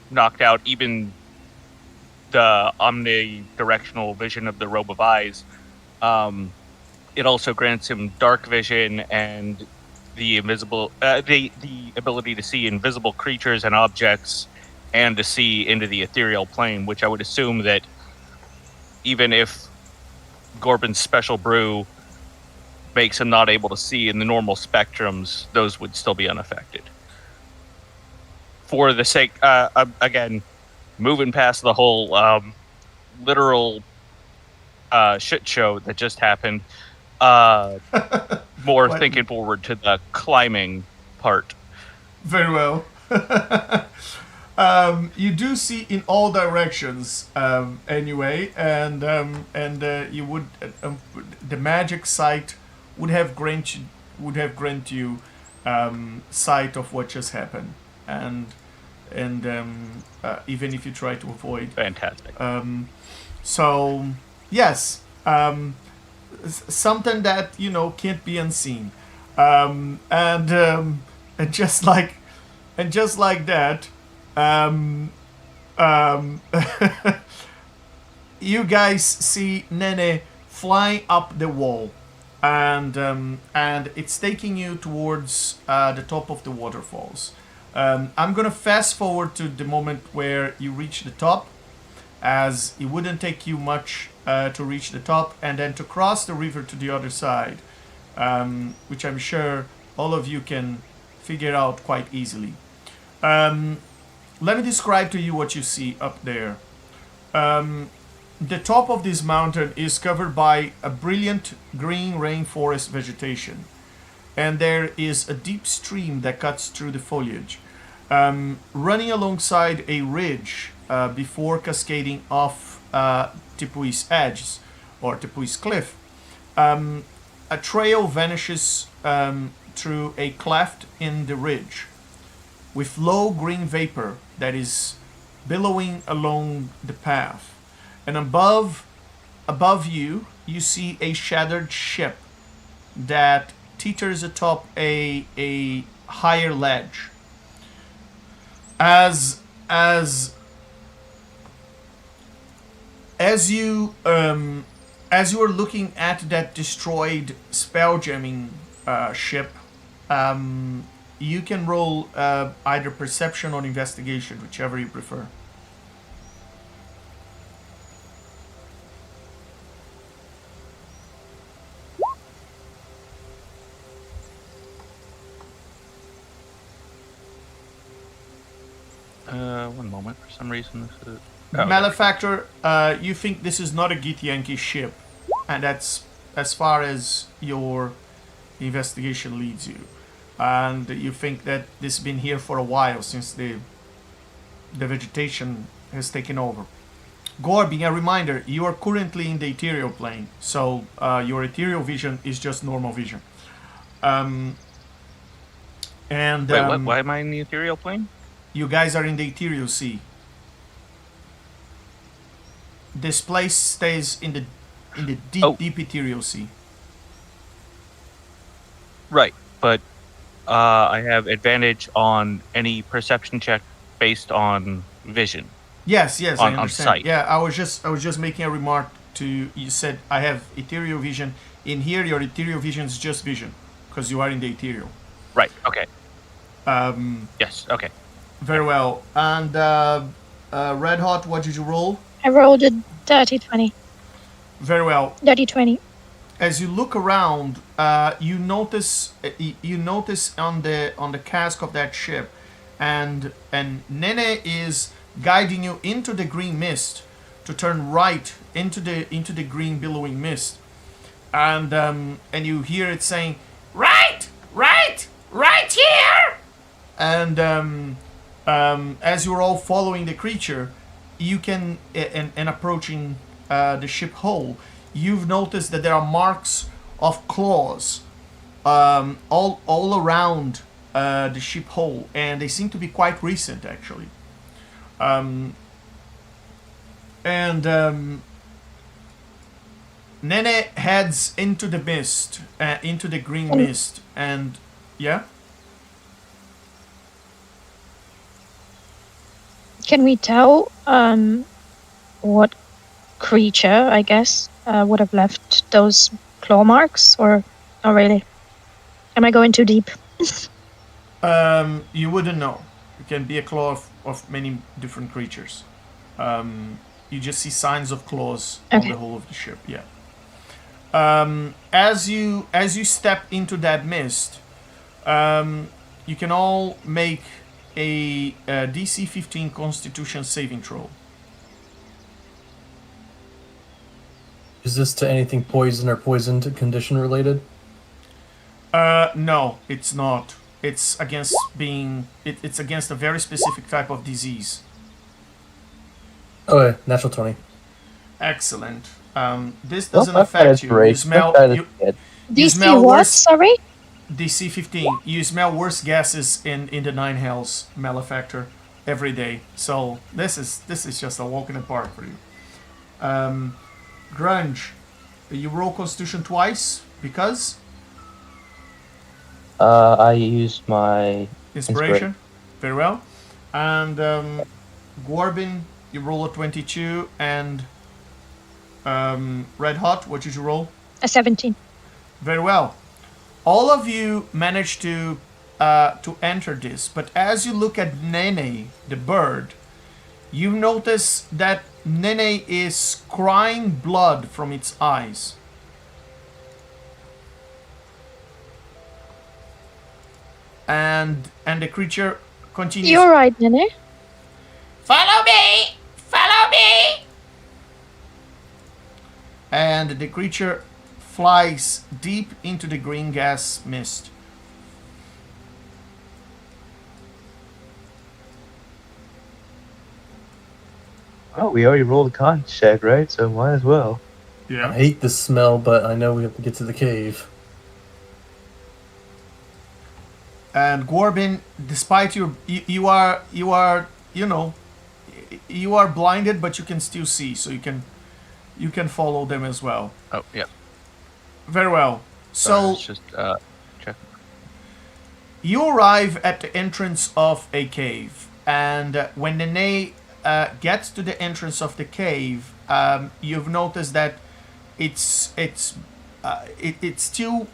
knocked out, even the omnidirectional vision of the robe of eyes, it also grants him dark vision and the invisible, the ability to see invisible creatures and objects, and to see into the ethereal plane. Which I would assume that even if Gorbin's special brew makes him not able to see in the normal spectrums, those would still be unaffected. For the sake, again, moving past the whole literal shit show that just happened. More thinking forward to the climbing part. Very well. You do see in all directions, anyway, and you would the magic sight would have granted you sight of what just happened, and even if you try to avoid. Fantastic. So yes. Something that can't be unseen, and just like that, you guys see Nene flying up the wall, and it's taking you towards the top of the waterfalls. I'm gonna fast forward to the moment where you reach the top, as it wouldn't take you much to reach the top and then to cross the river to the other side, which I'm sure all of you can figure out quite easily. Let me describe to you what you see up there. The top of this mountain is covered by a brilliant green rainforest vegetation, and there is a deep stream that cuts through the foliage, running alongside a ridge before cascading off Tipui's edges, or Tipui's cliff. A trail vanishes through a cleft in the ridge, with low green vapor that is billowing along the path. And above you see a shattered ship that teeters atop a higher ledge. As you are looking at that destroyed spelljamming ship, you can roll either perception or investigation, whichever you prefer. One moment. For some reason, this is... Malefactor, you think this is not a Githyanki ship, and that's as far as your investigation leads you. And you think that this has been here for a while, since the vegetation has taken over. Gorby, a reminder, you are currently in the ethereal plane, so your ethereal vision is just normal vision. Wait, why am I in the ethereal plane? You guys are in the ethereal sea. This place stays in the deep ethereal sea. Right, but I have advantage on any perception check based on vision. Yes, I On understand. sight. Yeah, I was just making a remark to you. Said I have ethereal vision. In here, your ethereal vision is just vision because you are in the ethereal. Right. Okay. Um, Yes. Okay. very well. And Red Hot, what did you roll? I rolled a dirty 20. Very well. Dirty 20. As you look around, you notice on the cask of that ship, and Nene is guiding you into the green mist to turn right into the green billowing mist, and you hear it saying, Right here. and as you're all following the creature, you can and approaching the ship hull, you've noticed that there are marks of claws all around the ship hull, and they seem to be quite recent actually. Nene heads into the mist, into the green mist, and yeah. Can we tell what creature, I guess, would have left those claw marks, or not really? Am I going too deep? You wouldn't know. It can be a claw of many different creatures. You just see signs of claws on the whole of the ship. Yeah. As you step into that mist, you can all make a DC 15 Constitution saving throw. Is this to anything poison or poisoned condition related? No, it's not. It's against it's against a very specific type of disease. Okay, natural 20. Excellent. This doesn't affect you. You smell you DC smell what? worse. Sorry? DC 15. You smell worse gases in the Nine Hells malefactor every day. So this is just a walk in the park for you. Grunge, you roll Constitution twice because I used my inspiration. Very well. And Gorbin, you roll a 22, and Red Hot, what did you roll? A 17. Very well. All of you managed to enter this, but as you look at Nene, the bird, you notice that Nene is crying blood from its eyes. And the creature continues. You're right, Nene. Follow me. And the creature flies deep into the green gas mist. Oh, we already rolled a con check, right? So might as well. I Yeah. hate this smell, but I know we have to get to the cave. And Gorbin, despite you are blinded, but you can still see, so you can follow them as well. Oh, yeah. Very well. So it's just check. you arrive at the entrance of a cave, and when Nene gets to the entrance of the cave, you've noticed that it's still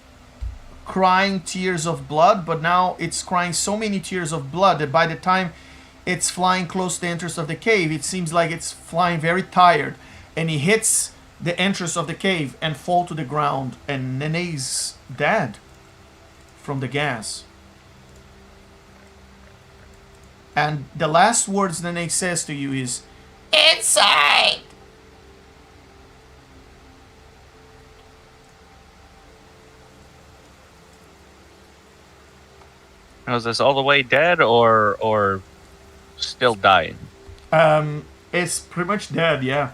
crying tears of blood, but now it's crying so many tears of blood that by the time it's flying close to the entrance of the cave, it seems like it's flying very tired, and he hits the entrance of the cave and fall to the ground, and Nene's dead from the gas. And the last words Nene says to you is, Inside. Now, is this all the way dead or still dying? it's pretty much dead, yeah.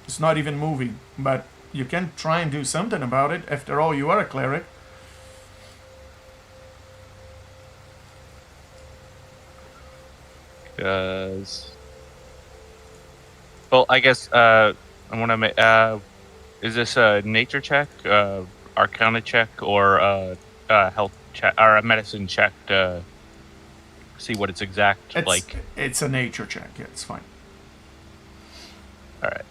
It's not even moving, but you can try and do something about it. After all, you are a cleric. Because, well, I guess I want to make. Is this a nature check, Arcana check, or health check or a medicine check to see what its exact like. It's a nature check. Yeah, it's fine. All right.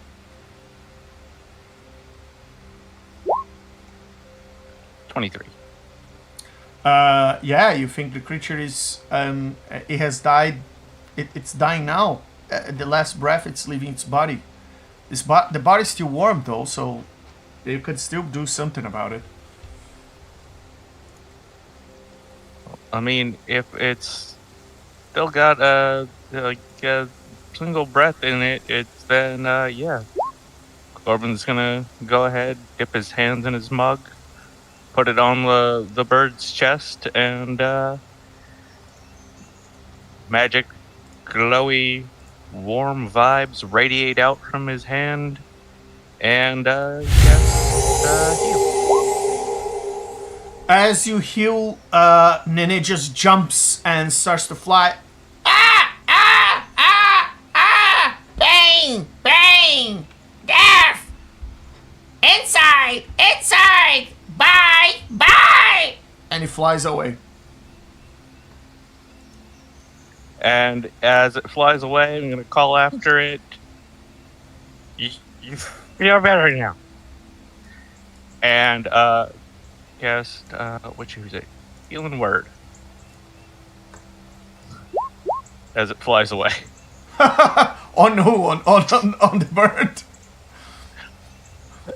23. Yeah, you think the creature is it has died. It's dying now. The last breath it's leaving its body. The body's still warm though, so you could still do something about it. I mean, if it's still got a single breath in it, then yeah. Corbin's gonna go ahead, dip his hands in his mug, put it on the bird's chest, and magic, glowy, warm vibes radiate out from his hand, and heal. As you heal, Nene just jumps and starts to fly. Bang! Bang! Death! Inside! Inside! Bye! Bye! And he flies away. And as it flies away, I'm gonna call after it. You're better now. And cast what is it? Healing word. As it flies away. On who? On the bird?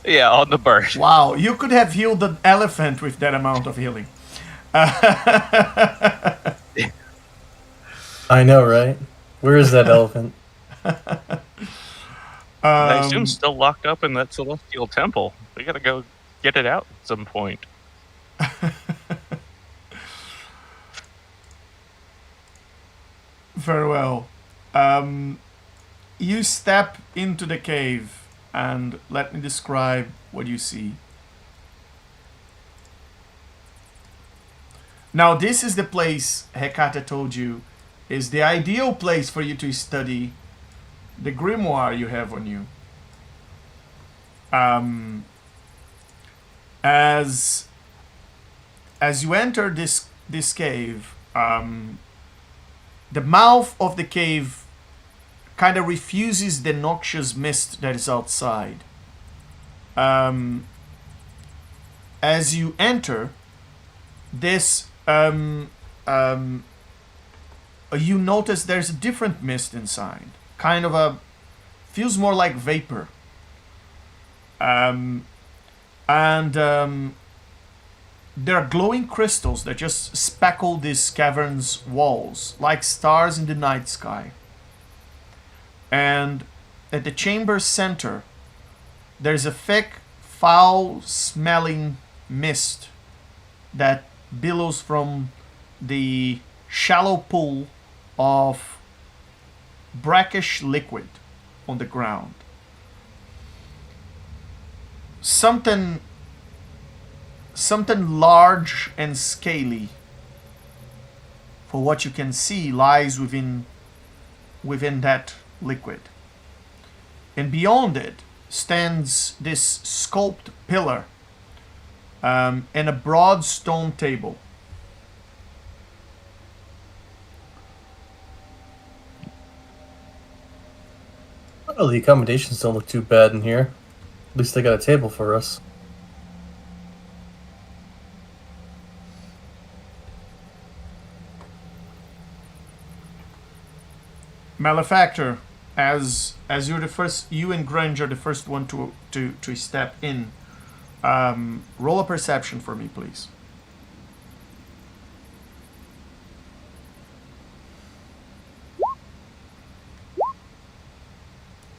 Yeah, on the bird. Wow, you could have healed the elephant with that amount of healing. I know, right? Where is that elephant? I assume still locked up in that celestial temple. We gotta go get it out at some point. Very well. You step into the cave and let me describe what you see. Now this is the place Hecate told you is the ideal place for you to study the grimoire you have on you. As you enter this cave, the mouth of the cave kind of refuses the noxious mist that is outside. As you enter this, you notice there's a different mist inside. Kind of feels more like vapor. There are glowing crystals that just speckle this cavern's walls, like stars in the night sky. And at the chamber's center, there's a thick, foul-smelling mist that billows from the shallow pool of brackish liquid on the ground. Something large and scaly, for what you can see, lies within that liquid. And beyond it stands this sculpted pillar and a broad stone table. Well, the accommodations don't look too bad in here. At least they got a table for us. Malefactor, as you're the first, you and Grunge are the first one to step in. Roll a perception for me, please.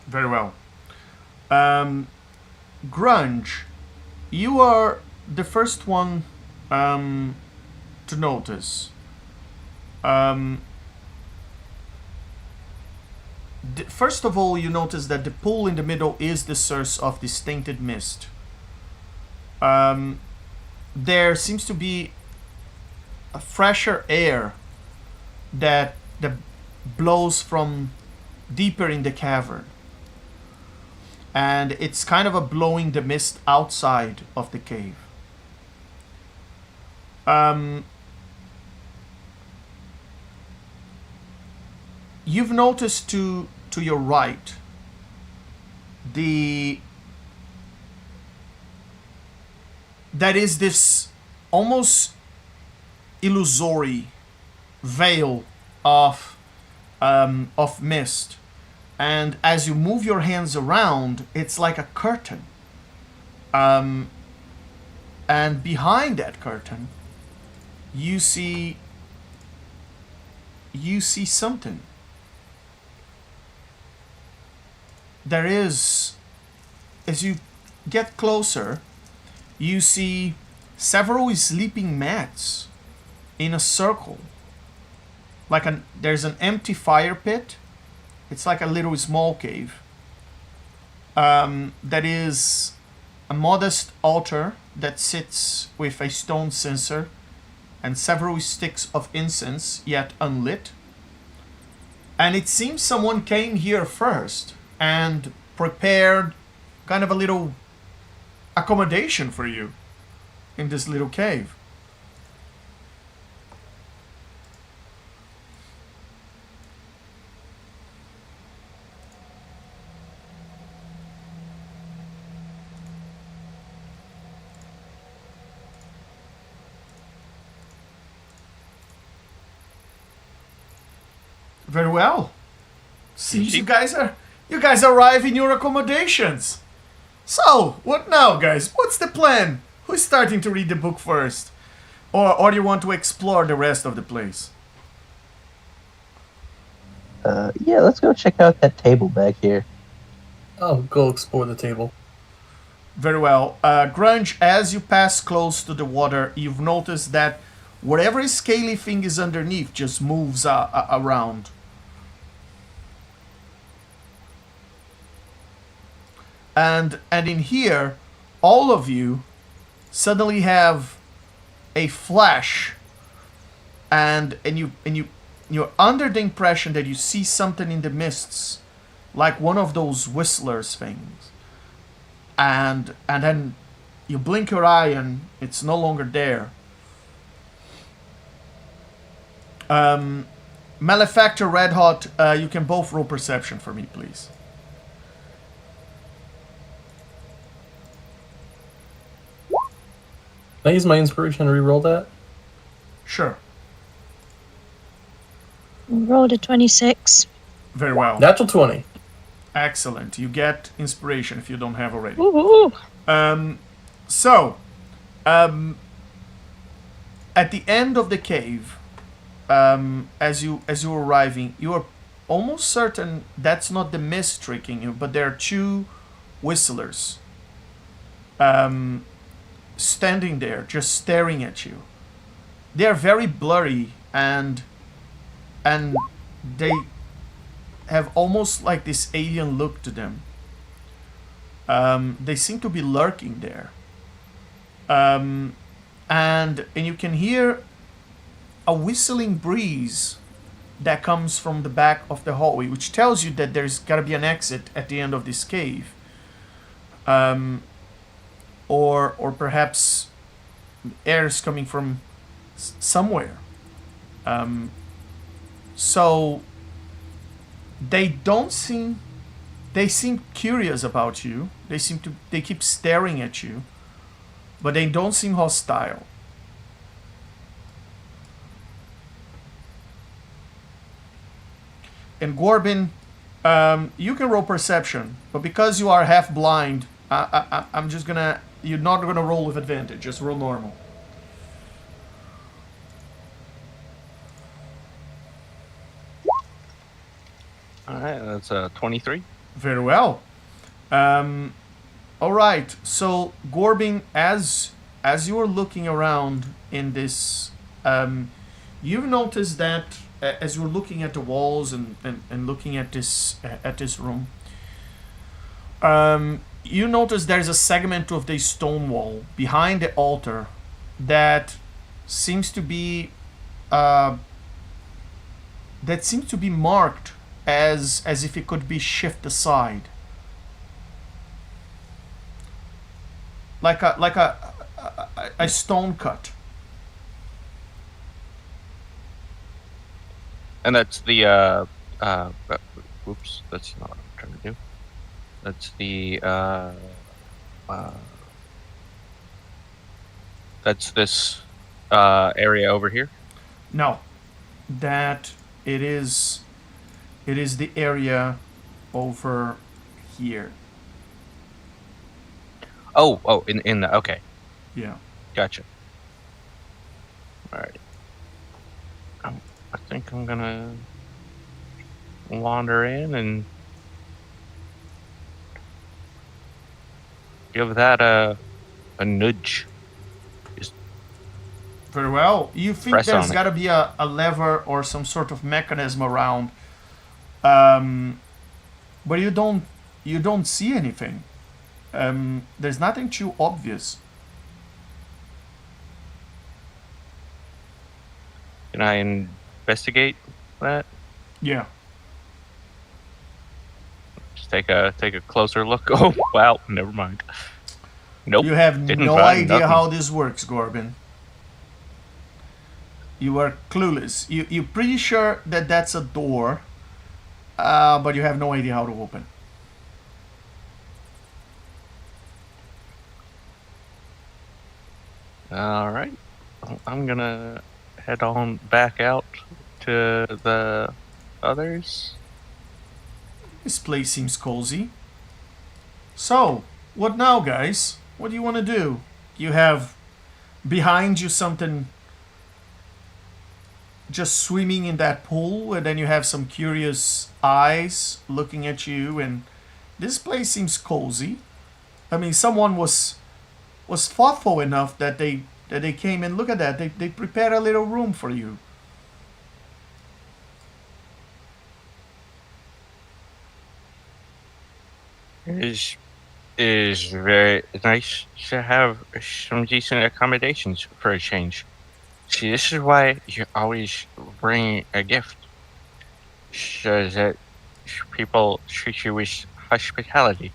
Very well. Grunge, you are the first one to notice. First of all, you notice that the pool in the middle is the source of this tainted mist. There seems to be a fresher air that blows from deeper in the cavern. And it's kind of blowing the mist outside of the cave. you've noticed to your right that is this almost illusory veil of mist, and as you move your hands around, it's like a curtain. And behind that curtain, you see something. There is, as you get closer, you see several sleeping mats in a circle. There's an empty fire pit. It's like a little small cave. That is a modest altar that sits with a stone censer and several sticks of incense yet unlit. And it seems someone came here first and prepared kind of a little accommodation for you in this little cave. Very well. Seems you guys arrive in your accommodations. So, what now, guys? What's the plan? Who's starting to read the book first? Or do you want to explore the rest of the place? Yeah, let's go check out that table back here. I'll go explore the table. Very well. Grunge, as you pass close to the water, you've noticed that whatever scaly thing is underneath just moves around. And in here, all of you suddenly have a flash, and you're under the impression that you see something in the mists, like one of those whistlers things. And then you blink your eye and it's no longer there. Malefactor, Red Hot, you can both roll perception for me, please. Can I use my inspiration to reroll that? Sure. Rolled a 26. Very well. Natural 20. Excellent. You get inspiration if you don't have already. Ooh. So, at the end of the cave, as you're arriving, you are almost certain that's not the mist tricking you, but there are two whistlers standing there, just staring at you. They are very blurry and they have almost like this alien look to them. They seem to be lurking there. And you can hear a whistling breeze that comes from the back of the hallway, which tells you that there's got to be an exit at the end of this cave. Or perhaps air is coming from somewhere. So they seem curious about you. They keep staring at you, but they don't seem hostile. And Gorbin, you can roll perception, but because you are half blind, I'm just gonna. You're not gonna roll with advantage. Just roll normal. All right, that's 23. Very well. All right. So Gorbin, as you are looking around in this, you've noticed that as you're looking at the walls and looking at this room, you notice there's a segment of the stone wall behind the altar that seems to be marked as if it could be shifted aside, like a stone cut. And that's the Oops, that's not what I'm trying to do. That's the that's this area over here. No, that it is the area over here. Oh, in the okay, Yeah. gotcha. All right. I think I'm gonna wander in and give that a nudge. Very well. You think Press there's on it. got to be a lever or some sort of mechanism around, but you don't see anything. There's nothing too obvious. Can I investigate that? Yeah. Just take a closer look. Oh wow, never mind. Nope. You have didn't no find idea nothing. how this works, Gorbin. You are clueless. You're pretty sure that that's a door, but you have no idea how to open. All right. I'm gonna head on back out to the others. This place seems cozy. So, what now, guys? What do you want to do? You have behind you something just swimming in that pool, and then you have some curious eyes looking at you, and this place seems cozy. I mean, someone was thoughtful enough that they came and look at that. They prepared a little room for you. Is very nice to have some decent accommodations for a change. See, this is why you always bring a gift, so that people treat you with hospitality.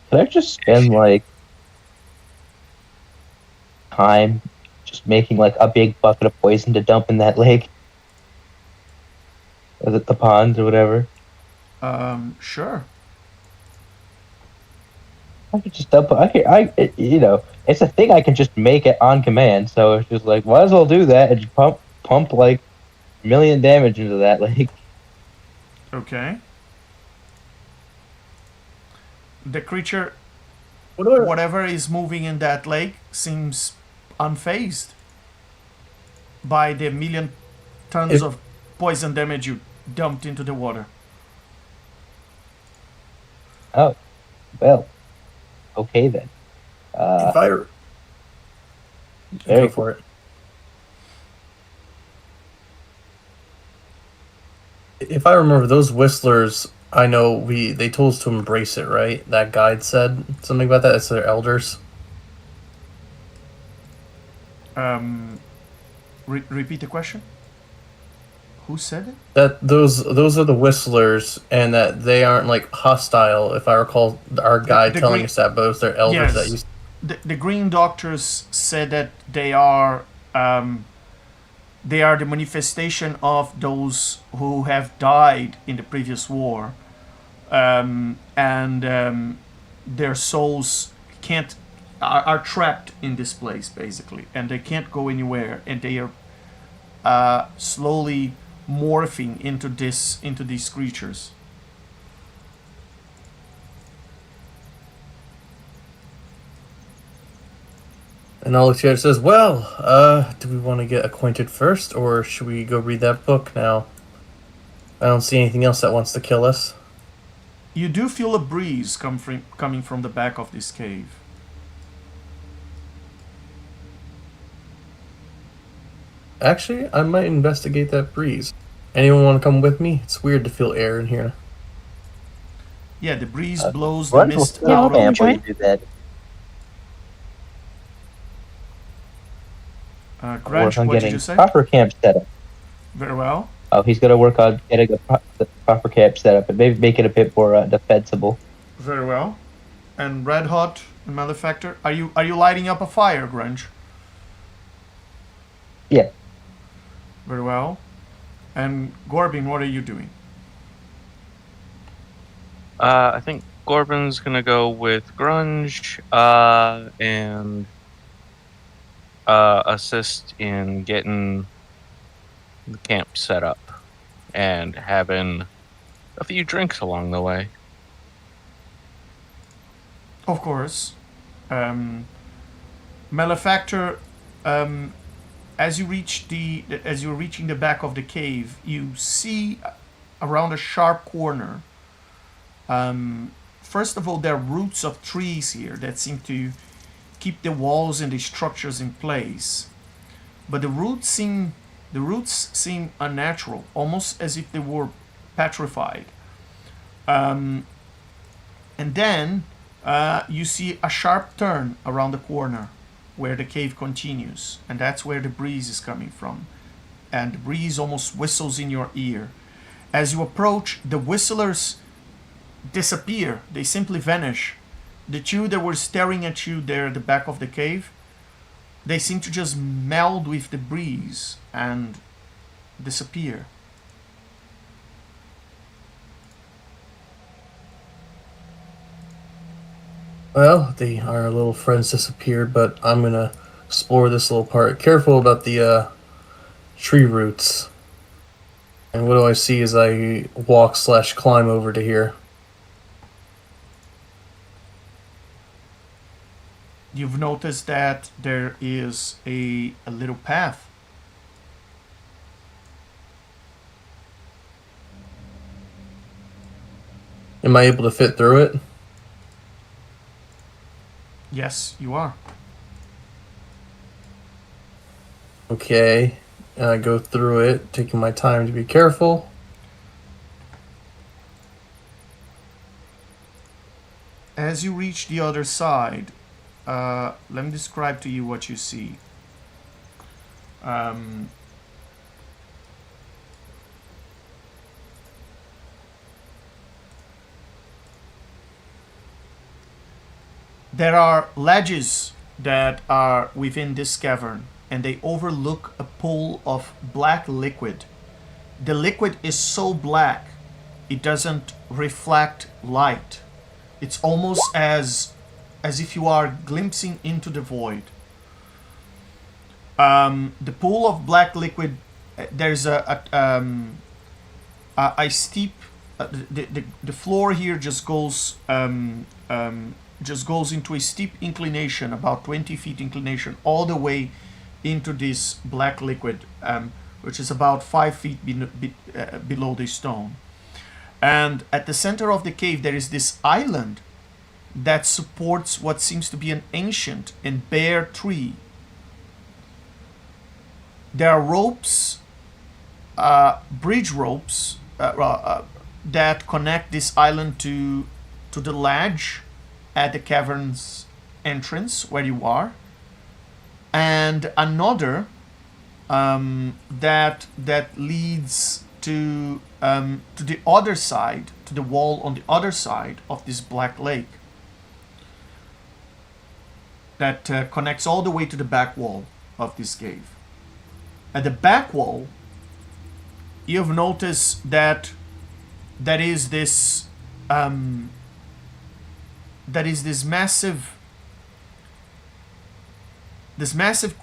Could I just spend like time just making like a big bucket of poison to dump in that lake? Is it the pond or whatever? Sure. I could just dump. It's a thing I can just make it on command. So it's just like, might as well do that and just pump like a million damage into that lake. Okay. The creature, What whatever is moving in that lake, seems unfazed by the million tons of poison damage you dumped into the water. Oh, well, okay then. if I Very go for it. If I remember, those whistlers, I know they told us to embrace it, right? That guide said something about that. It's their elders. Repeat the question. Who said it? That those are the whistlers, and that they aren't like hostile. If I recall, our guide the telling green- us that, but it was their elders Yes. that used. The Green Doctors said that they are the manifestation of those who have died in the previous war, and their souls are trapped in this place basically, and they can't go anywhere, and they are slowly morphing into these creatures. And Alexia says, "Well, do we want to get acquainted first, or should we go read that book now? I don't see anything else that wants to kill us." You do feel a breeze coming from the back of this cave. Actually, I might investigate that breeze. Anyone want to come with me? It's weird to feel air in here. Yeah, the breeze blows the Run will mist still out of camp join. while you do that. Grunge, Work on what did getting you say? proper camp set up. Very well. Oh, he's gonna work on getting the proper camp set up and maybe make it a bit more defensible. Very well. And Red Hot and Malefactor, are you lighting up a fire, Grunge? Yeah. Very well. And Gorbin, what are you doing? I think Gorbin's gonna go with Grunge and assist in getting the camp set up and having a few drinks along the way. Of course. Malefactor, as you're reaching the back of the cave, you see around a sharp corner. First of all, there are roots of trees here that seem to keep the walls and the structures in place. But the roots seem unnatural, almost as if they were petrified. And then you see a sharp turn around the corner where the cave continues, and that's where the breeze is coming from. And the breeze almost whistles in your ear. As you approach, the whistlers disappear. They simply vanish. The two that were staring at you there at the back of the cave, they seem to just meld with the breeze and disappear. Well, our little friends disappeared, but I'm gonna explore this little part. Careful about the tree roots. And what do I see as I walk/climb over to here? You've noticed that there is a little path. Am I able to fit through it? Yes, you are. Okay. And I go through it, taking my time to be careful. As you reach the other side, let me describe to you what you see. There are ledges that are within this cavern, and they overlook a pool of black liquid. The liquid is so black, it doesn't reflect light. It's almost as if you are glimpsing into the void. The pool of black liquid, there's a steep. The floor here just goes into a steep inclination, about 20 feet inclination, all the way into this black liquid, which is about 5 feet below the stone. And at the center of the cave, there is this island that supports what seems to be an ancient and bare tree. There are ropes, bridge ropes, that connect this island to the ledge at the cavern's entrance where you are, and another that leads to the other side, to the wall on the other side of this black lake, that connects all the way to the back wall of this cave. At the back wall, you've noticed that there is this massive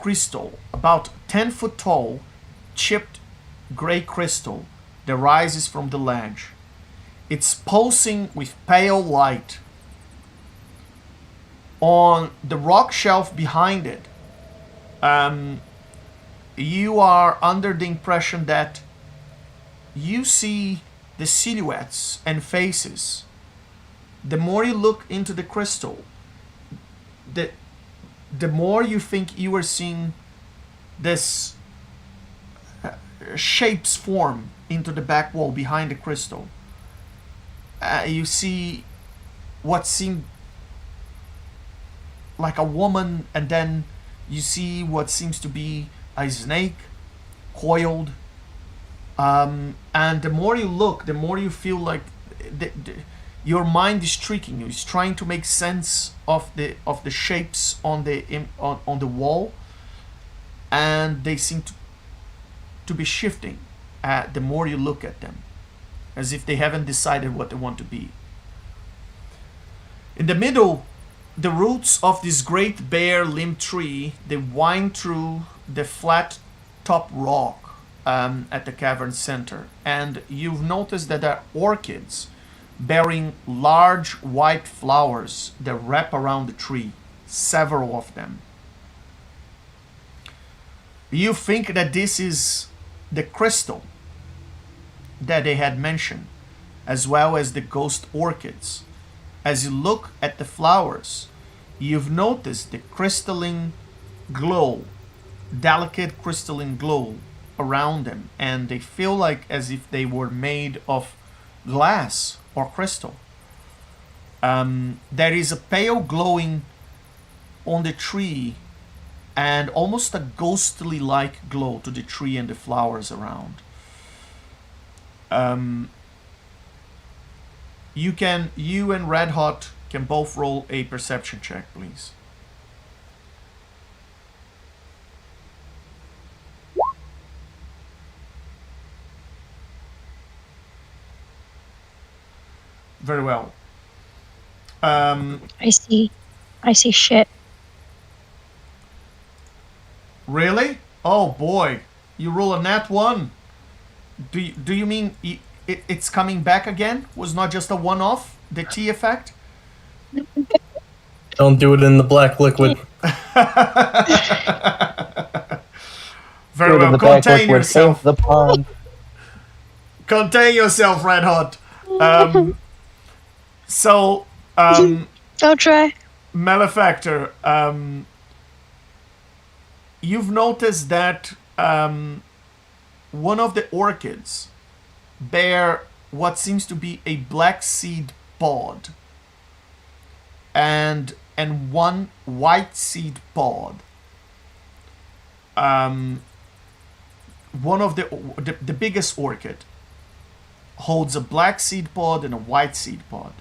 crystal, about 10 foot tall, chipped gray crystal that rises from the ledge. It's pulsing with pale light. On the rock shelf behind it, you are under the impression that you see the silhouettes and faces. The more you look into the crystal, the more you think you are seeing this shapes form into the back wall behind the crystal. You see what seemed like a woman, and then you see what seems to be a snake coiled. And the more you look, the more you feel like your mind is tricking you. It's trying to make sense of the shapes on the wall, and they seem to be shifting. the more you look at them, as if they haven't decided what they want to be. In the middle, the roots of this great bare limb tree, they wind through the flat top rock at the cavern center. And you've noticed that there are orchids bearing large white flowers that wrap around the tree, several of them. You think that this is the crystal that they had mentioned, as well as the ghost orchids. As you look at the flowers, you've noticed the crystalline glow, delicate crystalline glow around them, and they feel like as if they were made of glass or crystal. There is a pale glowing on the tree and almost a ghostly like glow to the tree and the flowers around. You and Red Hot can both roll a perception check, please. Very well. I see shit. Really? Oh boy, you roll a nat 1. Do you mean it's coming back again? Was not just a one-off? The T effect? Don't do it in the black liquid. Very Put it in well. the back Contain liquid, yourself. save the pond. Contain yourself, Red Hot. So, Don't try. Malefactor, you've noticed that one of the orchids bear what seems to be a black seed pod and one white seed pod. One of the biggest orchid holds a black seed pod and a white seed pod.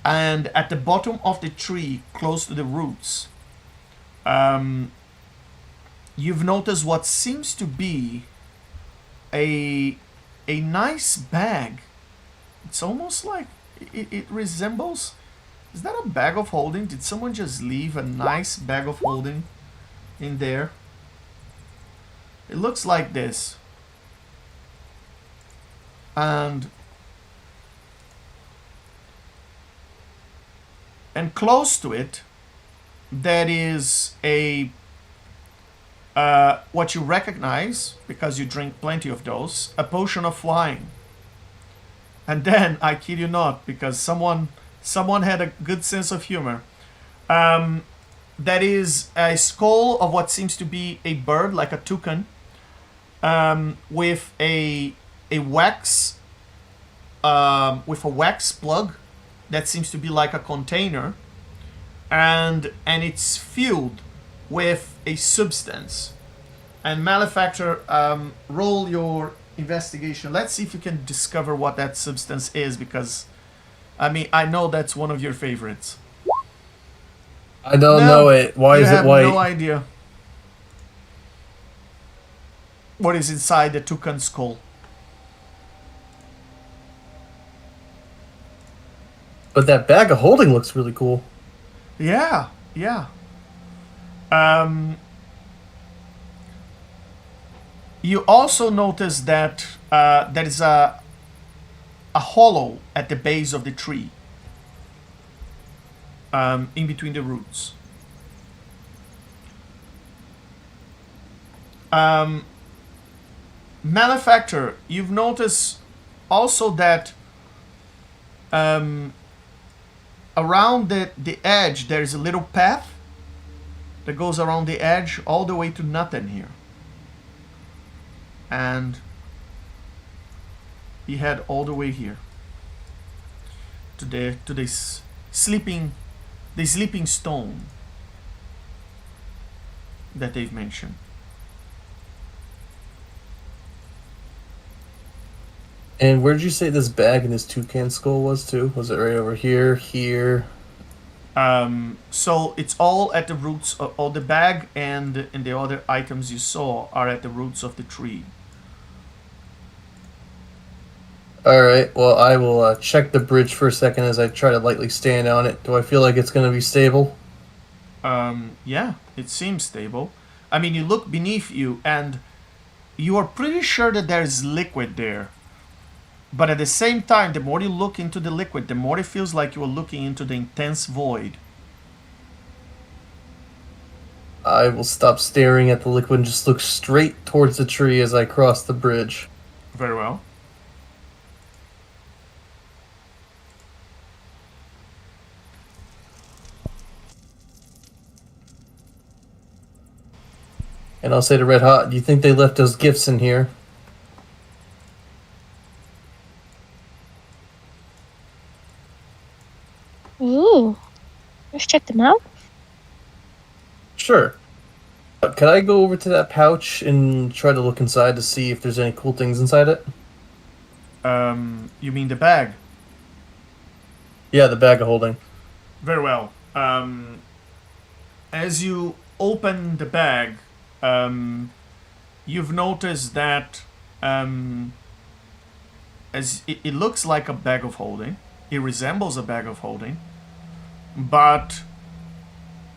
And at the bottom of the tree, close to the roots, you've noticed what seems to be a nice bag. It's almost like it resembles. Is that a bag of holding? Did someone just leave a nice bag of holding in there? It looks like this. And close to it, that is a what you recognize, because you drink plenty of those, a potion of flying. And then, I kid you not, because someone had a good sense of humor, that is a skull of what seems to be a bird, like a toucan, with a wax plug that seems to be like a container, and it's filled with a substance. And Malefactor, roll your investigation. Let's see if you can discover what that substance is, because I know that's one of your favorites. I don't know it. Why is it white? No idea what is inside the toucan skull. But that bag of holding looks really cool. Yeah. You also notice that there is a hollow at the base of the tree, in between the roots. Malefactor, you've noticed also that around the edge there is a little path that goes around the edge all the way to nothing here. And you head all the way here to this sleeping stone that they've mentioned. And where did you say this bag and this toucan skull was too? Was it right over here? Here? So it's all at the roots of all the bag, and the other items you saw are at the roots of the tree. Alright, well, I will check the bridge for a second as I try to lightly stand on it. Do I feel like it's going to be stable? Yeah, it seems stable. I mean, you look beneath you and you are pretty sure that there's liquid there. But at the same time, the more you look into the liquid, the more it feels like you are looking into the intense void. I will stop staring at the liquid and just look straight towards the tree as I cross the bridge. Very well. And I'll say to Red Hot, do you think they left those gifts in here? Ooh. Let's check them out. Sure. Could I go over to that pouch and try to look inside to see if there's any cool things inside it? You mean the bag? Yeah, the bag of holding. Very well. As you open the bag, you've noticed that as it looks like a bag of holding. It resembles a bag of holding, but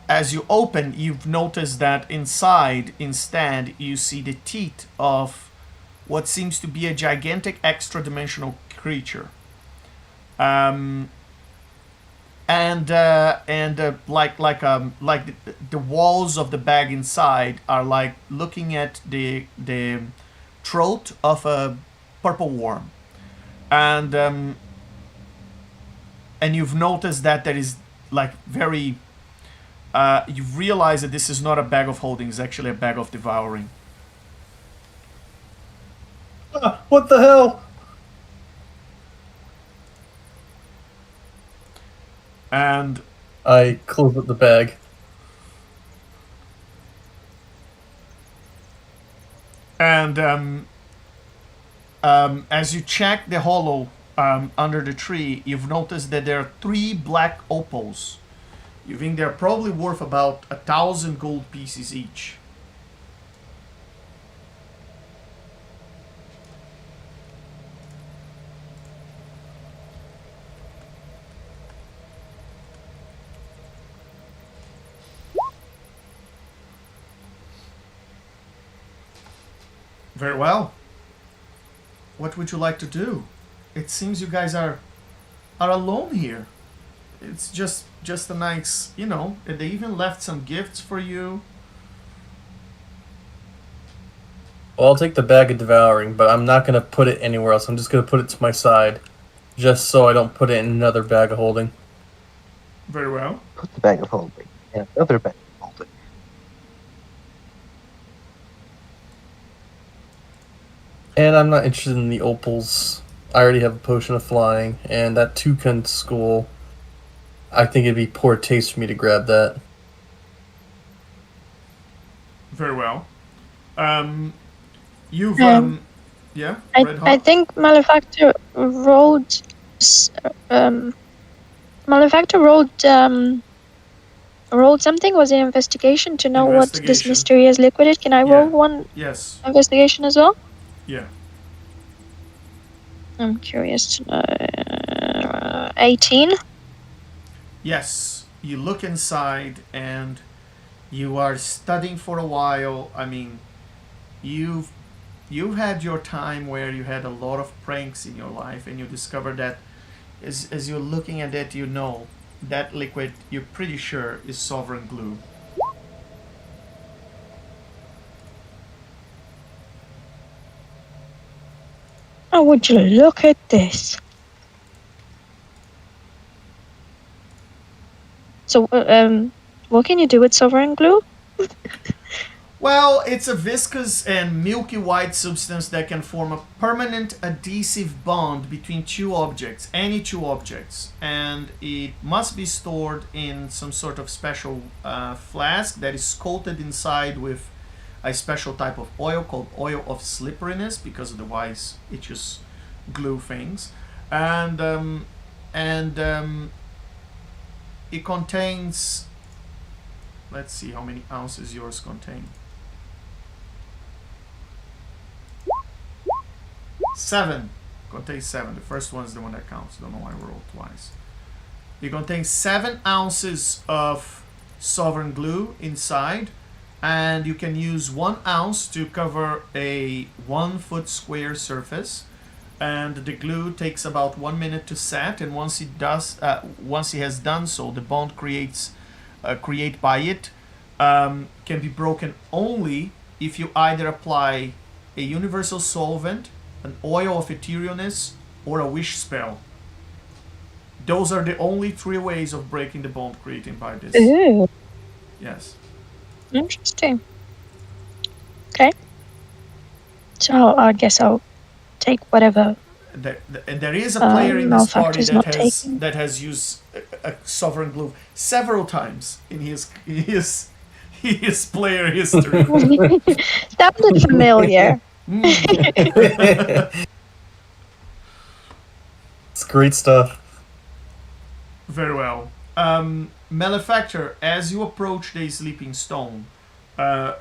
as you open, you've noticed that inside, instead, you see the teeth of what seems to be a gigantic extra-dimensional creature. Like the walls of the bag inside are like looking at the throat of a purple worm, and you've noticed that there is like very you've realized that this is not a bag of holding, it's actually a bag of devouring. What the hell? And I close up the bag. As you check the hollow under the tree, you've noticed that there are 3 black opals. You think they're probably worth about 1,000 gold pieces each. Very well. What would you like to do? It seems you guys are alone here. It's just a nice, you know, and they even left some gifts for you. Well, I'll take the bag of devouring, but I'm not going to put it anywhere else. I'm just going to put it to my side, just so I don't put it in another bag of holding. Very well. Put the bag of holding. Yeah, another bag of holding. And I'm not interested in the opals. I already have a potion of flying, and that toucan skull, I think it'd be poor taste for me to grab that. Very well. You've yeah. Red Hot? I think Malefactor rolled rolled something. Was it investigation to know what this Investigation. mystery is liquid? Can I roll Yeah. one Yes. investigation as well? Yeah. I'm curious to know. 18. Yes. You look inside and you are studying for a while. I mean, you've had your time where you had a lot of pranks in your life, and you discover that as you're looking at it, you know that liquid, you're pretty sure, is sovereign glue. Oh, would you look at this? So, what can you do with sovereign glue? Well, it's a viscous and milky white substance that can form a permanent adhesive bond between 2 objects, any 2 objects, and it must be stored in some sort of special flask that is coated inside with a special type of oil called oil of slipperiness, because otherwise it just glue things, and it contains, let's see how many ounces yours contain. 7. contains 7. The first one is the one that counts. Don't know why I rolled twice. It contains 7 ounces of sovereign glue inside, and you can use 1 ounce to cover a 1 foot square surface. And the glue takes about 1 minute to set, and once it has done so, the bond create by it can be broken only if you either apply a universal solvent, an oil of etherealness, or a wish spell. Those are the only 3 ways of breaking the bond created by this. Ooh, Yes. interesting. Okay. So I guess I'll take whatever. And there is a player in this party Malefactor's not taking. that has used a sovereign glue several times in his player history. Sounded familiar. It's great stuff. Very well. Malefactor, as you approach the sleeping stone,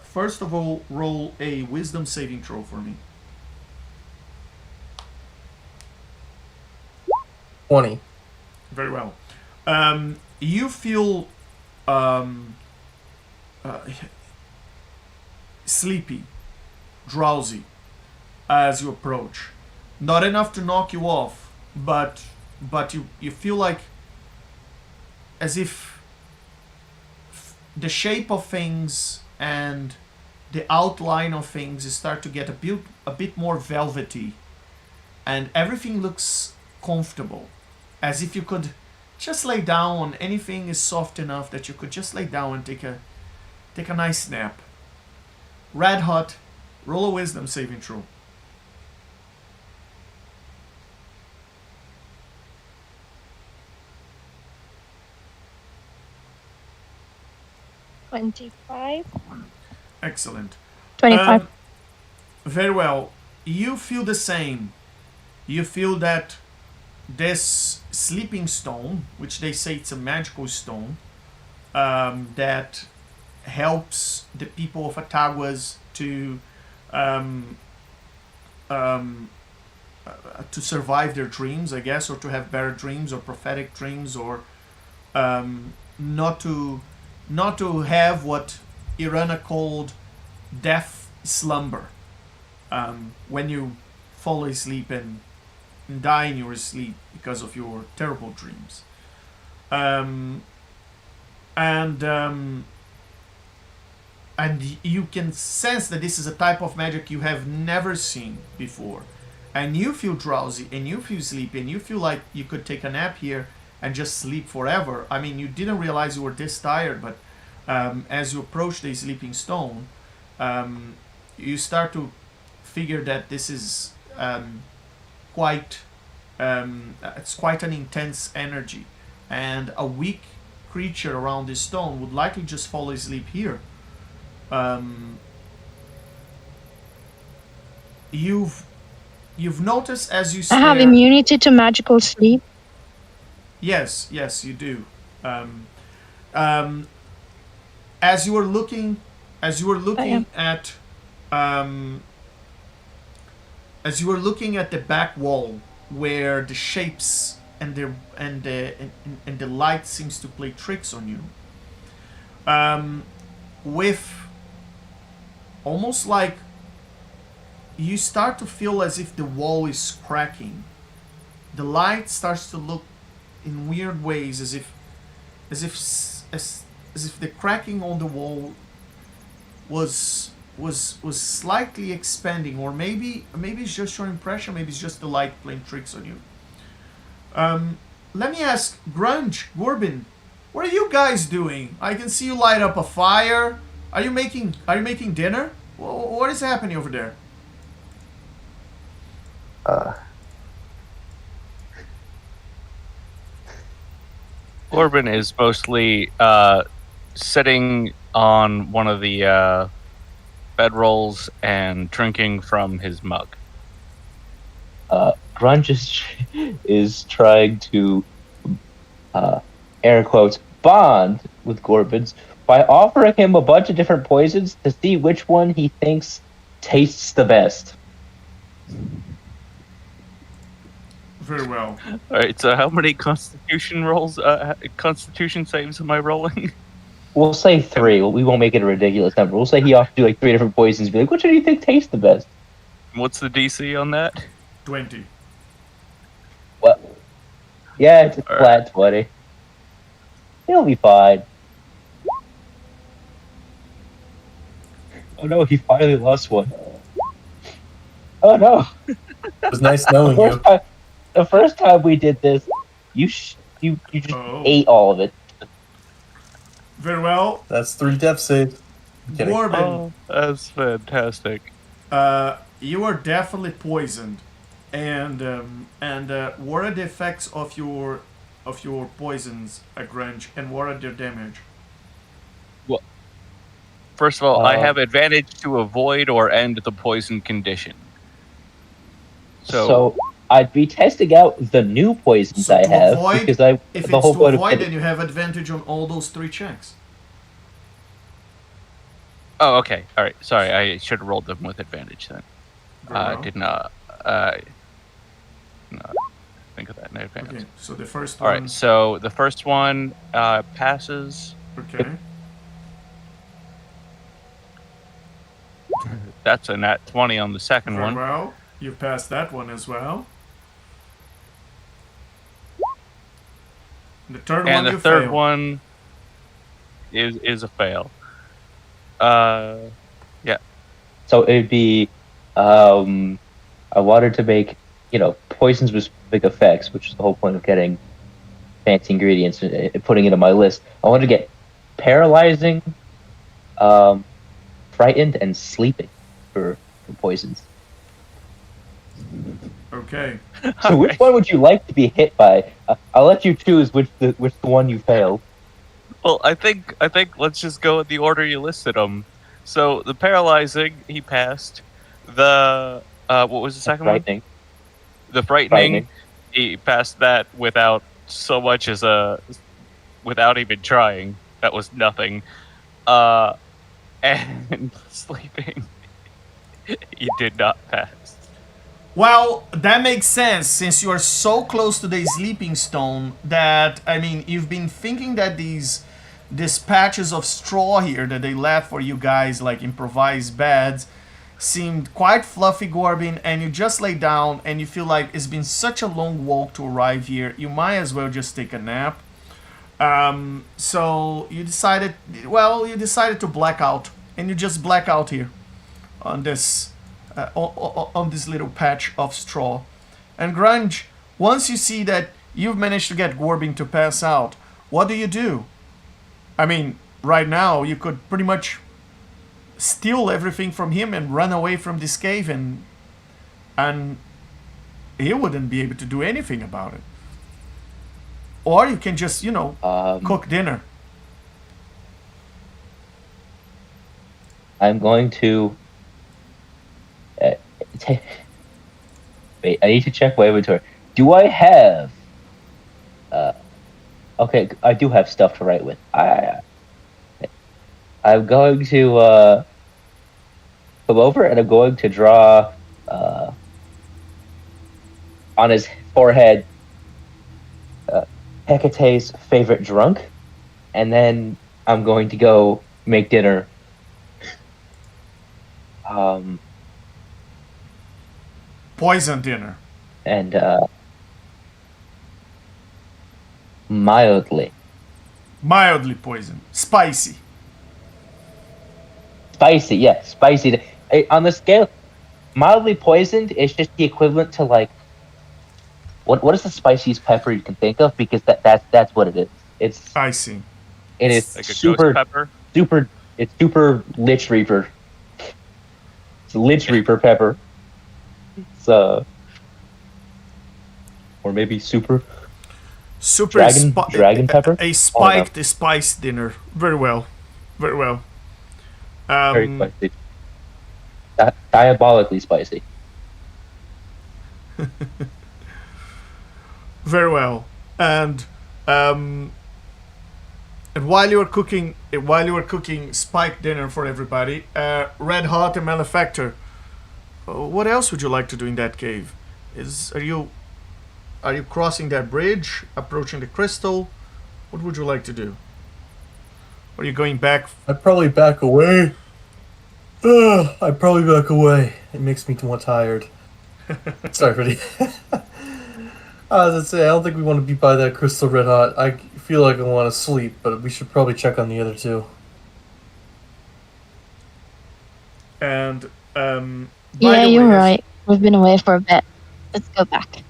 first of all, roll a wisdom saving throw for me. 20. Very well. You feel sleepy, drowsy as you approach. Not enough to knock you off, but you feel like as if the shape of things and the outline of things start to get a bit more velvety, and everything looks comfortable, as if you could just lay down. Anything is soft enough that you could just lay down and take a nice nap. Red hot. Roll a wisdom saving throw. 25. Excellent. 25. Very well. You feel the same. You feel that this sleeping stone, which they say it's a magical stone, that helps the people of Ataguas to survive their dreams, I guess, or to have better dreams or prophetic dreams, or not to have what Irana called death slumber, when you fall asleep and die in your sleep because of your terrible dreams. And you can sense that this is a type of magic you have never seen before. And you feel drowsy, and you feel sleepy, and you feel like you could take a nap here and just sleep forever. I mean, you didn't realize you were this tired, but as you approach the sleeping stone, you start to figure that this is it's quite an intense energy, and a weak creature around this stone would likely just fall asleep here. You've noticed as you stare. I have immunity to magical sleep. Yes, you do. As you were looking at the back wall where the shapes and the light seems to play tricks on you, with almost like you start to feel as if the wall is cracking. The light starts to look in weird ways, as if the cracking on the wall was slightly expanding, or maybe it's just your impression, maybe it's just the light playing tricks on you. Let me ask, Grunge, Gorbin, what are you guys doing? I can see you light up a fire. Are you making dinner? What is happening over there? Corbin is mostly sitting on one of the bedrolls and drinking from his mug. Grunge is trying to, air quotes, bond with Gorbins by offering him a bunch of different poisons to see which one he thinks tastes the best. Very well. All right. So how many Constitution rolls? Constitution saves am I rolling? We'll say 3. We won't make it a ridiculous number. We'll say he ought to do like 3 different poisons. Be like, which one do you think tastes the best? What's the DC on that? 20. What? Yeah, it's a All flat 20. He'll be fine. Oh no, he finally lost one. Oh no. It was nice knowing you. The first time we did this, you just ate all of it. Very well. That's 3 death saves. Kidding. Corbin, Oh, that's fantastic. you are definitely poisoned. And what are the effects of your poisons, Grunge, and what are their damage? First of all, I Uh, have advantage to avoid or end the poison condition. So I'd be testing out the new poisons So I to have avoid- because I If the it's whole to point of avoid, it- then you have advantage on all those 3 checks. Oh, okay. All right. Sorry, I should have rolled them with advantage then. Very well. Did not. No, think of that in advance. Okay, so the first All one. right. So the first one passes. Okay. That's a nat 20 on the second Very one. well. You passed that one as well. The third one And the you third failed. one is a fail. So it'd be, I wanted to make, poisons with specific effects, which is the whole point of getting fancy ingredients and putting it on my list. I wanted to get paralyzing, frightened, and sleeping for poisons. Okay. So which one would you like to be hit by? I'll let you choose which the one you failed. Well, I think let's just go in the order you listed them. So the paralyzing, he passed. The what was the second one? Frightening. The frightening, he passed that without so much as without even trying. That was nothing. And sleeping, he did not pass. Well, that makes sense since you are so close to the sleeping stone that, I mean, you've been thinking that these patches of straw here that they left for you guys, like improvised beds, seemed quite fluffy, Gorbin, and you just lay down and you feel like it's been such a long walk to arrive here, you might as well just take a nap. So you decided to black out, and you just black out here on this on this little patch of straw. And Grunge, once you see that you've managed to get Gorbin to pass out, what do? I mean, right now you could pretty much steal everything from him and run away from this cave, and he wouldn't be able to do anything about it. Or you can just, cook dinner. I'm going to. Wait, I need to check my inventory. Do I have? Okay, I do have stuff to write with. I'm going to come over and I'm going to draw on his forehead Hecate's favorite drunk, and then I'm going to go make dinner. Poison dinner. And mildly Poison. Spicy. spicy. Yeah, spicy. On the scale, mildly poisoned is just the equivalent to like what is the spiciest pepper you can think of? Because that's what it is. It's I see. it is Like a super ghost pepper. super. It's super Lich Reaper. It's Lich Reaper pepper. It's or maybe super. Dragon pepper? A spiked spice dinner. Very well. Very well. Very spicy. Diabolically spicy. Very well. And while you were cooking spiked dinner for everybody, Red Hot and Malefactor, what else would you like to do in that cave? Are you crossing that bridge, approaching the crystal? What would you like to do? Are you going back? I'd probably back away. I'd probably back away. It makes me more tired. Sorry for the... I was gonna say, I don't think we want to be by that crystal red hot. I feel like I want to sleep, but we should probably check on the other two. And by Yeah, the you're way, right. We've been away for a bit. Let's go back.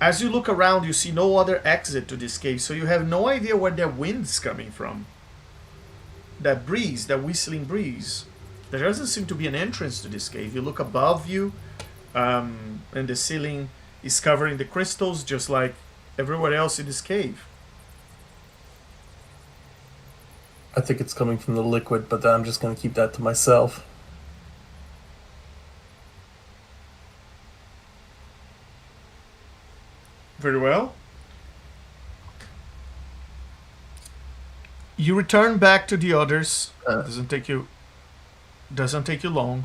As you look around, you see no other exit to this cave, so you have no idea where that wind's coming from. That breeze, that whistling breeze. There doesn't seem to be an entrance to this cave. You look above you, and the ceiling is covering the crystals, just like everywhere else in this cave. I think it's coming from the liquid, but I'm just going to keep that to myself. Very well. You return back to the others. Doesn't take you long.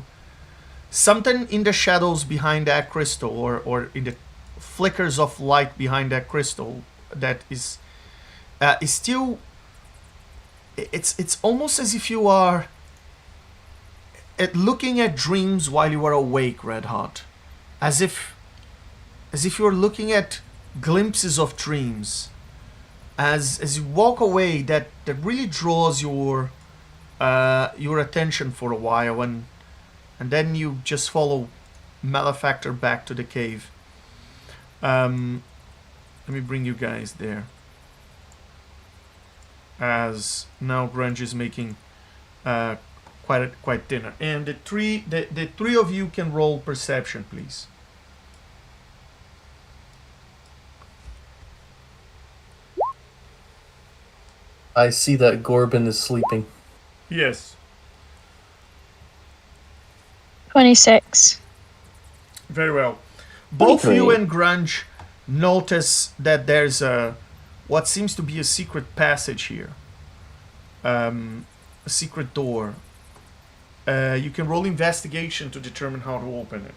Something in the shadows behind that crystal, or in the flickers of light behind that crystal, that is still. It's almost as if you are looking at dreams while you are awake, Red Hot, as if you are looking at glimpses of dreams. As you walk away, that really draws your attention for a while, and then you just follow Malefactor back to the cave. Let me bring you guys there. As now Grunge is making quite dinner, and the three of you can roll perception, please. I see that Gorbin is sleeping. Yes. 26. Very well. Both 23. you and Grunge notice that there's what seems to be a secret passage here. A secret door. You can roll investigation to determine how to open it.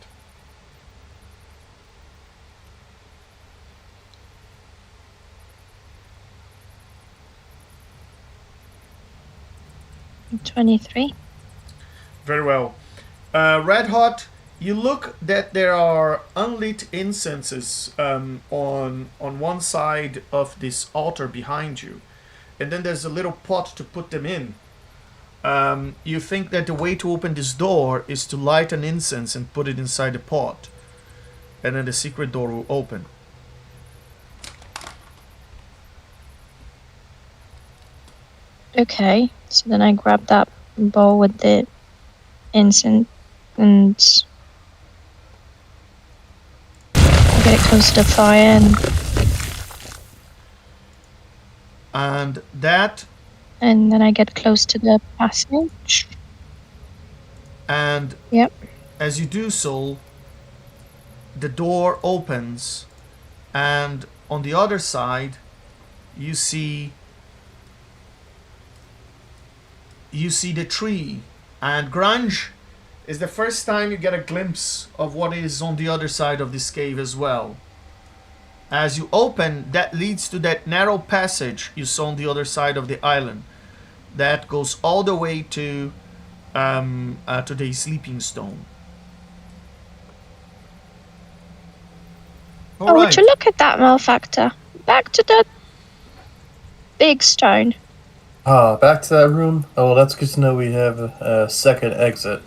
I'm 23. Very well. Red Hot, you look that there are unlit incenses on one side of this altar behind you. And then there's a little pot to put them in. You think that the way to open this door is to light an incense and put it inside the pot. And then the secret door will open. Okay, so then I grab that bowl with the incense and get it close to the fire and then I get close to the passage. And Yep. as you do so, the door opens, and on the other side, you see the tree. And Grunge, is the first time you get a glimpse of what is on the other side of this cave as well. As you open, that leads to that narrow passage you saw on the other side of the island. That goes all the way to the sleeping stone. Oh, would you look at that, Malefactor? Back to the big stone. Back to that room? Oh, well, that's good to know we have a second exit.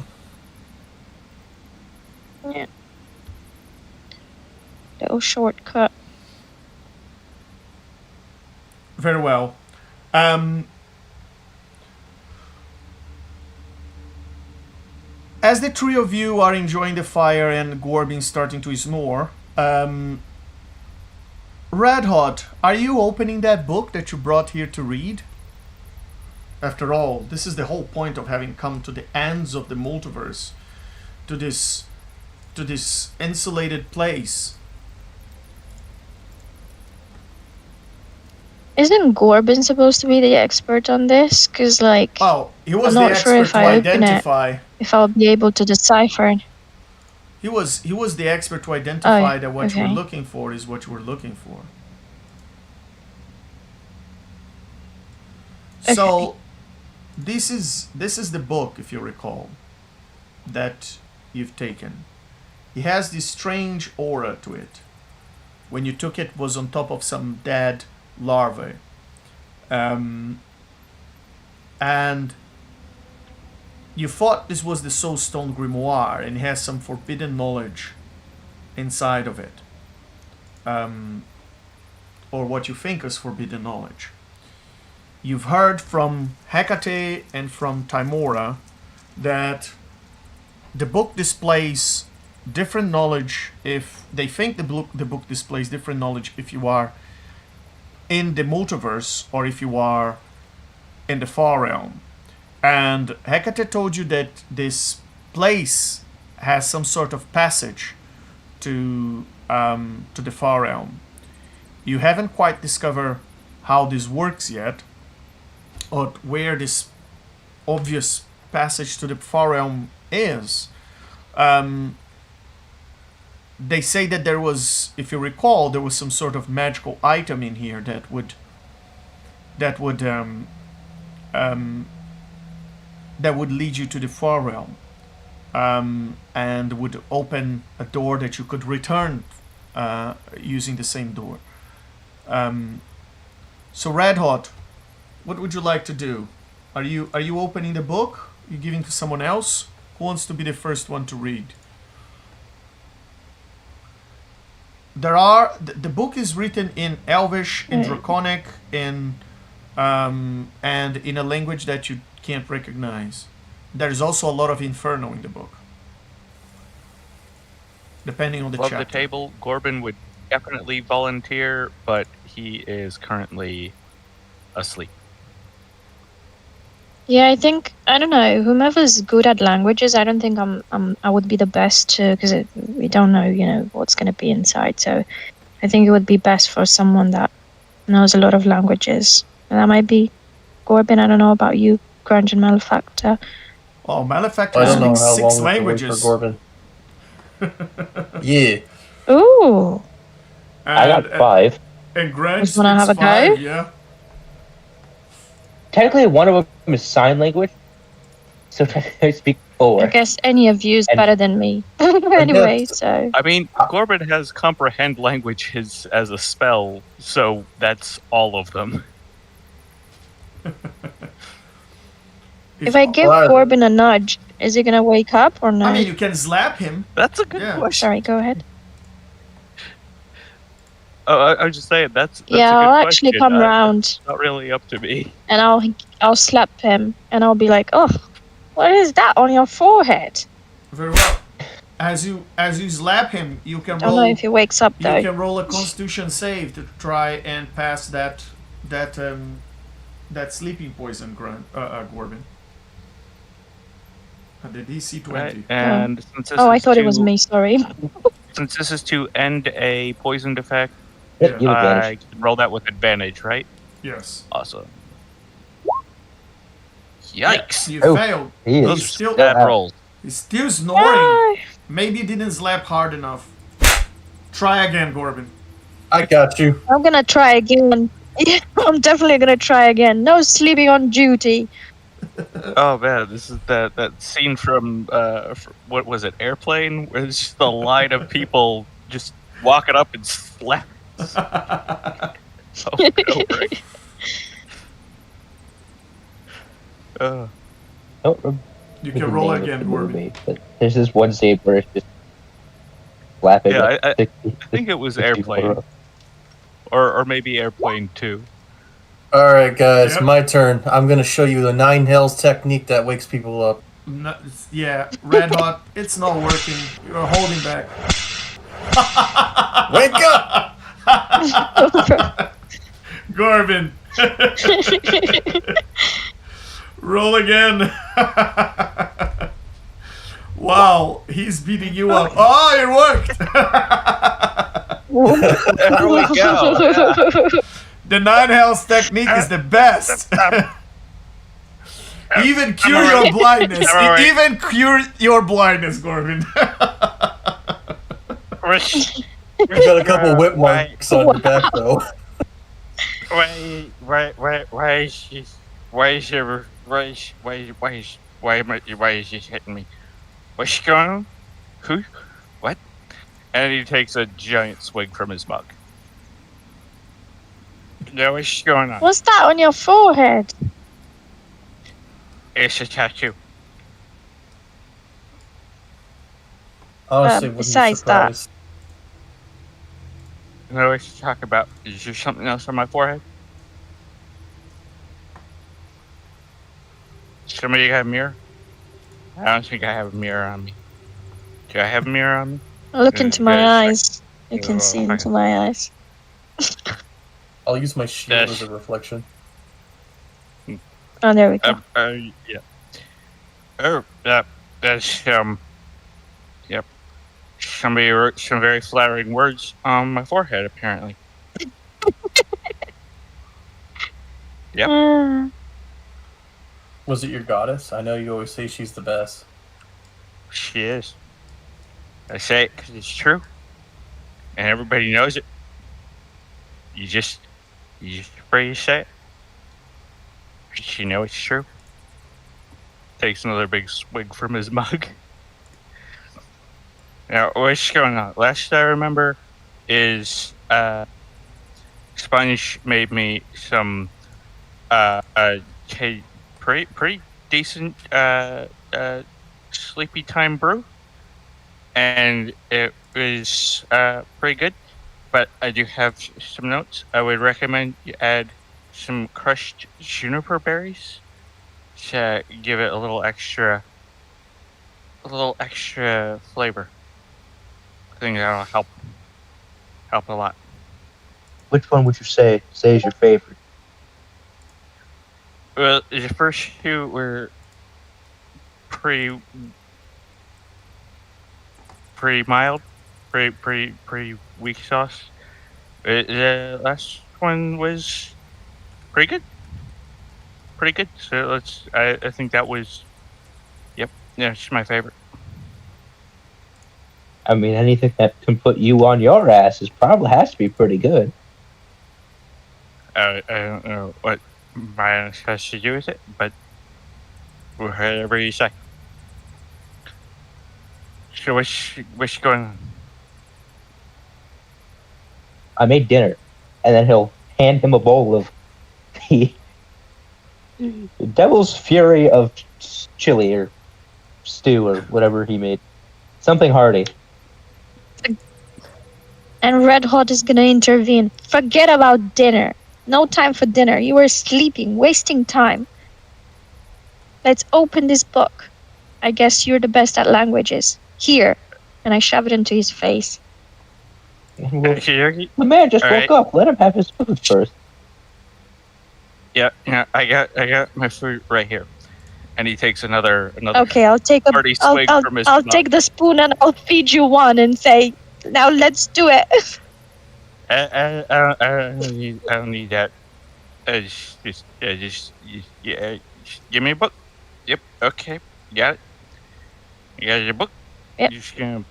Yeah. Little shortcut. Very well. As the three of you are enjoying the fire and Gorbin starting to snore, Red Hot, are you opening that book that you brought here to read? After all, this is the whole point of having come to the ends of the multiverse, to this insulated place. Isn't Gorbin supposed to be the expert on this? Because, like, Oh, he was I'm the not expert sure if to I open it, identify. if I'll be able to decipher it. He was the expert to identify that what you were okay. looking for is what you were looking for. So this is the book, if you recall, that you've taken. It has this strange aura to it. When you took it, was on top of some dead larvae. And you thought this was the Soulstone Grimoire, and it has some forbidden knowledge inside of it. Or what you think is forbidden knowledge. You've heard from Hecate and from Timora that the book displays different knowledge if they think the book displays different knowledge if you are in the multiverse or if you are in the far realm. And Hecate told you that this place has some sort of passage to the far realm. You haven't quite discovered how this works yet, or where this obvious passage to the far realm is. They say that there was, if you recall, there was some sort of magical item in here that would lead you to the far realm, and would open a door that you could return using the same door. So Red Hot, what would you like to do? Are you opening the book? Are you giving to someone else? Who wants to be the first one to read? The book is written in Elvish, in Draconic, and in a language that you can't recognize. There's also a lot of Inferno in the book, depending on the Above chapter. the table, Gorbin would definitely volunteer, but he is currently asleep. Yeah, I think, I don't know, whomever's good at languages, I don't think I would be the best to, because we don't know, what's going to be inside. So I think it would be best for someone that knows a lot of languages. And that might be Gorbin. I don't know about you, Grunge and Malefactor. Oh, Malefactor I don't know speaks how 6 long languages. for Gorbin. Yeah. Ooh. I got 5. And Grunge Just wanna speaks have a go? 5, yeah. Technically, one of them is sign language, so I speak 4. I guess any of you is And- better than me. Anyway, so. I mean, Gorbin has comprehend languages as a spell, so that's all of them. If I give Well, Gorbin a nudge, is he going to wake up or no? I mean, you can slap him. That's a good Yeah. question. Sorry, go ahead. Oh, I was just saying that's Yeah, a good I'll actually question. come round It's not really up to me. and I'll slap him and I'll be like, oh, what is that on your forehead? Very well. As you slap him, you can Don't know roll. if he wakes up You though. can roll a Constitution save to try and pass that sleeping poison, Gorbin. The DC 20. Right? And since this Oh, I is thought it was to- me. Sorry. Since this is to end a poisoned effect, Yep, you have I advantage. can roll that with advantage, right? Yes. Awesome. Yikes! You Oh. failed. He Those is. are still- bad rolls. He's still snoring. No. Maybe you didn't slap hard enough. Try again, Gorbin. I got you. I'm gonna try again. Yeah, I'm definitely gonna try again. No sleeping on duty. Oh man, this is that scene from what was it, Airplane, where it's just a line of people just walking up and slap. Over and over again. I don't remember You the can roll name of again, the Gorbin. movie, but there's this one scene where it's just slapping. Yeah, like I 60 think it was 60 Airplane, or maybe Airplane 2. All right, guys, Yep. my turn. I'm gonna show you the 9 hells technique that wakes people up. No, yeah, Red Hot. It's not working. You're holding back. Wake up! Gorbin. Roll again. Wow, he's beating you up. Oh, it worked. There we go. The 9 hells technique is the best. Even cure your blindness. Alright. Even cure your blindness, Gorbin. Wish, You got a couple whip why, marks on your back, though. why is she, why is there, why is she hitting me? What's going on? Who? What? And he takes a giant swig from his mug. No, what's going on? What's that on your forehead? It's a tattoo. Honestly, wouldn't be besides that- surprised. No, what you talk about? Is there something else on my forehead? Somebody got a mirror? I don't think I have a mirror on me. Do I have a mirror on me? Look into my Yes, eyes. You can see okay. into my eyes. I'll use my shield That's- as a reflection. Oh, there we go. Yeah. Oh, that's Yep. Somebody wrote some very flattering words on my forehead, apparently. Yep. Was it your goddess? I know you always say she's the best. She is. I say it because it's true, and everybody knows it. You just afraid to say it. 'Cause you know it's true. Takes another big swig from his mug. Now, what's going on? Last I remember is Sponge made me some pretty decent sleepy time brew, and it was pretty good. But I do have some notes. I would recommend you add some crushed juniper berries to give it a little extra flavor. I think that'll help a lot. Which one would you say is your favorite? Well, the first two were pretty mild, pretty weak sauce. The last one was pretty good. So I think that was, yep, yeah, it's my favorite. I mean, anything that can put you on your ass has to be pretty good. I don't know what violence has to do with it, but whatever you say. So what's going on? I made dinner, and then he'll hand him a bowl of the Devil's Fury of chili or stew or whatever he made. Something hearty. And Red Hot is gonna intervene. Forget about dinner. No time for dinner. You were sleeping, wasting time. Let's open this book. I guess you're the best at languages. Here. And I shove it into his face. Well, Okey-dokey. the man just All woke right. up. Let him have his food first. Yeah, I got my food right here, and he takes another. Okay, I'll take a Hearty I'll, swig I'll, from his I'll mug. take the spoon and I'll feed you one and say, now let's do it. I don't need that. Just give me a book. Yep. Okay. Got it. You got your book. Yep. You're just gonna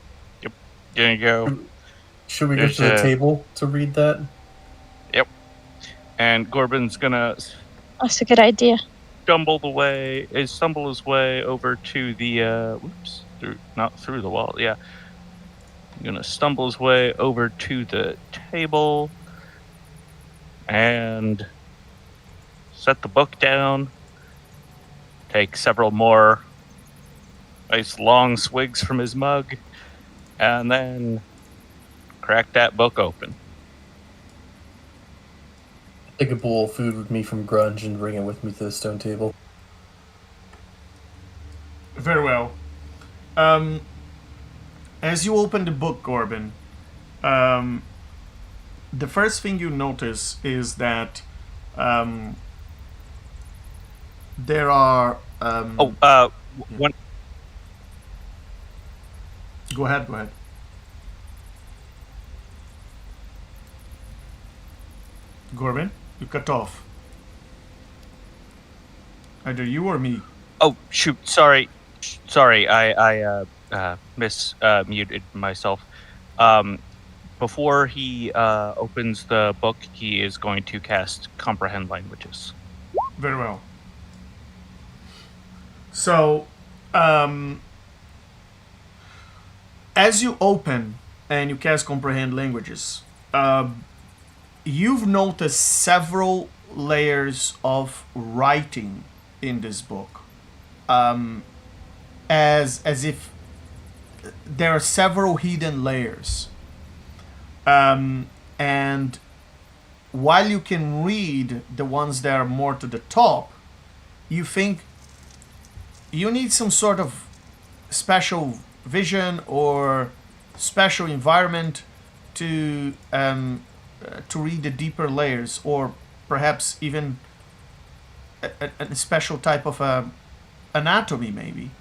go. Should we go There's to the a- table to read that? And Gorbin's gonna That's a good idea. stumble his way over to the not through the wall. Yeah. Gonna stumble his way over to the table and set the book down. Take several more nice long swigs from his mug, and then crack that book open. Take a bowl of food with me from Grunge and bring it with me to the stone table. Very well. As you open the book, Gorbin, the first thing you notice is that there are. One. Go ahead. Gorbin, you cut off. Either you or me. Oh shoot! Sorry. I muted myself. Before he opens the book, he is going to cast Comprehend Languages. Very well. So, as you open and you cast Comprehend Languages, you've noticed several layers of writing in this book, as if there are several hidden layers, and while you can read the ones that are more to the top, you think you need some sort of special vision or special environment to read the deeper layers, or perhaps even a special type of anatomy, maybe.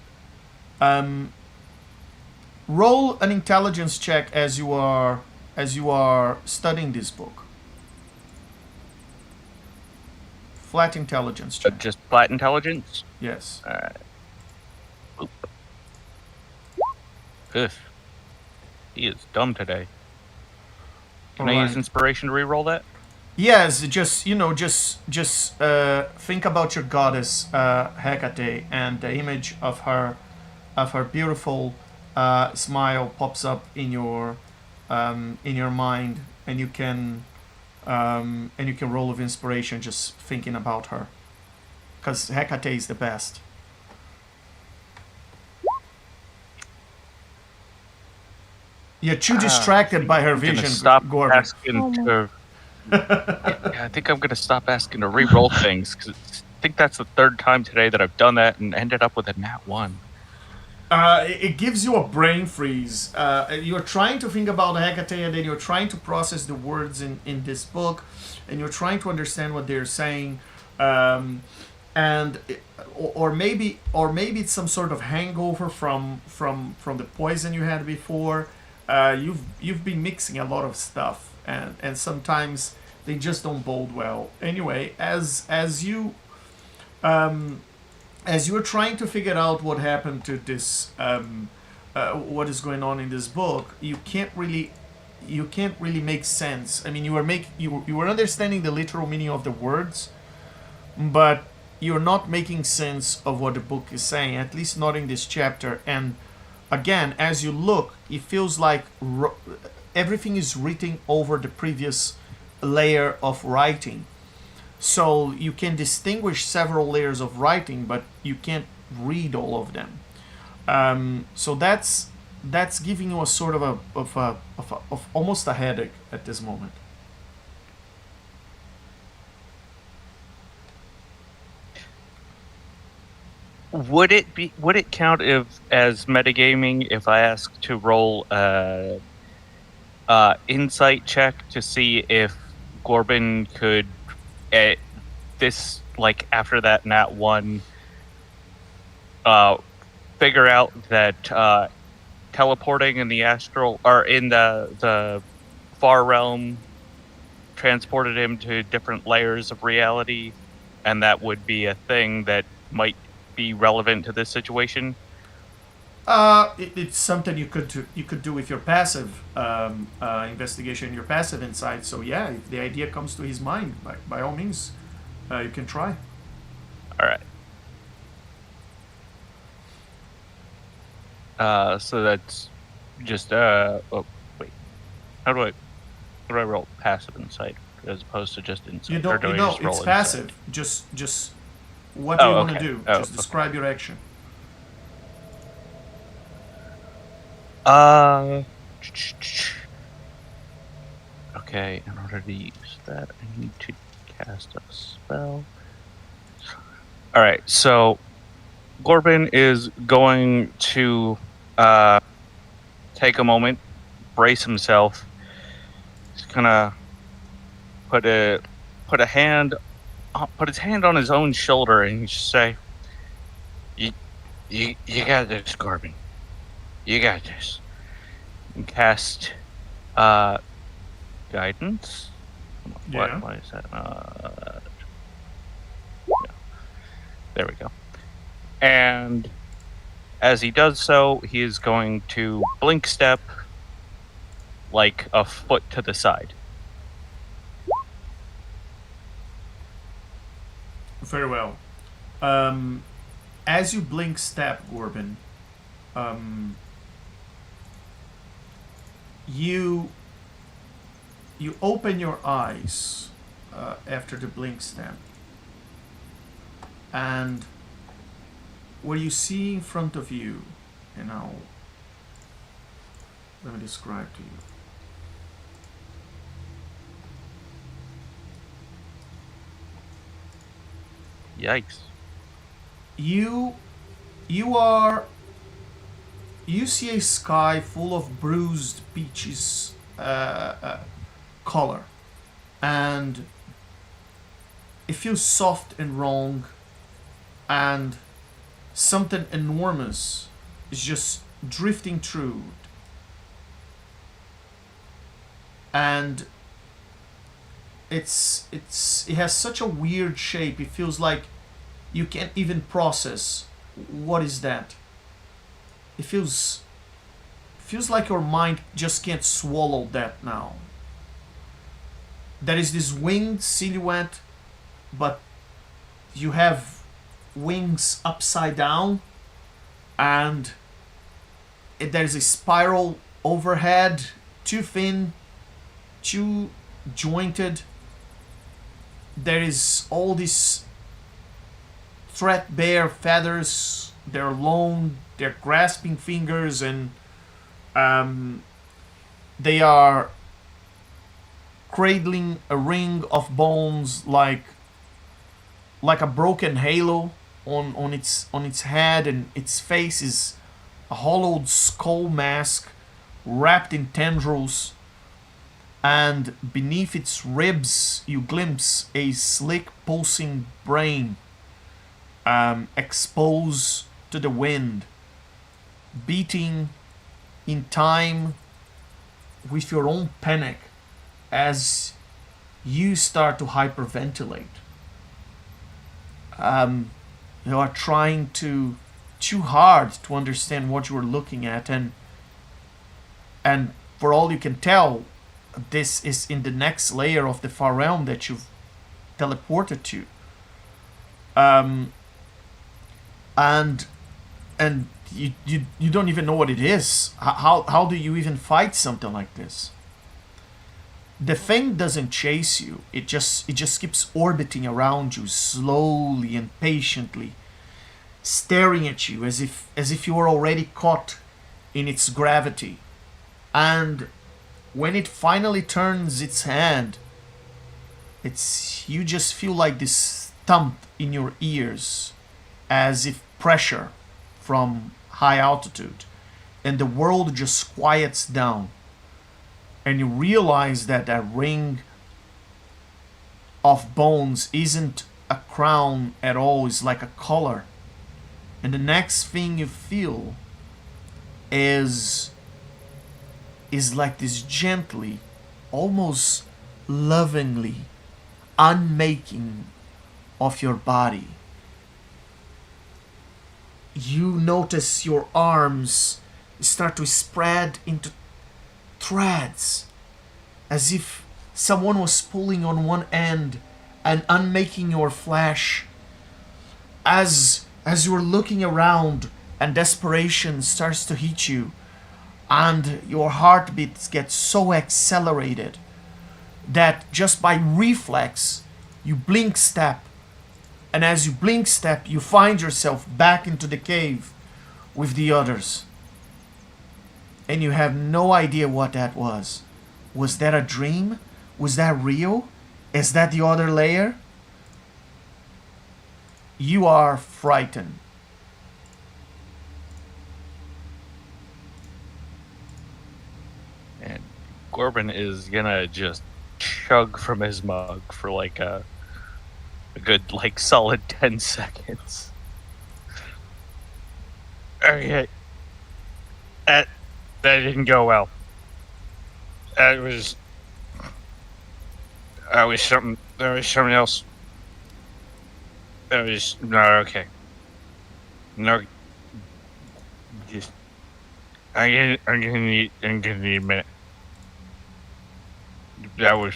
Roll an intelligence check as you are studying this book. Flat intelligence check. Just flat intelligence? Yes. Alright. Ugh. He is dumb today. Can I use Alright. inspiration to reroll that? Yes, just think about your goddess Hecate, and the image of her beautiful smile pops up in your mind, and you can roll with inspiration just thinking about her, because Hecate is the best. You're too distracted by her I'm gonna vision, stop Gorman. asking to. Yeah, I think I'm gonna stop asking to re-roll things, because I think that's the third time today that I've done that and ended up with a nat 1. It gives you a brain freeze. You're trying to think about Hecate, and then you're trying to process the words in this book, and you're trying to understand what they're saying, or maybe it's some sort of hangover from the poison you had before. You've been mixing a lot of stuff, and sometimes they just don't bode well. Anyway, as you are trying to figure out what happened to this, what is going on in this book, you can't really make sense. I mean, you were understanding the literal meaning of the words, but you're not making sense of what the book is saying, at least not in this chapter. And again, as you look, it feels like everything is written over the previous layer of writing. So you can distinguish several layers of writing, but you can't read all of them. So that's giving you a sort of almost a headache at this moment. Would it count as metagaming if I asked to roll a insight check to see if Gorbin could, after that nat 1, figure out that teleporting in the astral, or in the far realm, transported him to different layers of reality, and that would be a thing that might be relevant to this situation? It's something you could do with your passive investigation, your passive insight. So yeah, if the idea comes to his mind, by all means, you can try. All right. So that's just oh wait, how do I roll passive insight as opposed to just insight? You don't. Just roll It's insight? passive. Just what do you want to okay. do? Oh, Just describe your action. Okay, in order to use that, I need to cast a spell. Alright, so Gorbin is going to take a moment, brace himself. He's gonna put his hand on his own shoulder and just say, You got this, Gorbin. You got this. And cast guidance. Yeah. Why is that? Yeah. There we go. And as he does so, he is going to blink step like a foot to the side. Very well. As you blink step, Gorbin, you open your eyes after the blink step, and what you see in front of you, let me describe to you. Yikes. You see a sky full of bruised peaches color, and it feels soft and wrong, and something enormous is just drifting through, and it has such a weird shape. It feels like you can't even process what is that. It feels like your mind just can't swallow that now. There is this winged silhouette, but you have wings upside down, and there's a spiral overhead, too thin, too jointed. There is all these threadbare feathers. They're long, they're grasping fingers, and they are cradling a ring of bones like a broken halo on its head, and its face is a hollowed skull mask wrapped in tendrils, and beneath its ribs you glimpse a slick pulsing brain exposed to the wind, beating in time with your own panic as you start to hyperventilate. You are trying too hard to understand what you are looking at, and for all you can tell, this is in the next layer of the far realm that you've teleported to. And you don't even know what it is. How do you even fight something like this? The thing doesn't chase you. It just keeps orbiting around you slowly and patiently, staring at you as if you were already caught in its gravity. And when it finally turns its hand, you just feel like this thump in your ears, as if pressure from high altitude, and the world just quiets down, and you realize that that ring of bones isn't a crown at all, it's like a collar. And the next thing you feel is like this gently, almost lovingly unmaking of your body. You notice your arms start to spread into threads, as if someone was pulling on one end and unmaking your flesh. As you're looking around and desperation starts to hit you, and your heartbeat gets so accelerated that just by reflex you blink step, and as you blink step you find yourself back into the cave with the others, and you have no idea what that was. Was that a dream? Was that real? Is that the other layer? You are frightened. And Corbin is gonna just chug from his mug for like a good solid 10 seconds. Okay. That didn't go well. That was something else. That was not okay. No, just I'm gonna need a minute. That was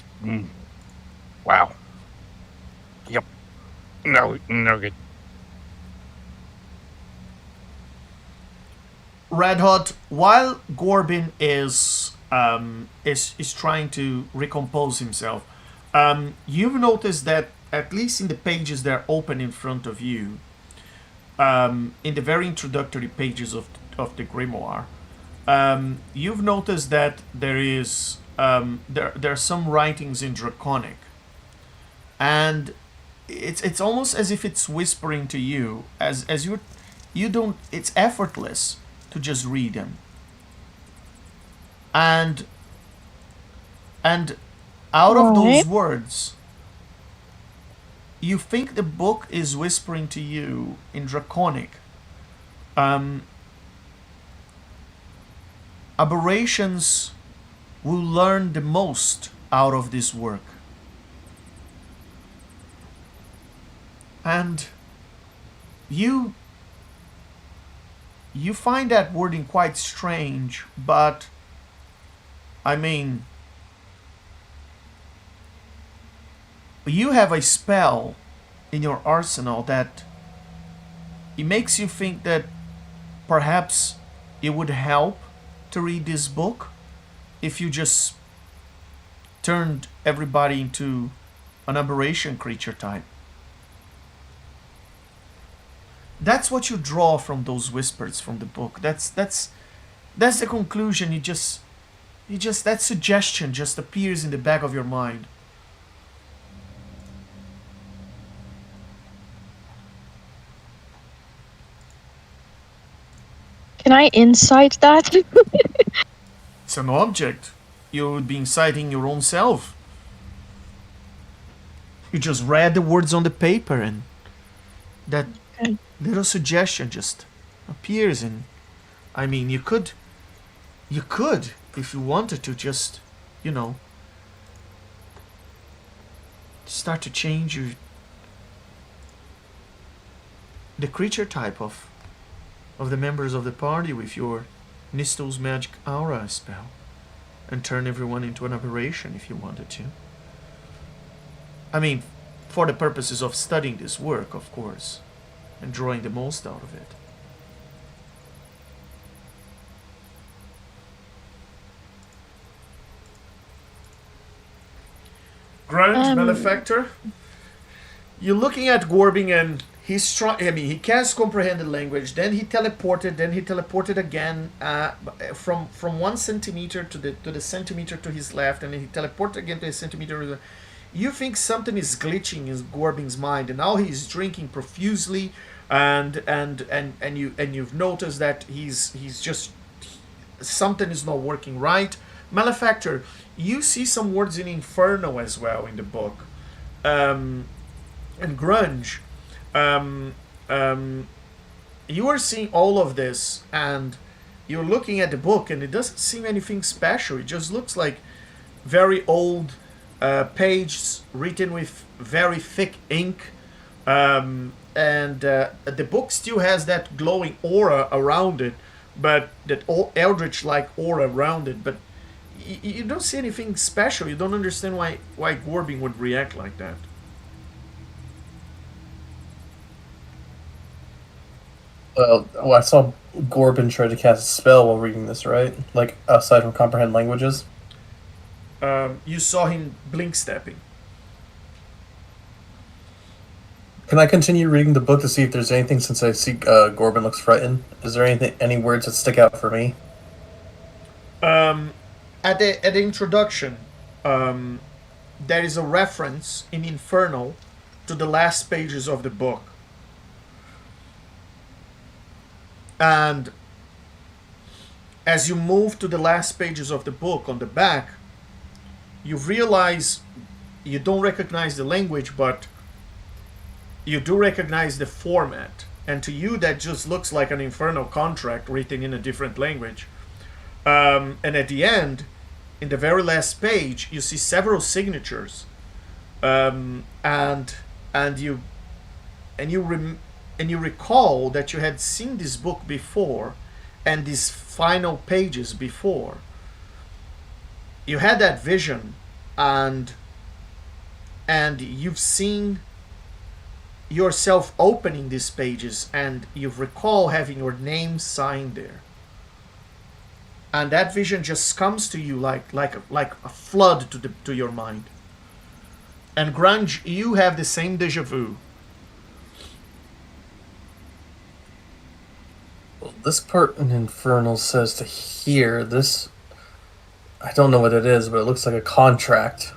wow. Yep. No good. Red Hot, while Gorbin is trying to recompose himself, you've noticed that at least in the pages that are open in front of you, in the very introductory pages of the grimoire, you've noticed that there is there are some writings in Draconic, and it's almost as if it's whispering to you as you don't. It's effortless to just read them, and out of those words, you think the book is whispering to you in Draconic. Aberrations will learn the most out of this work. And you find that wording quite strange, but I mean, you have a spell in your arsenal that it makes you think that perhaps it would help to read this book if you just turned everybody into an aberration creature type. That's what you draw from those whispers from the book. That's the conclusion. You just that suggestion just appears in the back of your mind. Can I incite that? It's an object. You would be inciting your own self. You just read the words on the paper and that little suggestion just appears, and I mean you could if you wanted to just, you know, start to change the creature type of the members of the party with your Nistel's magic aura spell and turn everyone into an aberration if you wanted to. I mean, for the purposes of studying this work, of course, and drawing the most out of it. Grunge, Malefactor, you're looking at Gorbing and he's trying. I mean, he casts comprehended language. Then he teleported. Then he teleported again from 1 centimeter to the centimeter to his left, and then he teleported again to a centimeter. You think something is glitching in Gorbing's mind, and now he's drinking profusely, and you've noticed that he's just something is not working right. Malefactor, you see some words in Inferno as well in the book, and Grunge. You are seeing all of this, and you're looking at the book, and it doesn't seem anything special. It just looks like very old pages written with very thick ink, and the book still has that glowing aura around it, but that eldritch-like aura around it. But you don't see anything special. You don't understand why Gorbing would react like that. Well, I saw Gorbin try to cast a spell while reading this, right? Like, aside from comprehend languages? You saw him blink stepping. Can I continue reading the book to see if there's anything, since I see Gorbin looks frightened? Is there any words that stick out for me? At the introduction, there is a reference in Inferno to the last pages of the book. And as you move to the last pages of the book on the back, you realize you don't recognize the language, but you do recognize the format. And to you, that just looks like an Inferno contract written in a different language. And at the end, in the very last page, you see several signatures, and you recall that you had seen this book before, and these final pages before. You had that vision and you've seen yourself opening these pages, and you recall having your name signed there, and that vision just comes to you like a flood to your mind. And Grunge, you have the same deja vu. Well, this part in Infernal says to hear this. I don't know what it is, but it looks like a contract.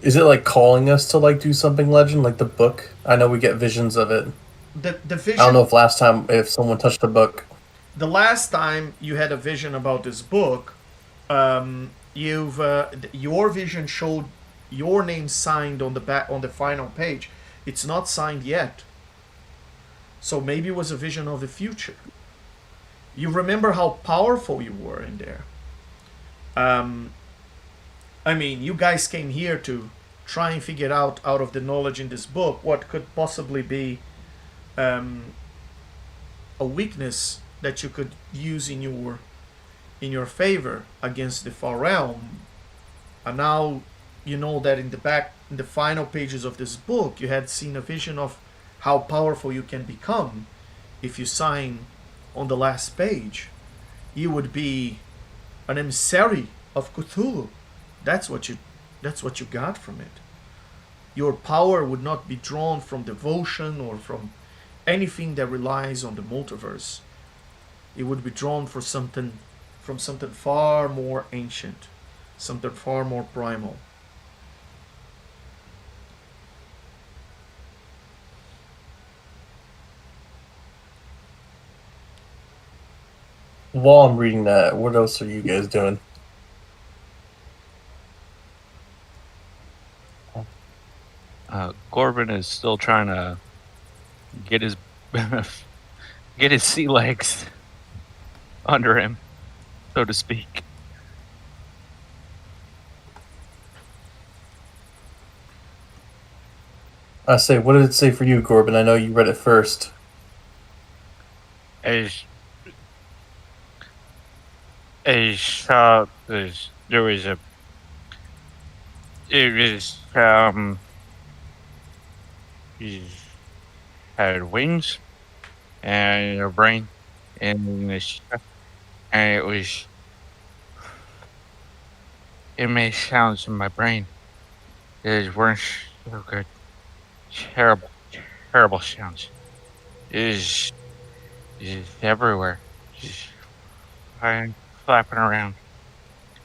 Is it like calling us to like do something, Legend, like the book? I know we get visions of it. The vision. I don't know if last time if someone touched the book. The last time you had a vision about this book, your vision showed your name signed on the back on the final page. It's not signed yet. So maybe it was a vision of the future. You remember how powerful you were in there. I mean, you guys came here to try and figure out of the knowledge in this book what could possibly be a weakness that you could use in your favor against the far realm. And now you know that in the final pages of this book, you had seen a vision of how powerful you can become if you sign on the last page. You would be an emissary of Cthulhu. That's what you got from it. Your power would not be drawn from devotion or from anything that relies on the multiverse. It would be drawn from something far more ancient, something far more primal. While I'm reading that, what else are you guys doing? Corbin is still trying to get his get his sea legs under him, so to speak. I say, what did it say for you, Corbin? I know you read it first. I saw there was a. It was he had wings and a brain and this, and it made sounds in my brain that weren't so good. Terrible sounds. It is everywhere. Just flapping around.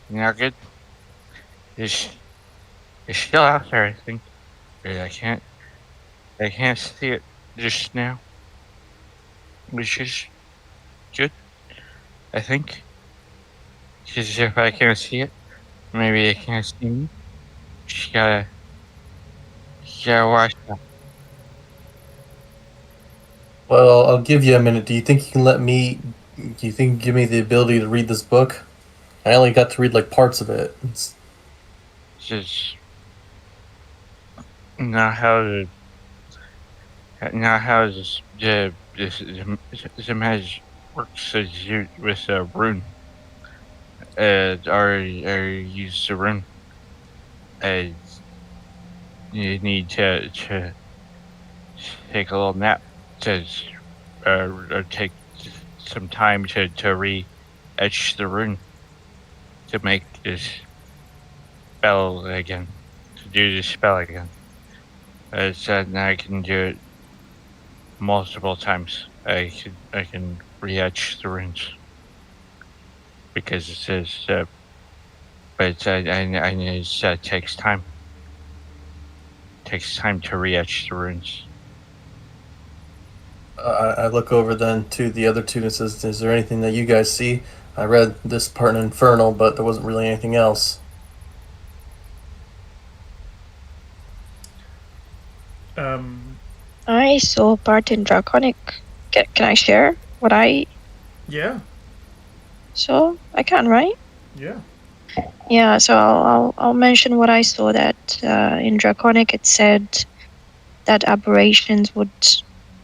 Not good. It's still out there, I think. But I can't see it just now. Which is good, I think. Because if I can't see it, maybe it can't see me. Just gotta watch that. Well, I'll give you a minute. Do you think you can give me the ability to read this book? I only got to read like parts of it. It's Just not how the magic works as you with a rune. Or use a rune. You need to take a little nap or take some time to re-etch the rune to make this spell again, to do this spell again. And I can do it multiple times. I can re-etch the runes because it says, but it takes time. Takes time to re-etch the runes. I look over then to the other two and says, is there anything that you guys see? I read this part in Infernal, but there wasn't really anything else. I saw part in Draconic. Can I share what I Yeah, saw? I can, right? yeah. Yeah, so I'll mention what I saw. That in Draconic it said that aberrations would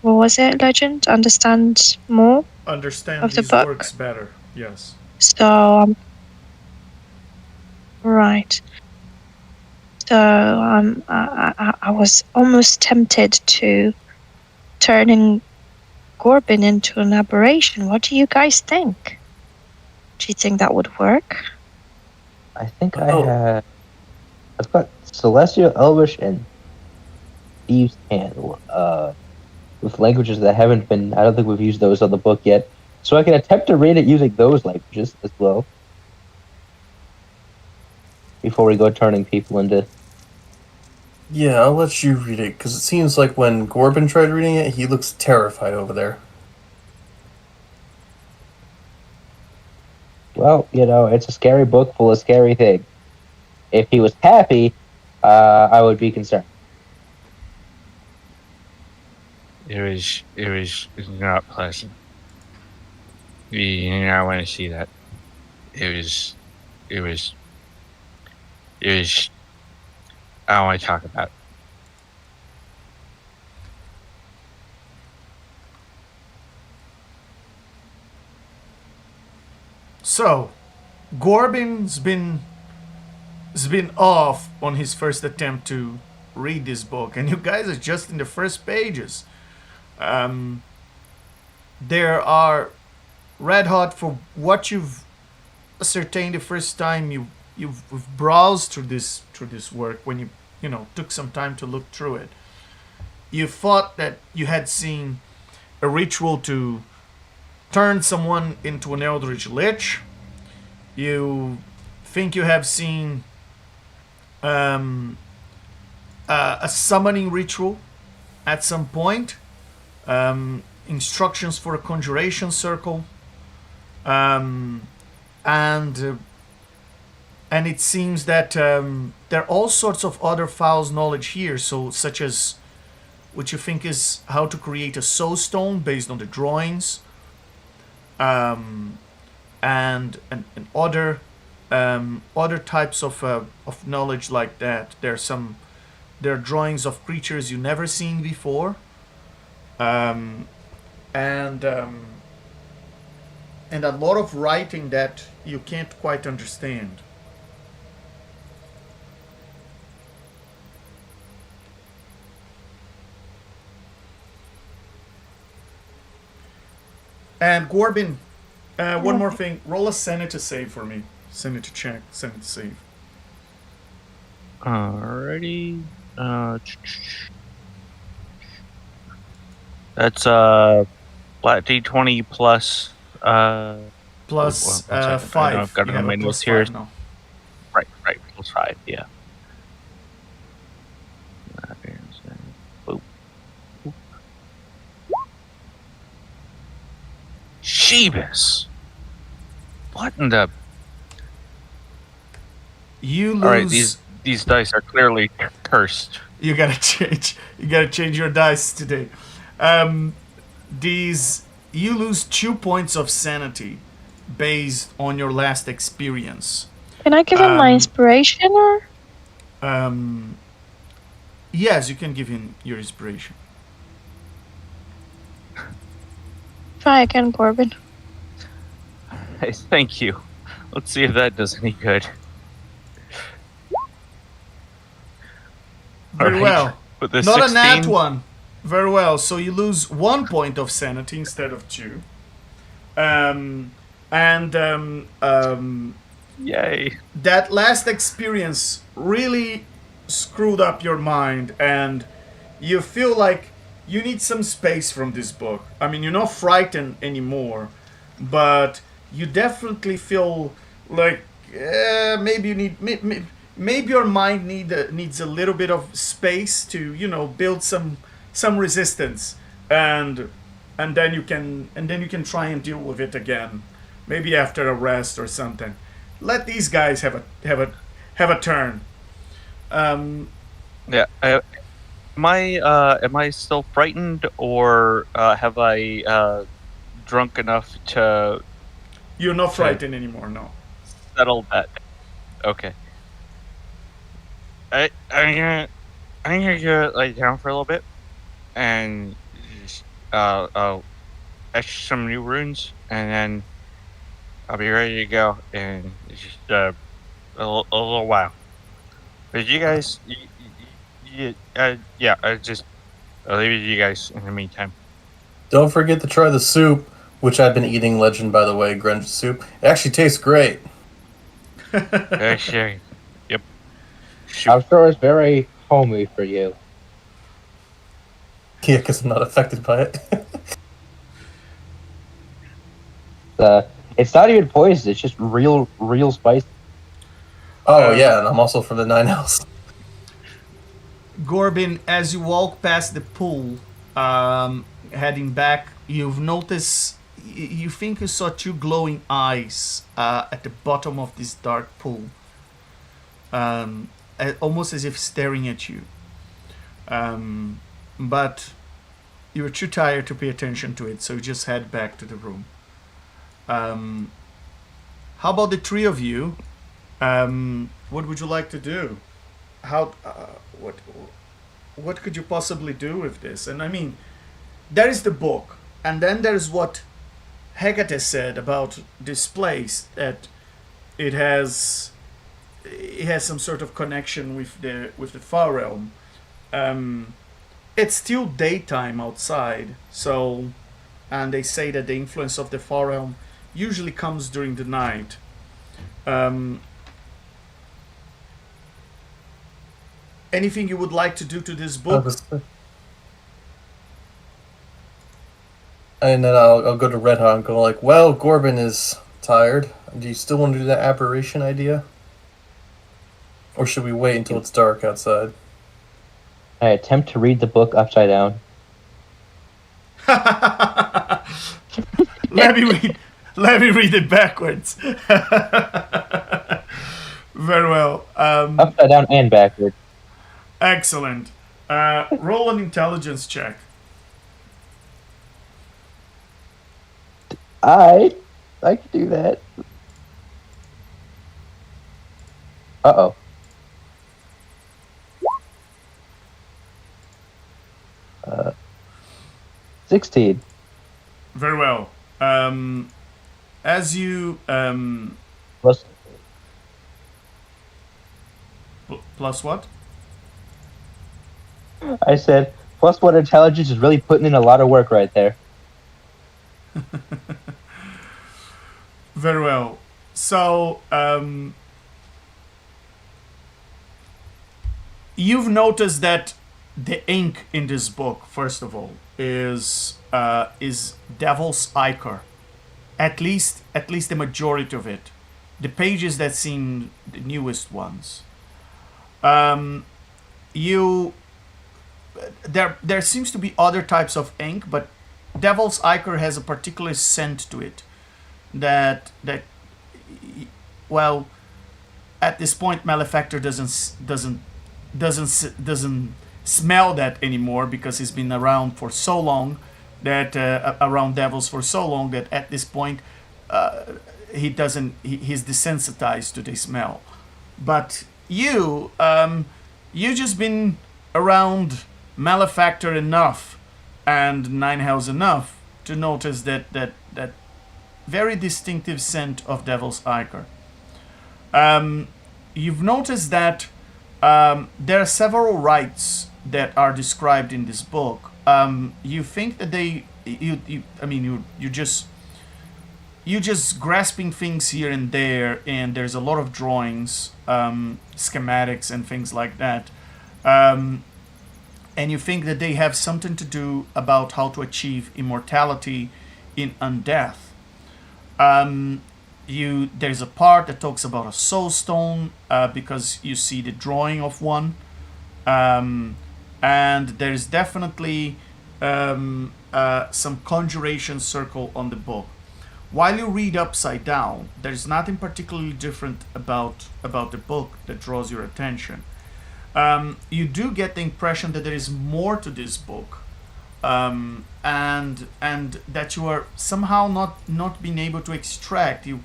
what was it, Legend? Understand more Understand of the these book. works better. Yes. So, right. So, I was almost tempted to turning Gorbin into an aberration. What do you guys think? Do you think that would work? I think Oh. I've got Celestial, Elvish, and Thieves' Candle. With languages that haven't been. I don't think we've used those on the book yet. So I can attempt to read it using those languages as well. Before we go turning people into. Yeah, I'll let you read it, because it seems like when Gorbin tried reading it, he looks terrified over there. Well, it's a scary book full of scary things. If he was happy, I would be concerned. It was not pleasant. I want to see that. It was. I don't want to talk about it. So, Gorbin's been off on his first attempt to read this book, and you guys are just in the first pages. There are red hot for what you've ascertained the first time you've browsed through this work, when you took some time to look through it. You thought that you had seen a ritual to turn someone into an Eldritch Lich. You think you have seen a summoning ritual at some point. Instructions for a conjuration circle. And it seems that there are all sorts of other files knowledge here, so such as what you think is how to create a soul stone based on the drawings, and other types of knowledge like that. There are drawings of creatures you never seen before, and a lot of writing that you can't quite understand. And Gorbin, one more thing. Roll a sanity save for me. Sanity check. Sanity save. Alrighty. That's flat D20 plus. Plus one second. 5. I know I've got You it on have my a notes plus here. 5 now. Right. Plus 5. Yeah. Boop. Sheebus. What in the? You lose. All right, these dice are clearly cursed. You gotta change. You gotta change your dice today. You lose 2 points of sanity based on your last experience. Can I give him my inspiration or? Yes, you can give him your inspiration. Try again, Gorbin. Hey, thank you. Let's see if that does any good. Very well. With the Not 16, a nat one. Very well. So you lose 1 point of sanity instead of 2. Yay. That last experience really screwed up your mind, and you feel like you need some space from this book. I mean, you're not frightened anymore, but you definitely feel like maybe you need maybe your mind needs a little bit of space to build some resistance, and then you can try and deal with it again, maybe after a rest or something. Let these guys have a turn. Yeah. Am I still frightened, or have I drunk enough to? You're not frightened anymore, no. Settle that. Okay. I'm gonna lay down for a little bit and just etch some new runes, and then I'll be ready to go in just a little while. But you guys, yeah, I'll leave it to you guys in the meantime. Don't forget to try the soup, which I've been eating. Legend, by the way, grunge soup. It actually tastes great. Actually, yep. I'm sure it's very homey for you. Yeah, because I'm not affected by it. It's not even poison. It's just real spice. Oh, yeah, and I'm also from the Nine Hells. Gorbin, as you walk past the pool, heading back, you've noticed, you think you saw two glowing eyes at the bottom of this dark pool, almost as if staring at you. But you were too tired to pay attention to it, so you just head back to the room. How about the three of you? What would you like to do? What could you possibly do with this? And I mean, there is the book, and then there's what Hecate said about this place, that it has some sort of connection with the far realm. It's still daytime outside, so, and they say that the influence of the far realm usually comes during the night. Anything you would like to do to this book? And then I'll go to Red Hot and go like, well, Gorbin is tired. Do you still want to do that aberration idea? Or should we wait until it's dark outside? I attempt to read the book upside down. Let me read it backwards. Very well. Upside down and backward. Excellent. Roll an intelligence check. I can do that. Uh-oh. 16. Very well. As you Plus, plus what? I said, +1 intelligence is really putting in a lot of work right there. Very well. So, you've noticed that the ink in this book, first of all, is Devil's Ichor. At least the majority of it. The pages that seem the newest ones. There seems to be other types of ink, but Devil's Ichor has a particular scent to it. That well, at this point, Malefactor doesn't smell that anymore, because he's been around for so long, that around devils for so long, that at this point he's desensitized to the smell. But you just been around Malefactor enough and Nine Hells enough to notice that very distinctive scent of Devil's Ichor. You've noticed that there are several rites that are described in this book. You think that you're just grasping things here and there, and there's a lot of drawings, schematics and things like that. And you think that they have something to do about how to achieve immortality in undeath. There's a part that talks about a soul stone, because you see the drawing of one, and there's definitely some conjuration circle on the book. While you read upside down, there's nothing particularly different about the book that draws your attention. You do get the impression that there is more to this book, and that you are somehow not being able to extract. You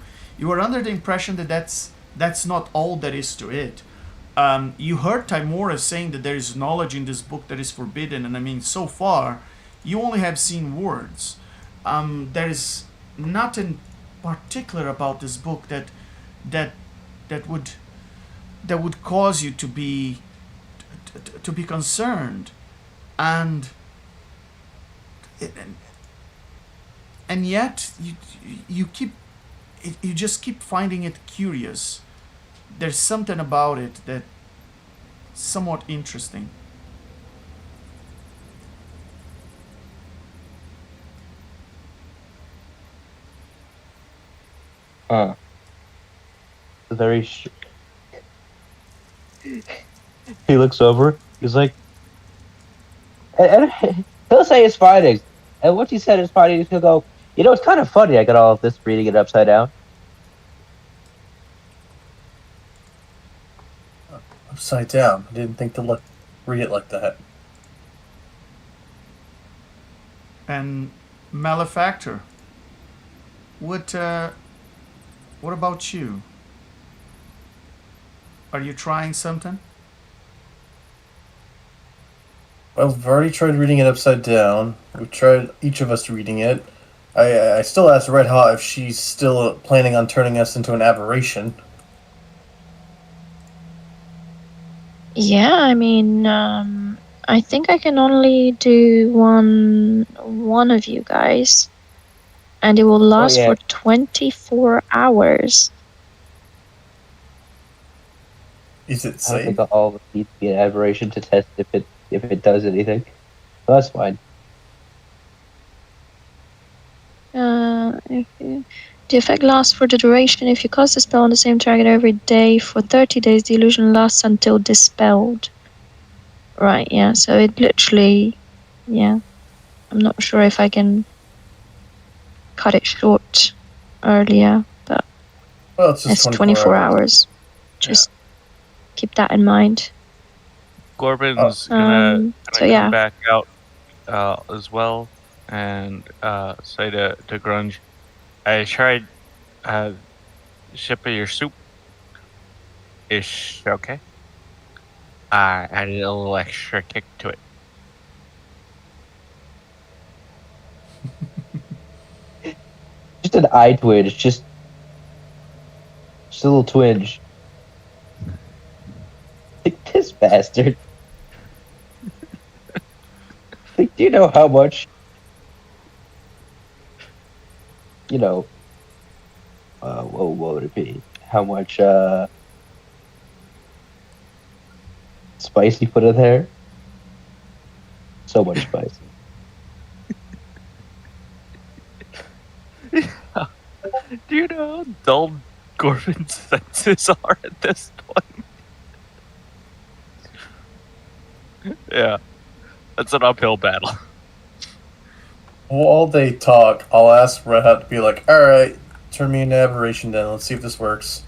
are under the impression that that's not all there is to it. You heard Timora saying that there is knowledge in this book that is forbidden, and I mean, so far you only have seen words. There is nothing particular about this book that that would cause you to be concerned, and and yet you just keep finding it curious. There's something about it that somewhat interesting. Huh. Very. He looks over. He's like, and he'll say it's fighting, and once he said it's fighting, he'll go, you know, it's kind of funny. I got all of this reading it upside down. Upside down. I didn't think to read it like that. And Malefactor, what about you? Are you trying something? Well, we've already tried reading it upside down. We tried each of us reading it. I still asked Red Hot if she's still planning on turning us into an aberration. Yeah, I mean, I think I can only do one of you guys, and it will last yeah. for 24 hours. Is it I don't safe? think all of us need to be an aberration to test if it does anything. So that's fine. The effect lasts for the duration. If you cast a spell on the same target every day for 30 days, the illusion lasts until dispelled. Right, yeah, so it literally, yeah. I'm not sure if I can cut it short earlier, but Well, it's just it's 24 hours. Just keep that in mind. Corbin's gonna so yeah. come back out as well and say to Grunge, I tried a sip of your soup. It's okay. I added a little extra kick to it. Just an eye twinge, just a little twinge. Like, this bastard. Like, do you know how much? You know, what would it be? How much spice you put in there? So much spice. Do you know how dull Corbin's senses are at this point? Yeah, that's an uphill battle. While they talk, I'll ask Red Hat to be like, alright, turn me into aberration then. Let's see if this works.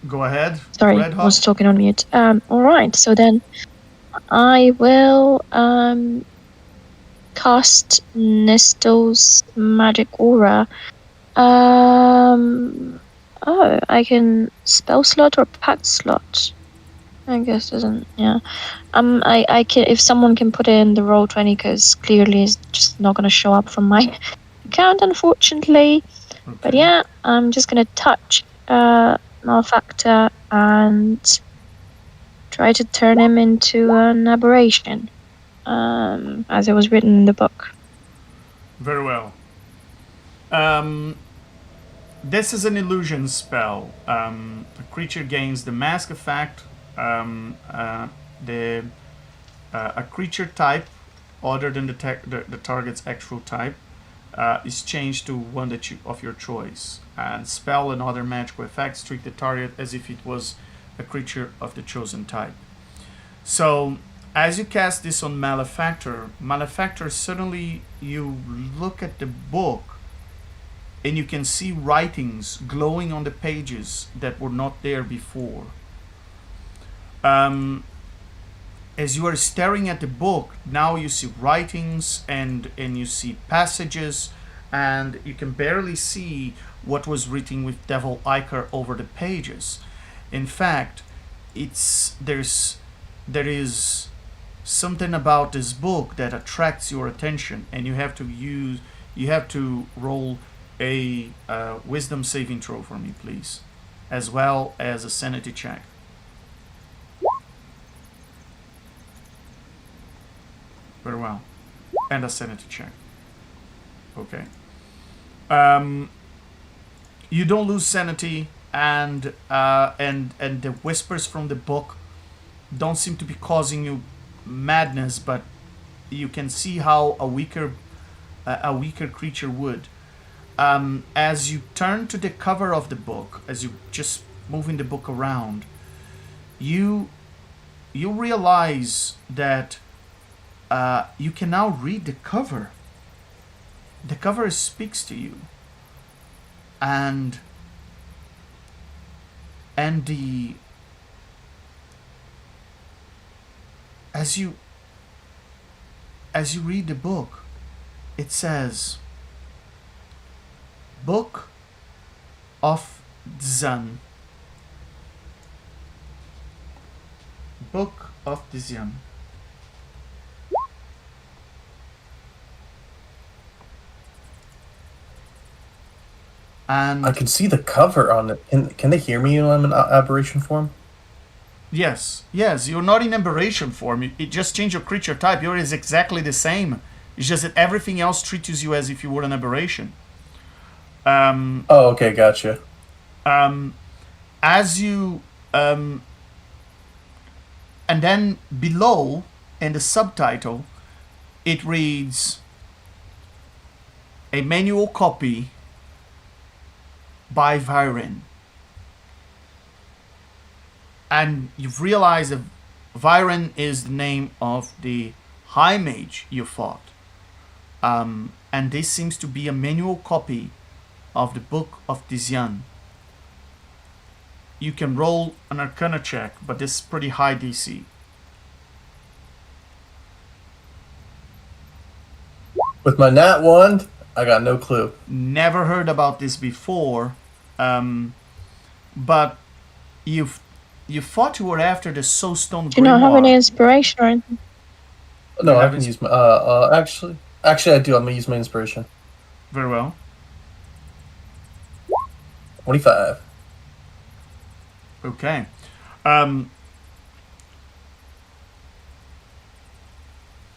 Go ahead. Sorry, Red I Hot. was talking on mute. Alright, so then I will cast Nistel's magic aura. I can spell slot or pact slot. I guess doesn't. Yeah. I can, if someone can put it in the roll 20, because clearly it's just not gonna show up from my account, unfortunately. Okay. But yeah, I'm just gonna touch Malefactor and try to turn him into an aberration, as it was written in the book. Very well. This is an illusion spell. A creature gains the mask effect. A creature type other than the target's actual type is changed to one of your choice. And spell and other magical effects treat the target as if it was a creature of the chosen type. So, as you cast this on Malefactor, suddenly you look at the book and you can see writings glowing on the pages that were not there before. As you are staring at the book, now you see writings and you see passages, and you can barely see what was written with Devil Icar over the pages. In fact, there is something about this book that attracts your attention, and you have to roll a wisdom saving throw for me, please, as well as a sanity check. Very well, and a sanity check. Okay. You don't lose sanity, and the whispers from the book don't seem to be causing you madness, but you can see how a weaker creature would. As you turn to the cover of the book, as you just moving the book around, you realize that you can now read the cover. The cover speaks to you, and the as you read the book, it says, Book of Dzan. Book of Dzan. And I can see the cover on it. Can they hear me when I'm in aberration form? yes, you're not in aberration form. It just changed your creature type. Yours is exactly the same. It's just that everything else treats you as if you were an aberration. Oh, okay, gotcha. As you and then below in the subtitle, it reads, a manual copy by Viren. And you've realized that Viren is the name of the High Mage you fought. And this seems to be a manual copy of the Book of Dzan. You can roll an Arcana check, but this is pretty high DC. With my nat 1, I got no clue. Never heard about this before, but you thought you were after the Soulstone Grimoire. Do you not have any inspiration or anything? No, I can use my actually I do. I'm gonna use my inspiration. Very well. 25. Okay.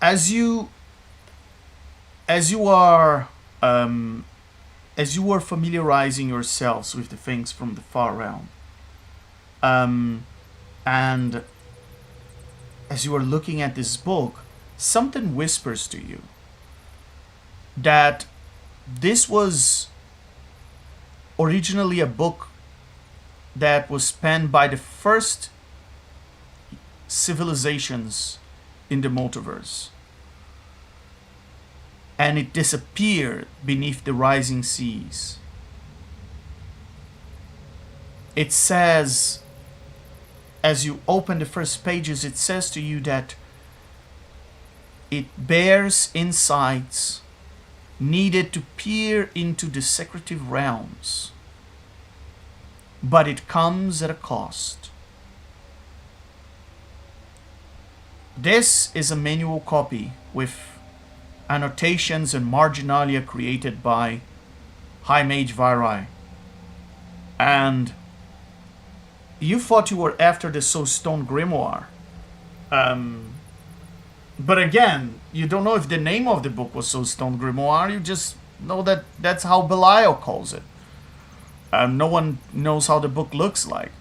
As you are familiarizing yourselves with the things from the far realm, and as you are looking at this book, something whispers to you that this was originally a book that was penned by the first civilizations in the multiverse. And it disappeared beneath the rising seas. It says, as you open the first pages, it says to you that it bears insights needed to peer into the secretive realms, but it comes at a cost. This is a manual copy with annotations and marginalia created by High Mage Virai. And you thought you were after the Soulstone Grimoire. But again, you don't know if the name of the book was Soulstone Grimoire. You just know that that's how Belial calls it. No one knows how the book looks like.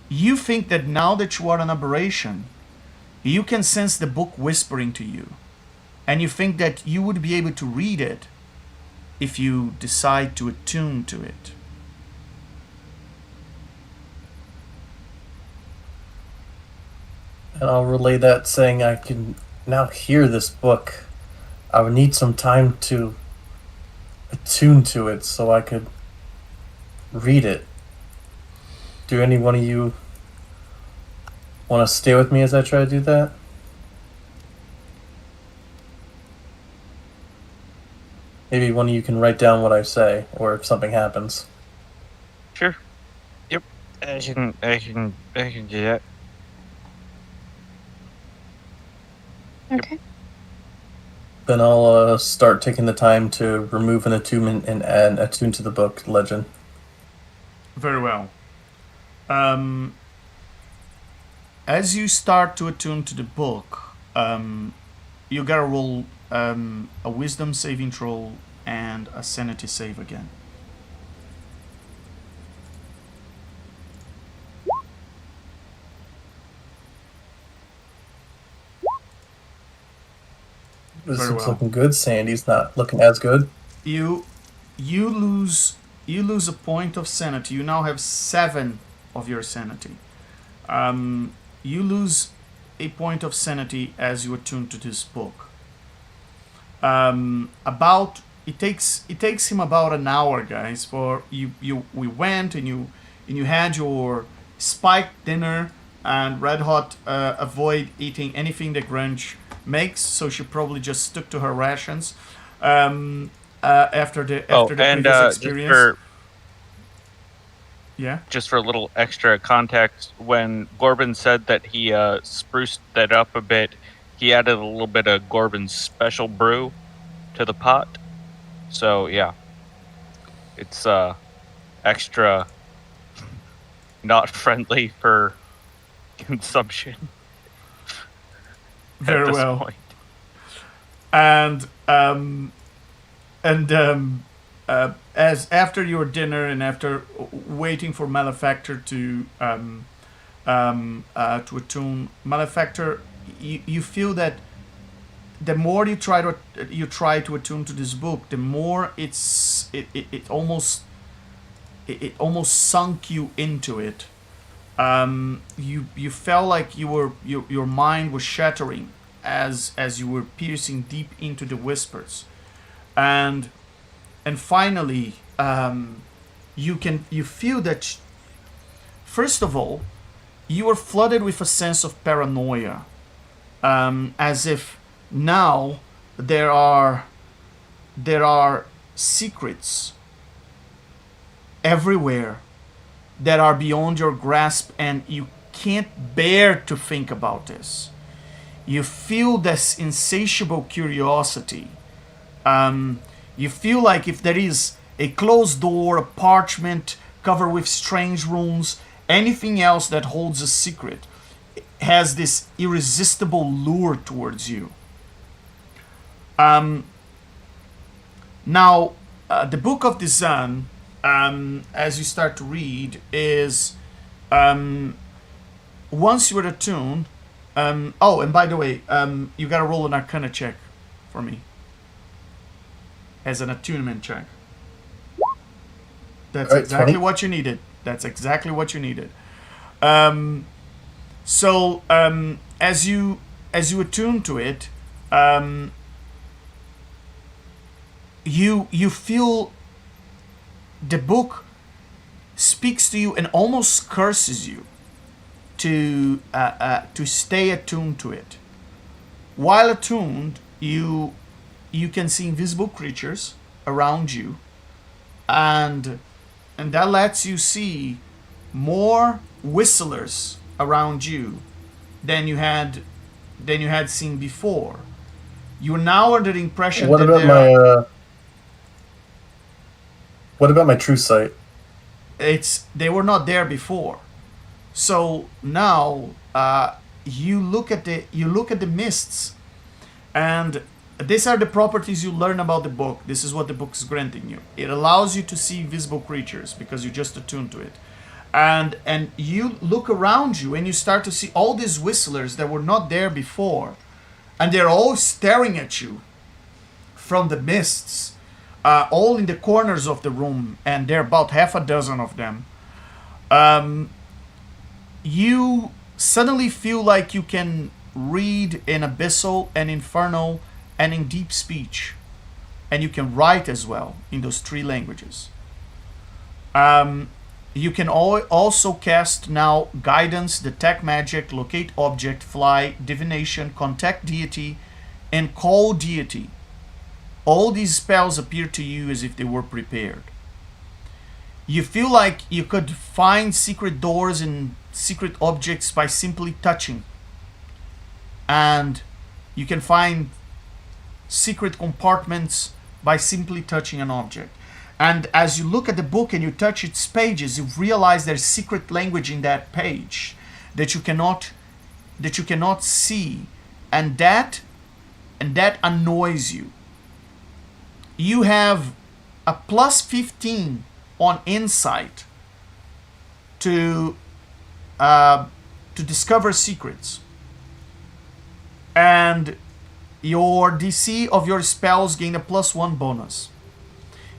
You think that now that you are an aberration, you can sense the book whispering to you. And you think that you would be able to read it if you decide to attune to it. And I'll relay that saying I can now hear this book. I would need some time to attune to it so I could read it. Do any one of you want to stay with me as I try to do that? Maybe one of you can write down what I say, or if something happens. Sure. Yep. I can do that. Okay. Then I'll start taking the time to remove an attunement and add attune to the book legend. Very well. As you start to attune to the book, you gotta roll a wisdom saving throw and a sanity save again. This Very looks well. looking good. Sandy's not looking as good. You lose a point of sanity. You now have 7 of your sanity. You lose a point of sanity as you attune to this book. It takes him about an hour, guys. For we went and you had your spiked dinner, and Red Hot avoid eating anything that Grunge makes, so she probably just stuck to her rations after the previous experience. Just for a little extra context, when Gorbin said that he spruced that up a bit, he added a little bit of Gorbin's special brew to the pot. So yeah, it's extra not friendly for consumption. Very well. Point. And as after your dinner and after waiting for Malefactor to attune, Malefactor, you feel that the more you try to attune to this book, the more it almost sunk you into it. You felt like your mind was shattering as you were piercing deep into the whispers, and finally you feel that first of all you are flooded with a sense of paranoia, as if now there are secrets everywhere that are beyond your grasp, and you can't bear to think about this. You feel this insatiable curiosity. You feel like if there is a closed door, a parchment covered with strange runes, anything else that holds a secret has this irresistible lure towards you. Now, the Book of the Sun, as you start to read, is once you are attuned. Oh, and by the way, you gotta roll an Arcana check for me as an attunement check. That's right, exactly 20. what you needed. That's exactly what you needed. As you attune to it, you feel the book speaks to you and almost curses you to stay attuned to it. While attuned, you can see invisible creatures around you, and that lets you see more whistlers around you than you had seen before. You're now under the impression What about my true sight? They were not there before. So now you look at the mists, and these are the properties you learn about the book. This is what the book is granting you. It allows you to see visible creatures because you just attuned to it, and you look around you and you start to see all these whistlers that were not there before, and they're all staring at you from the mists, all in the corners of the room, and there are about half a dozen of them. You suddenly feel like you can read in abyssal and infernal and in deep speech, and you can write as well in those 3 languages. You can also cast now guidance, detect magic, locate object, fly, divination, contact deity, and call deity. All these spells appear to you as if they were prepared. You feel like you could find secret doors and secret objects by simply touching. And you can find secret compartments by simply touching an object. And as you look at the book and you touch its pages, you realize there's secret language in that page that you cannot see, and that annoys you. You have a plus 15 on insight to discover secrets, and your DC of your spells gain a plus 1 bonus.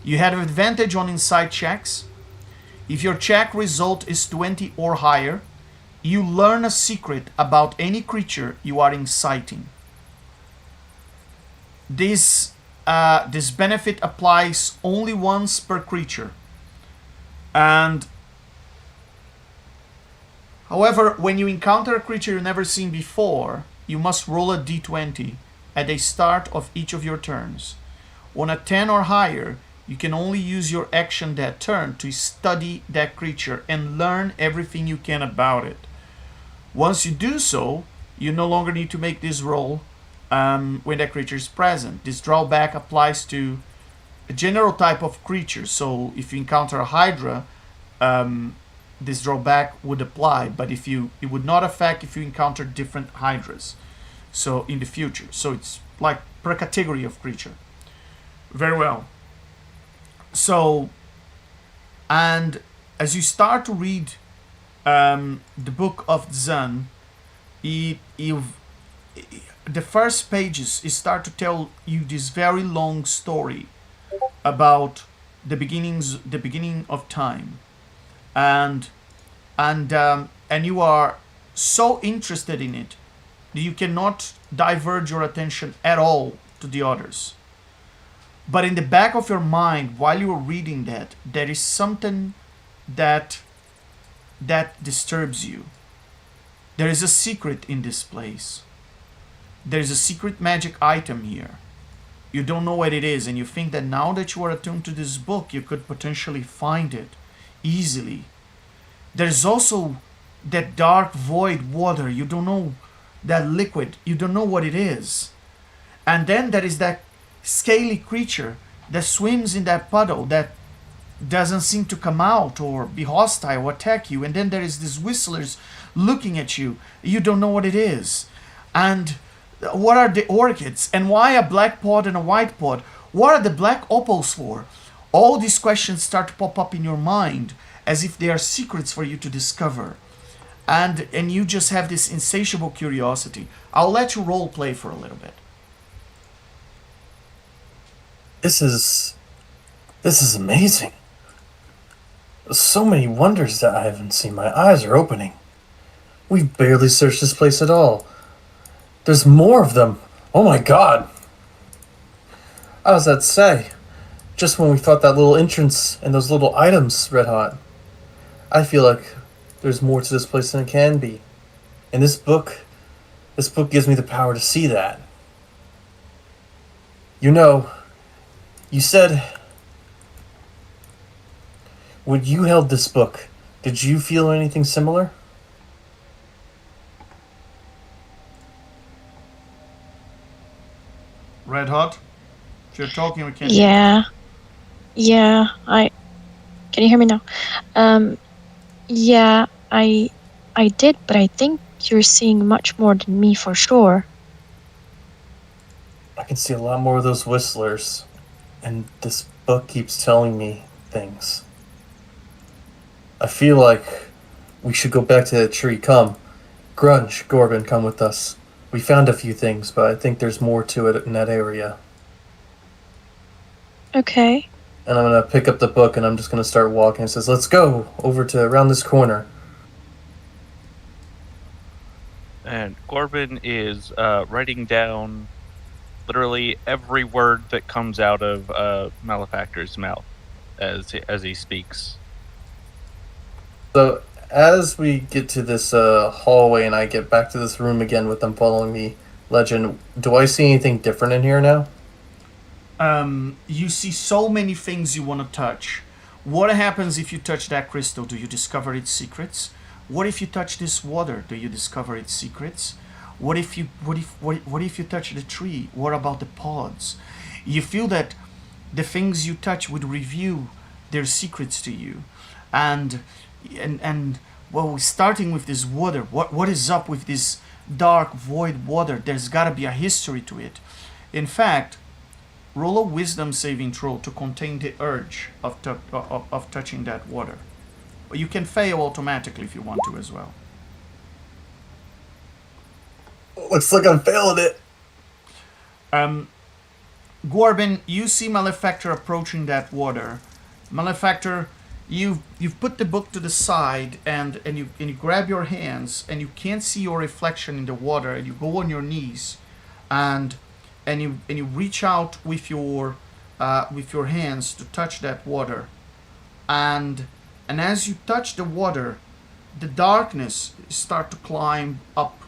You have advantage on insight checks. If your check result is 20 or higher, you learn a secret about any creature you are inciting. This benefit applies only once per creature. And however, when you encounter a creature you've never seen before, you must roll a d20 at the start of each of your turns. On a 10 or higher, you can only use your action that turn to study that creature and learn everything you can about it. Once you do so, you no longer need to make this roll when that creature is present. This drawback applies to a general type of creature. So if you encounter a Hydra, this drawback would apply, but it would not affect if you encounter different Hydras. So in the future, so it's like per category of creature. Very well. So, and as you start to read the book of Zun, the first pages start to tell you this very long story about the beginning of time, and you are so interested in it that you cannot divert your attention at all to the others. But in the back of your mind, while you are reading that, there is something that disturbs you. There is a secret in this place. There is a secret magic item here. You don't know what it is, and you think that now that you are attuned to this book, you could potentially find it easily. There's also that dark void water. You don't know that liquid. You don't know what it is. And then there is that scaly creature that swims in that puddle that doesn't seem to come out or be hostile or attack you. And then there is these whistlers looking at you. You don't know what it is. And what are the orchids? And why a black pod and a white pod? What are the black opals for? All these questions start to pop up in your mind as if they are secrets for you to discover. And you just have this insatiable curiosity. I'll let you role play for a little bit. This is amazing. So many wonders that I haven't seen. My eyes are opening. We've barely searched this place at all. There's more of them. Oh my god. How does that say? Just when we thought that little entrance and those little items red hot. I feel like there's more to this place than it can be. And this book gives me the power to see that. You know, you said when you held this book, did you feel anything similar? Red Hot? If you're talking, we can't. Yeah. Can you hear me now? Yeah, I did, but I think you're seeing much more than me for sure. I can see a lot more of those whistlers, and this book keeps telling me things. I feel like we should go back to the tree. Come. Grunge, Gorbin, come with us. We found a few things, but I think there's more to it in that area. Okay. And I'm going to pick up the book and I'm just going to start walking. It says, let's go over to around this corner. And Gorbin is writing down literally every word that comes out of Malefactor's mouth as he speaks. So as we get to this hallway and I get back to this room again with them following me, Legend, do I see anything different in here now? You see so many things you want to touch. What happens if you touch that crystal? Do you discover its secrets? What if you touch this water? Do you discover its secrets? What if you touch the tree? What about the pods? You feel that the things you touch would reveal their secrets to you, and well, starting with this water, what is up with this dark void water? There's got to be a history to it. In fact, roll a wisdom saving throw to contain the urge of touching that water. You can fail automatically if you want to as well. Looks like I'm failing it. Gorbin, you see Malefactor approaching that water. Malefactor, you've put the book to the side and you grab your hands and you can't see your reflection in the water, and you go on your knees and you reach out with your hands to touch that water, and as you touch the water, the darkness start to climb up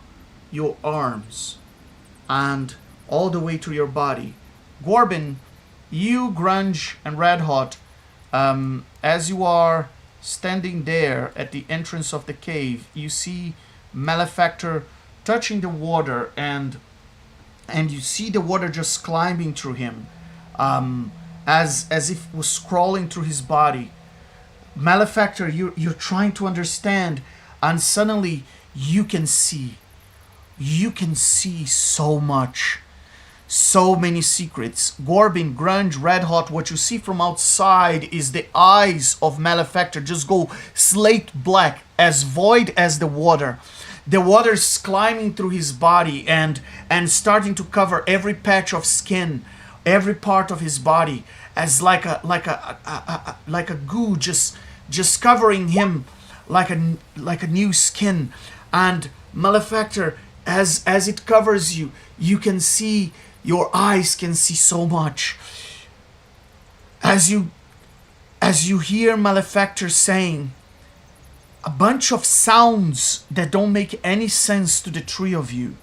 your arms and all the way to your body. Gorbin, you, Grunge, and Red Hot, as you are standing there at the entrance of the cave, you see Malefactor touching the water, and you see the water just climbing through him, as if it was crawling through his body. Malefactor, you're trying to understand, and suddenly you can see so much. So many secrets. Gorbin, Grunge, Red Hot, what you see from outside is the eyes of Malefactor just go slate black, as void as the water. The water's climbing through his body and starting to cover every patch of skin, every part of his body, as like a goo, just covering him like a new skin. And Malefactor, as it covers you, you can see. Your eyes can see so much. As you hear Malefactor saying a bunch of sounds that don't make any sense to the three of you,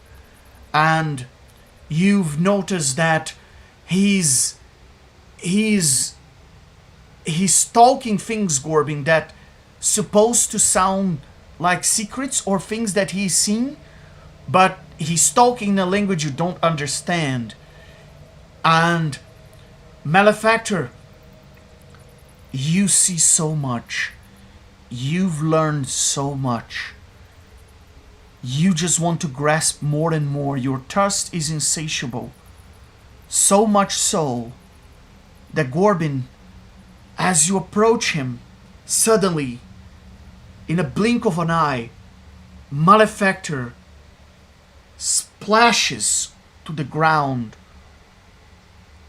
and you've noticed that he's talking things, Gorbin, that supposed to sound like secrets or things that he's seen, but he's talking in a language you don't understand. And Malefactor, you see so much. You've learned so much. You just want to grasp more and more. Your thirst is insatiable. So much so that Gorbin, as you approach him, suddenly, in a blink of an eye, Malefactor splashes to the ground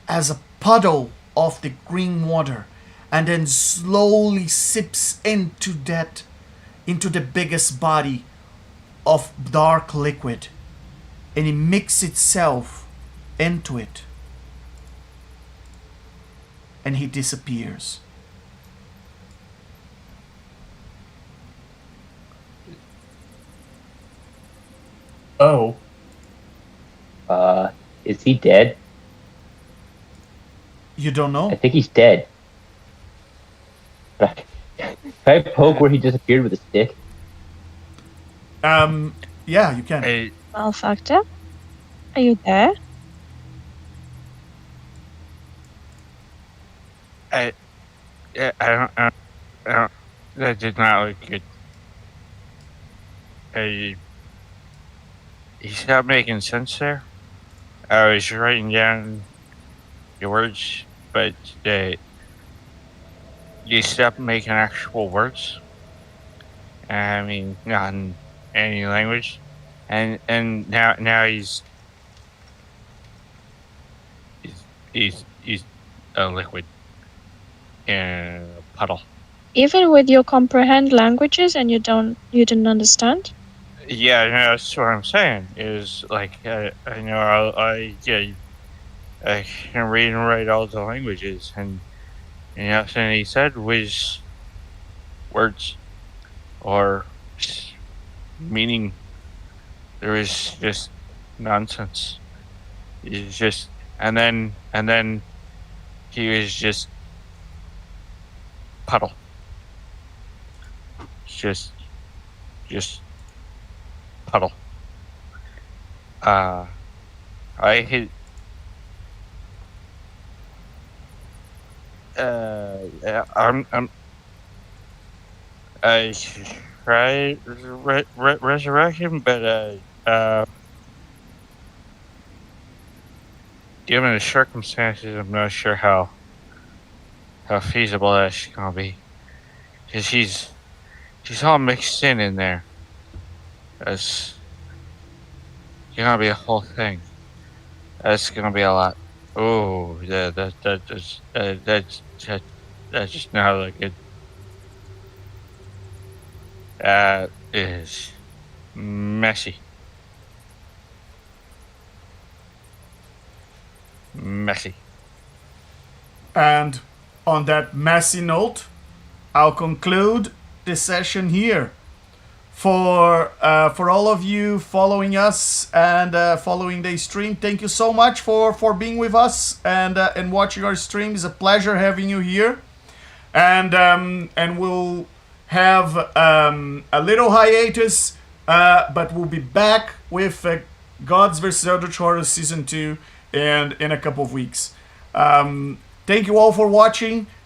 as a puddle of the green water, and then slowly sips into the biggest body of dark liquid, and it mixes itself into it, and he disappears. Oh. Is he dead? You don't know? I think he's dead. Can I poke where he disappeared with a stick? Yeah, you can. Hey, Malefactor, are you there? I don't. That did not look good. You stopped making sense there. I was writing down your words, but you stopped making actual words. I mean, not in any language, and now he's a liquid in a puddle. Even with your comprehend languages and you didn't understand? Yeah, no, that's what I'm saying. Is like I know I can read and write all the languages, and nothing he said was words or meaning. There was just nonsense. It's just and then he was just puddle. Just puddle. I hit. I tried resurrection, but given the circumstances, I'm not sure how feasible that's gonna be. Cause she's all mixed in there. That's gonna be a whole thing. That's gonna be a lot. Oh, that's just not like it. That is messy. Messy. And on that messy note, I'll conclude this session here. For all of you following us and following the stream, thank you so much for being with us and watching our stream. It's a pleasure having you here. And we'll have a little hiatus, but we'll be back with Gods vs. Eldritch Horrors Season 2 in a couple of weeks. Thank you all for watching,